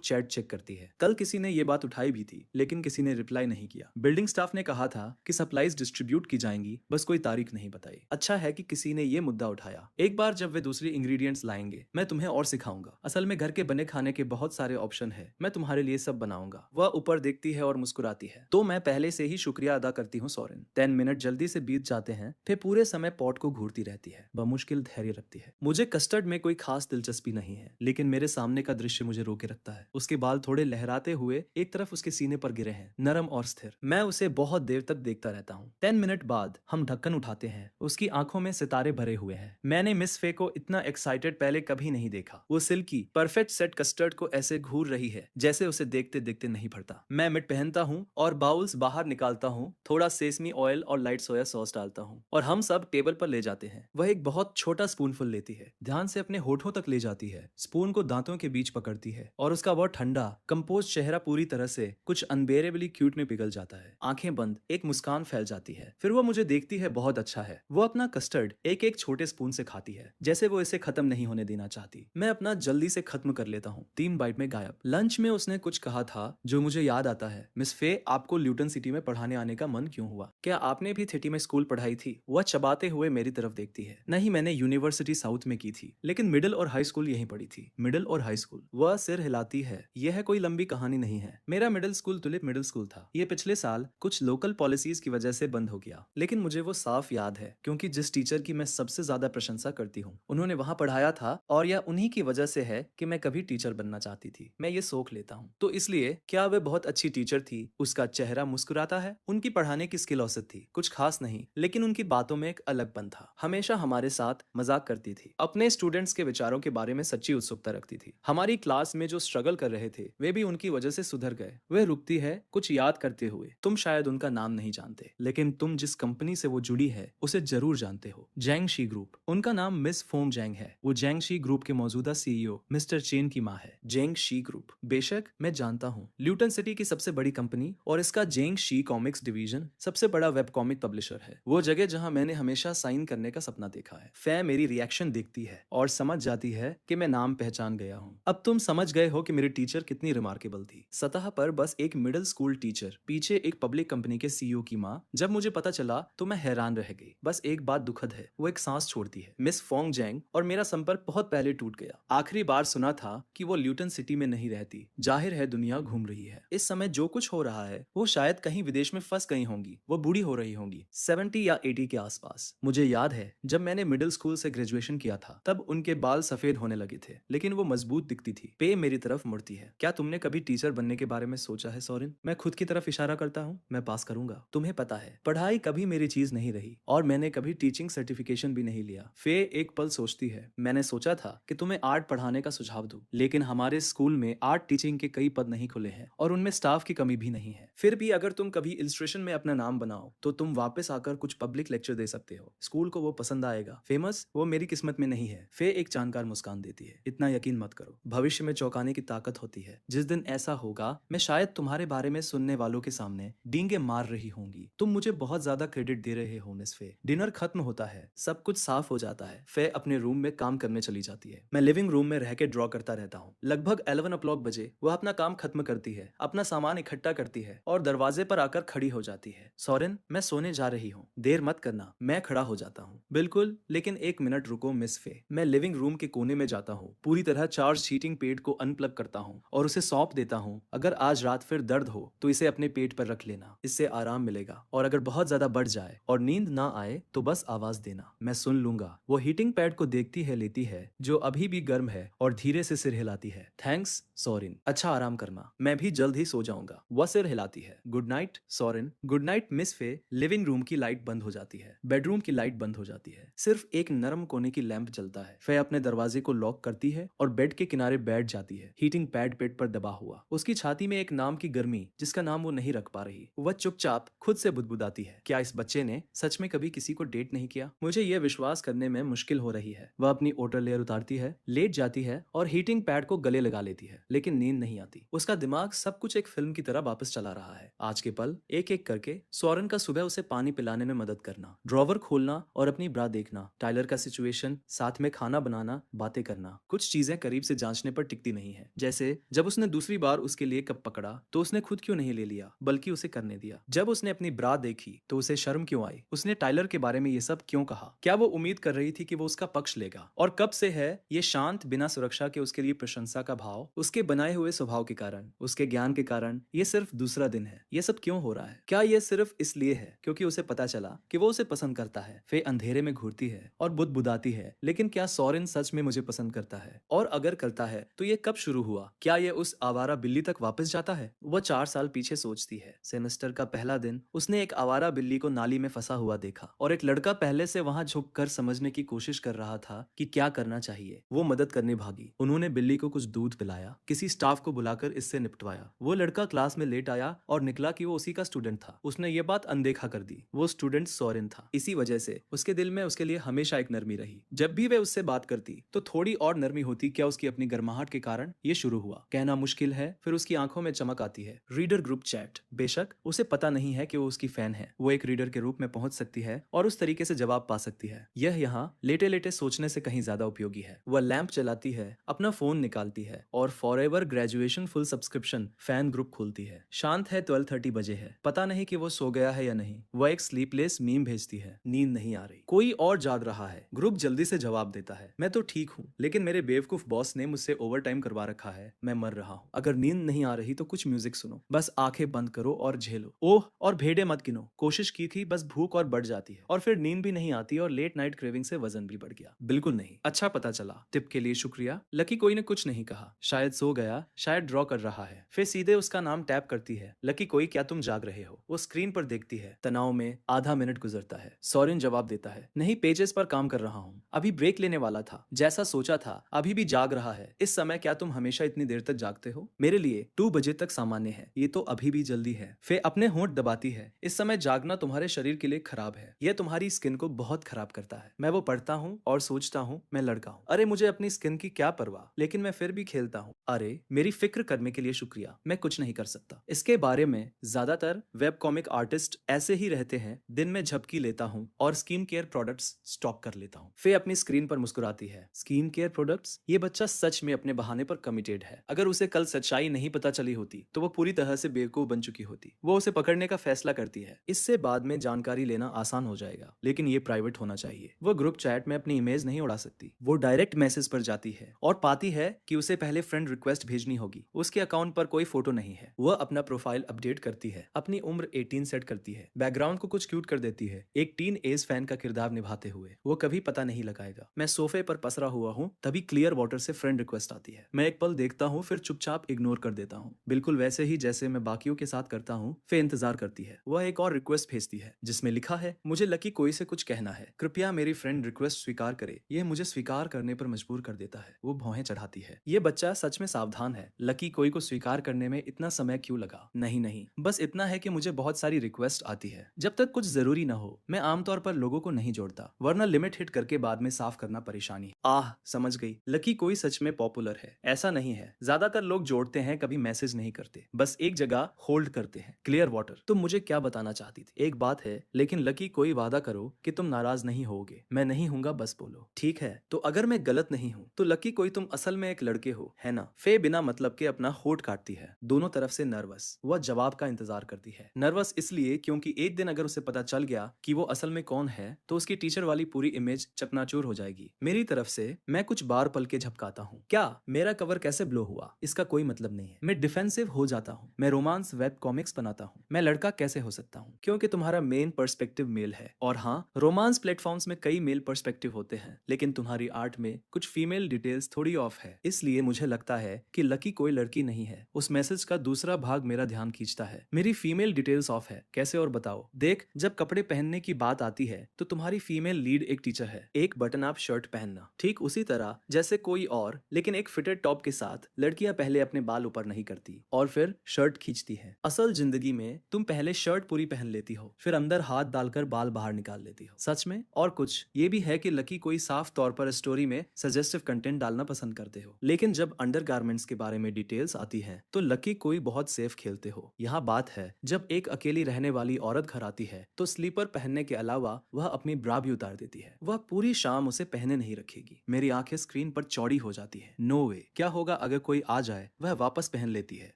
चैट चेक करती है। कल किसी ने ये बात उठाई भी थी, लेकिन किसी ने रिप्लाई नहीं किया। बिल्डिंग स्टाफ ने कहा था कि सप्लाईज डिस्ट्रीब्यूट की जाएंगी, बस कोई तारीख नहीं बताई। अच्छा है कि किसी ने ये मुद्दा उठाया। एक बार जब वे दूसरी इंग्रेडिएंट्स लाएंगे मैं तुम्हें और सिखाऊंगा। असल में घर के बने खाने के बहुत सारे ऑप्शन है, मैं तुम्हारे लिए सब बनाऊंगा। वह ऊपर देखती है और मुस्कुराती है। तो मैं पहले से ही शुक्रिया अदा करती हूँ सोरेन। 10 मिनट जल्दी से बीत जाते हैं। फिर पूरे समय पॉट को घूरती रहती है, बमुश्किल धैर्य रखती है। मुझे कस्टर्ड में कोई खास दिलचस्पी नहीं है, लेकिन मेरे सामने का दृश्य मुझे रोके रखता है। उसके बाल थोड़े लहराते हुए एक तरफ उसके सीने पर गिरे हैं, नरम और स्थिर। मैं उसे बहुत देर तक देखता रहता हूँ। 10 मिनट बाद हम ढक्कन उठाते हैं। उसकी आंखों में सितारे भरे हुए हैं। मैंने मिस फे को इतना एक्साइटेड पहले कभी नहीं देखा। वो सिल्की परफेक्ट सेट कस्टर्ड को ऐसे घूर रही है जैसे उसे देखते देखते नहीं भरता। मैं मिट पहनता हूँ और बाउल्स बाहर निकालता हूँ, थोड़ा सेसमी ऑयल और लाइट सोया सॉस डालता हूँ और हम सब टेबल पर ले जाते हैं। वह एक बहुत छोटा स्पूनफुल लेती है, ध्यान से अपने होठों तक ले जाती है, स्पून को दांतों के बीच पकड़ती है और उसका बहुत ठंडा कंपोज चेहरा पूरी तरह से कुछ अनबेरेबली क्यूट में पिघल जाता है। आंखें बंद एक मुस्कान फैल जाती है। फिर वो मुझे देखती है, बहुत अच्छा है। वो अपना कस्टर्ड एक एक छोटे स्पून से खाती है, जैसे वो इसे खत्म नहीं होने देना चाहती। मैं अपना जल्दी से खत्म कर लेता हूँ। 3 बाइट में गायब। लंच में उसने कुछ कहा था जो मुझे याद आता है। मिस फे, आपको ल्यूटन सिटी में पढ़ाने आने का मन क्यों हुआ? क्या आपने भी सिटी में स्कूल पढ़ाई थी? वह चबाते हुए मेरी तरफ देखती है। नहीं, मैंने यूनिवर्सिटी साउथ में की थी, लेकिन मिडिल और हाई स्कूल यहीं पढ़ी थी। मिडिल और हाई स्कूल। वह सिर हिलाती है। यह कोई लंबी कहानी नहीं है। मेरा middle school tulip middle school था। ये पिछले साल कुछ लोकल पॉलिसीज की वजह से बंद हो गया, लेकिन मुझे वो साफ याद है क्योंकि जिस टीचर की मैं सबसे ज्यादा प्रशंसा करती हूँ उन्होंने वहां पढ़ाया था, और यह उन्हीं की वजह से है कि मैं कभी टीचर बनना चाहती थी। मैं ये सोख लेता हूँ। तो इसलिए क्या वे बहुत अच्छी टीचर थी? उसका चेहरा मुस्कुराता है। उनकी पढ़ाने की स्किल औसत थी, कुछ खास नहीं, लेकिन उनकी बातों में एक अलगपन था। हमेशा हमारे साथ मजाक करती थी, अपने स्टूडेंट्स के विचारों के बारे में सच्ची उत्सुकता रखती थी। हमारी क्लास में जो स्ट्रगल कर रहे थे वे भी उनकी वजह से सुधर गए। वे रुकती है कुछ याद करते हुए। तुम शायद उनका नाम नहीं जानते, लेकिन तुम जिस कंपनी से वो जुड़ी है उसे जरूर जानते हो, जैंग शी ग्रुप। उनका नाम मिस फोंग जैंग है। वो जैंग शी ग्रुप के मौजूदा सीईओ मिस्टर चेन की माँ है। जेंग शी ग्रुप, बेशक मैं जानता हूँ, ल्यूटन सिटी की सबसे बड़ी कंपनी और इसका जेंग शी कॉमिक्स डिवीजन सबसे बड़ा वेब कॉमिक पब्लिशर है। वो जगह जहाँ मैंने हमेशा साइन करने का सपना देखा है। फै मेरी रिएक्शन देखती है और समझ जाती है कि मैं नाम पहचान गया हूँ। अब तुम समझ गए हो कि मेरी टीचर कितनी रिमार्केबल थी। सतह पर बस एक मिडिल स्कूल टीचर, पीछे एक पब्लिक कंपनी के सीईओ की माँ। जब मुझे पता चला तो मैं हैरान रह गई। बस एक बात दुखद है, वो एक सांस छोड़ती है। मिस फोंग जैंग और मेरा संपर्क बहुत पहले टूट गया। आखिरी बार सुना था कि वो ल्यूटन सिटी में नहीं रहती। जाहिर है दुनिया घूम रही है। इस समय जो कुछ हो रहा है वो शायद कहीं विदेश में फंस गई होंगी। वो बूढ़ी हो रही होंगी, 70 या 80 के आसपास। मुझे याद है जब मैंने मिडिल स्कूल से ग्रेजुएशन किया था तब उनके बाल सफेद होने लगे थे, लेकिन वो मजबूत दिखती थी। पे मेरी तरफ मुड़ती है। क्या तुमने कभी टीचर बनने के बारे में सोचा है सोरेन? मैं खुद की तरफ इशारा करता हूँ। मैं पास करूंगा। तुम्हें पता है पढ़ाई कभी मेरी चीज नहीं रही और मैंने कभी टीचिंग सर्टिफिकेशन भी नहीं लिया। फे एक पल सोचती है। मैंने सोचा था कि तुम्हें आर्ट पढ़ाने का सुझाव दूं, लेकिन हमारे स्कूल में आर्ट टीचिंग के कई पद नहीं खुले हैं और उनमें स्टाफ की कमी भी नहीं है। फिर भी अगर तुम कभी इलस्ट्रेशन में अपना नाम बनाओ तो तुम वापस आकर कुछ पब्लिक लेक्चर दे सकते हो। स्कूल को वो पसंद आएगा। फेमस वो मेरी किस्मत में नहीं है। फे एक जानकार मुस्कान देती है। इतना यकीन मत करो, भविष्य में चौंकाने की ताकत होती है। जिस दिन ऐसा होगा मैं शायद तुम्हारे बारे में सुनने वालों के सामने डींगे मार रही होंगी। तुम मुझे बहुत ज्यादा क्रेडिट दे रहे हो मिस फे। डिनर खत्म होता है, सब कुछ साफ हो जाता है। फे अपने रूम में काम करने चली जाती है। मैं लिविंग रूम में रह के ड्रॉ करता रहता हूँ। लगभग 11 o'clock बजे वह अपना काम खत्म करती है, अपना सामान इकट्ठा करती है और दरवाजे पर आकर खड़ी हो जाती है। सोरेन, मैं सोने जा रही हूँ, देर मत करना। मैं खड़ा हो जाता हूँ। बिल्कुल, लेकिन 1 मिनट रुको मिस फे। मैं लिविंग रूम के कोने में जाता हूँ, पूरी तरह चार्ज हीटिंग पेड को अनप्लग करता हूँ और उसे सौंप देता हूँ। अगर आज रात फिर दर्द हो तो इसे अपने पेट पर रख लेना, इससे आराम मिलेगा। और अगर बहुत ज्यादा बढ़ जाए और नींद ना आए तो बस आवाज देना, मैं सुन लूंगा। वो हीटिंग पैड को देखती है, लेती है जो अभी भी गर्म है और धीरे से सिर हिलाती है। थैंक्स सोरेन, अच्छा आराम करना, मैं भी जल्द ही सो जाऊंगा। वह सिर हिलाती है। Good night Soren. Good night miss फे। लिविंग रूम की लाइट बंद हो जाती है, बेडरूम की लाइट बंद हो जाती है, सिर्फ एक नरम कोने की लैंप जलता है। फे अपने दरवाजे को लॉक करती है और बेड के किनारे बैठ जाती है, हीटिंग पैड पेट पर दबा हुआ। उसकी छाती में एक नाम की गर्मी जिसका नाम वो नहीं रख पा रही। वह चुपचाप खुद से बुदबुदाती है, क्या इस बच्चे ने सच में कभी किसी को डेट नहीं किया? मुझे यह विश्वास करने में मुश्किल हो रही है। वह अपनी ओटर लेयर उतारती है, लेट जाती है और हीटिंग पैड को गले लगा लेती है। लेकिन नींद नहीं आती। उसका दिमाग सब कुछ एक फिल्म की तरह वापस चला रहा है। आज के पल एक एक करके सोरेन का सुबह उसे पानी पिलाने में मदद करना, ड्रॉवर खोलना और अपनी ब्रा देखना, टाइलर का सिचुएशन, साथ में खाना बनाना, बातें करना। कुछ चीजें करीब से जांचने पर टिकती नहीं है, जैसे जब उसने दूसरी बार उसके लिए कप पकड़ा तो उसने खुद क्यों नहीं ले लिया बल्कि उसे करने दिया। जब उसने अपनी ब्रा देखी तो उसे शर्म क्यों आई। उसने टाइलर के बारे में ये सब क्यों कहा। क्या वो उम्मीद कर रही थी कि वो उसका पक्ष लेगा। और कब से है ये शांत बिना सुरक्षा के उसके लिए प्रशंसा का भाव, उसके बनाए हुए स्वभाव के कारण, उसके ज्ञान के कारण। ये सिर्फ दूसरा दिन है। ये सब क्यों हो रहा है। क्या ये सिर्फ इसलिए है क्योंकि उसे पता चला कि वो उसे पसंद करता है। फे अंधेरे में घूरती है और बुदबुदाती है, लेकिन क्या सोरेन सच में मुझे पसंद करता है, और अगर करता है तो ये कब शुरू हुआ। क्या ये उस आवारा बिल्ली तक वापस जाता है। वह 4 साल पीछे सोचती है। सेमेस्टर का पहला दिन उसने एक आवारा बिल्ली को नाली में फंसा हुआ देखा और एक लड़का पहले से वहां झुककर समझने की कोशिश कर रहा था कि क्या करना चाहिए। वो मदद करने भागी। उन्होंने बिल्ली को कुछ दूध पिलाया, किसी स्टाफ को बुलाकर इससे निपटवाया। वो लड़का क्लास में लेट आया और निकला कि वो उसी का स्टूडेंट था। उसने ये बात अनदेखा कर दी। वो स्टूडेंट सोरेन था। इसी वजह से उसके दिल में उसके लिए हमेशा एक नरमी रही। जब भी वे उससे बात करती तो थोड़ी और नरमी होती। क्या उसकी अपनी गर्माहट के कारण ये शुरू हुआ। कहना मुश्किल है, फिर उसकी आंखों में चमक आती है। Reader group chat. बेशक उसे पता नहीं है कि वो उसकी फैन है। वो एक रीडर के रूप में पहुंच सकती है और उस तरीके से जवाब पा सकती है। यह यहाँ लेटे लेटे सोचने से कहीं ज्यादा उपयोगी है। वह लैंप चलाती है, अपना फोन निकालती है और forever graduation full subscription fan group खोलती है। शांत है, 12:30 बजे है। पता नहीं कि वो सो गया है या नहीं। वह एक स्लीपलेस मीम भेजती है। नींद नहीं आ रही, कोई और जाग रहा है। ग्रुप जल्दी से जवाब देता है, मैं तो ठीक हूँ, लेकिन मेरे बेवकूफ बॉस ने मुझसे ओवर टाइम करवा रखा है। मैं मर रहा हूँ। अगर नींद नहीं आ रही तो कुछ म्यूजिक सुनो, बस आंखें बंद करो और झेलो। ओह, और भेड़े मत गिनो। कोशिश की थी, बस भूख और बढ़ जाती है और फिर नींद भी नहीं आती और लेट नाइट क्रेविंग से वजन भी बढ़ गया। बिल्कुल नहीं। अच्छा पता चला। टिप के लिए शुक्रिया। लकी कोई ने कुछ नहीं कहा। शायद सो गया, शायद ड्रॉ कर रहा है। फिर सीधे उसका नाम टैप करती है। लकी कोई, क्या तुम जाग रहे हो। वो स्क्रीन पर देखती है। तनाव में आधा मिनट गुजरता है। सोरेन जवाब देता है, नहीं, पेजेस पर काम कर रहा हूँ, अभी ब्रेक लेने वाला था। जैसा सोचा था, अभी भी जाग रहा है। इस समय क्या तुम हमेशा इतनी देर तक जागते हो। मेरे लिए 2 बजे तक सामान्य है, ये तो अभी भी जल्दी है। फे अपने होंठ दबाती है। इस समय जागना तुम्हारे शरीर के लिए खराब है। यह तुम्हारी स्किन को बहुत खराब करता है। मैं वो पढ़ता हूँ और सोचता हूँ मैं लड़का हूँ। अरे मुझे अपनी स्किन की क्या परवाह, लेकिन मैं फिर भी खेलता हूँ। अरे मेरी फिक्र करने के लिए शुक्रिया, मैं कुछ नहीं कर सकता। इसके बारे में ज्यादातर वेब कॉमिक आर्टिस्ट ऐसे ही रहते हैं। दिन में झपकी लेता हूँ और स्किन केयर प्रोडक्ट्स स्टॉक कर लेता हूँ। फे अपनी स्क्रीन पर मुस्कुराती है। Skin care products. ये बच्चा सच में अपने बहाने पर कमिटेड है। अगर उसे कल सच्चाई नहीं पता चली होती तो वो पूरी तरह से बेवकूफ बन चुकी होती। वो उसे पकड़ने का फैसला करती है। इससे बाद में जानकारी लेना आसान हो जाएगा, लेकिन ये प्राइवेट होना चाहिए। वो ग्रुप चैट में अपनी इमेज नहीं उड़ा सकती। वो डायरेक्ट मैसेज पर जाती है और पाती है कि उसे पहले फ्रेंड रिक्वेस्ट भेजनी होगी। उसके अकाउंट पर कोई फोटो नहीं है। वह अपना प्रोफाइल अपडेट करती है, अपनी उम्र 18 सेट करती है, बैकग्राउंड को कुछ क्यूट कर देती है, एक टीन एज फैन का किरदार निभाते हुए। वो कभी पता नहीं लगाएगा। मैं सोफे पर पसरा हुआ हूँ, तभी क्लियर वाटर से फ्रेंड रिक्वेस्ट आती है। मैं एक पल देखता हूँ, फिर चुपचाप इग्नोर कर देता हूँ, बिल्कुल वैसे ही जैसे मैं बाकियों के साथ करता हूँ। फिर इंतजार करती है। वह एक और रिक्वेस्ट भेजती है जिसमें लिखा है, मुझे लकी कोई से कुछ कहना है, कृपया मेरी फ्रेंड रिक्वेस्ट स्वीकार करे। यह मुझे स्वीकार करने पर मजबूर कर देता है। वो भौहें चढ़ाती है। ये बच्चा सच में सावधान है। लकी कोई को स्वीकार करने में इतना समय क्यों लगा। नहीं, बस इतना है कि मुझे बहुत सारी रिक्वेस्ट आती है। जब तक कुछ जरूरी ना हो मैं आमतौर पर लोगों को नहीं जोड़ता, वरना लिमिट हिट करके बाद में साफ करना परेशानी है। आह, समझ गई। लकी कोई सच में पॉपुलर है। ऐसा नहीं है। ज्यादातर लोग जोड़ते हैं, कभी मैसेज नहीं करते, बस एक जगह होल्ड करते हैं। Clear water. तुम मुझे क्या बताना चाहती थी। एक बात है, लेकिन लकी कोई वादा करो कि तुम नाराज नहीं होगे। मैं नहीं हूँगा, बस बोलो। ठीक है, तो अगर मैं गलत नहीं हूँ तो लकी कोई तुम असल में एक लड़के हो, है ना। फे बिना मतलब के अपना होठ काटती है, दोनों तरफ से नर्वस। वह जवाब का इंतजार करती है। नर्वस इसलिए क्योंकि एक दिन अगर उसे पता चल गया कि वो असल में कौन है तो उसकी टीचर वाली पूरी इमेज चकनाचूर हो जाएगी। मेरी तरफ से मैं कुछ बार पल के झपकाता हूँ। क्या मेरा कवर कैसे ब्लो हुआ, इसका कोई मतलब नहीं है। मैं डिफेंसिव हो जाता हूँ। मैं रोमांस वेब कॉमिक्स बनाता हूँ। मैं लड़का कैसे हो सकता हूँ, क्योंकि तुम्हारा मेन पर्सपेक्टिव मेल है। और हाँ, रोमांस प्लेटफॉर्म्स में कई मेल पर्सपेक्टिव होते हैं, लेकिन तुम्हारी आर्ट में कुछ फीमेल डिटेल्स थोड़ी ऑफ है। इसलिए मुझे लगता है कि लकी कोई लड़की नहीं है। उस मैसेज का दूसरा भाग मेरा ध्यान खींचता है। मेरी फीमेल डिटेल्स ऑफ है। कैसे और बताओ। देख, जब कपड़े पहनने की बात आती है तो तुम्हारी फीमेल लीड एक टीचर है। एक बटन अप शर्ट पहनना, ठीक उसी तरह जैसे कोई और, लेकिन एक फिटेड टॉप के साथ लड़कियां पहले अपने बाल ऊपर नहीं करती और फिर शर्ट खींचती है। असल जिंदगी में तुम पहले शर्ट पूरी पहन लेती हो, फिर अंदर हाथ डालकर बाल बाहर निकाल लेती हो। सच में। और कुछ ये भी है कि लकी कोई साफ तौर पर स्टोरी में सजेस्टिव कंटेंट डालना पसंद करते हो, लेकिन जब अंडर एनवायरमेंट्स के बारे में डिटेल्स आती हैं तो लकी कोई बहुत सेफ खेलते हो। यहाँ बात है, जब एक अकेली रहने वाली औरत घर आती है तो स्लीपर पहनने के अलावा वह अपनी ब्रा भी उतार देती है। वह पूरी शाम उसे पहने नहीं रखेगी। मेरी आंखें स्क्रीन पर चौड़ी हो जाती है। नो वे, क्या होगा अगर कोई आ जाए? वह वापस पहन लेती है।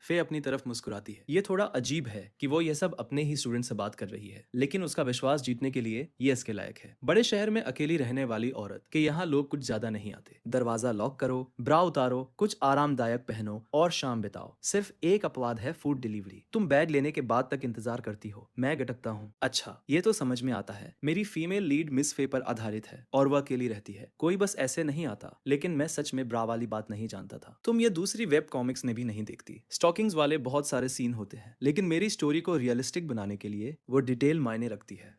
फे अपनी तरफ मुस्कुराती है। ये थोड़ा अजीब है कि वो ये सब अपने ही स्टूडेंट से बात कर रही है, लेकिन उसका विश्वास जीतने के लिए ये इसके लायक है। बड़े शहर में अकेली रहने वाली औरत के यहाँ लोग कुछ ज्यादा नहीं आते। दरवाजा लॉक करो, ब्रा उतारो, कुछ आरामदायक पहनो और शाम बिताओ। सिर्फ एक अपवाद है, फूड डिलीवरी। तुम बैग लेने के बाद तक इंतजार करती हो। मैं गटकता हूँ। अच्छा, ये तो समझ में आता है। मेरी फीमेल लीड मिस फे पर आधारित है और वह अकेली रहती है। कोई बस ऐसे नहीं आता। लेकिन मैं सच में ब्रा वाली बात नहीं जानता था। तुम ये दूसरी वेब कॉमिक्स ने भी नहीं देखती। स्टॉकिंग्स वाले बहुत सारे सीन होते हैं, लेकिन मेरी स्टोरी को रियलिस्टिक बनाने के लिए वो डिटेल मायने रखती है।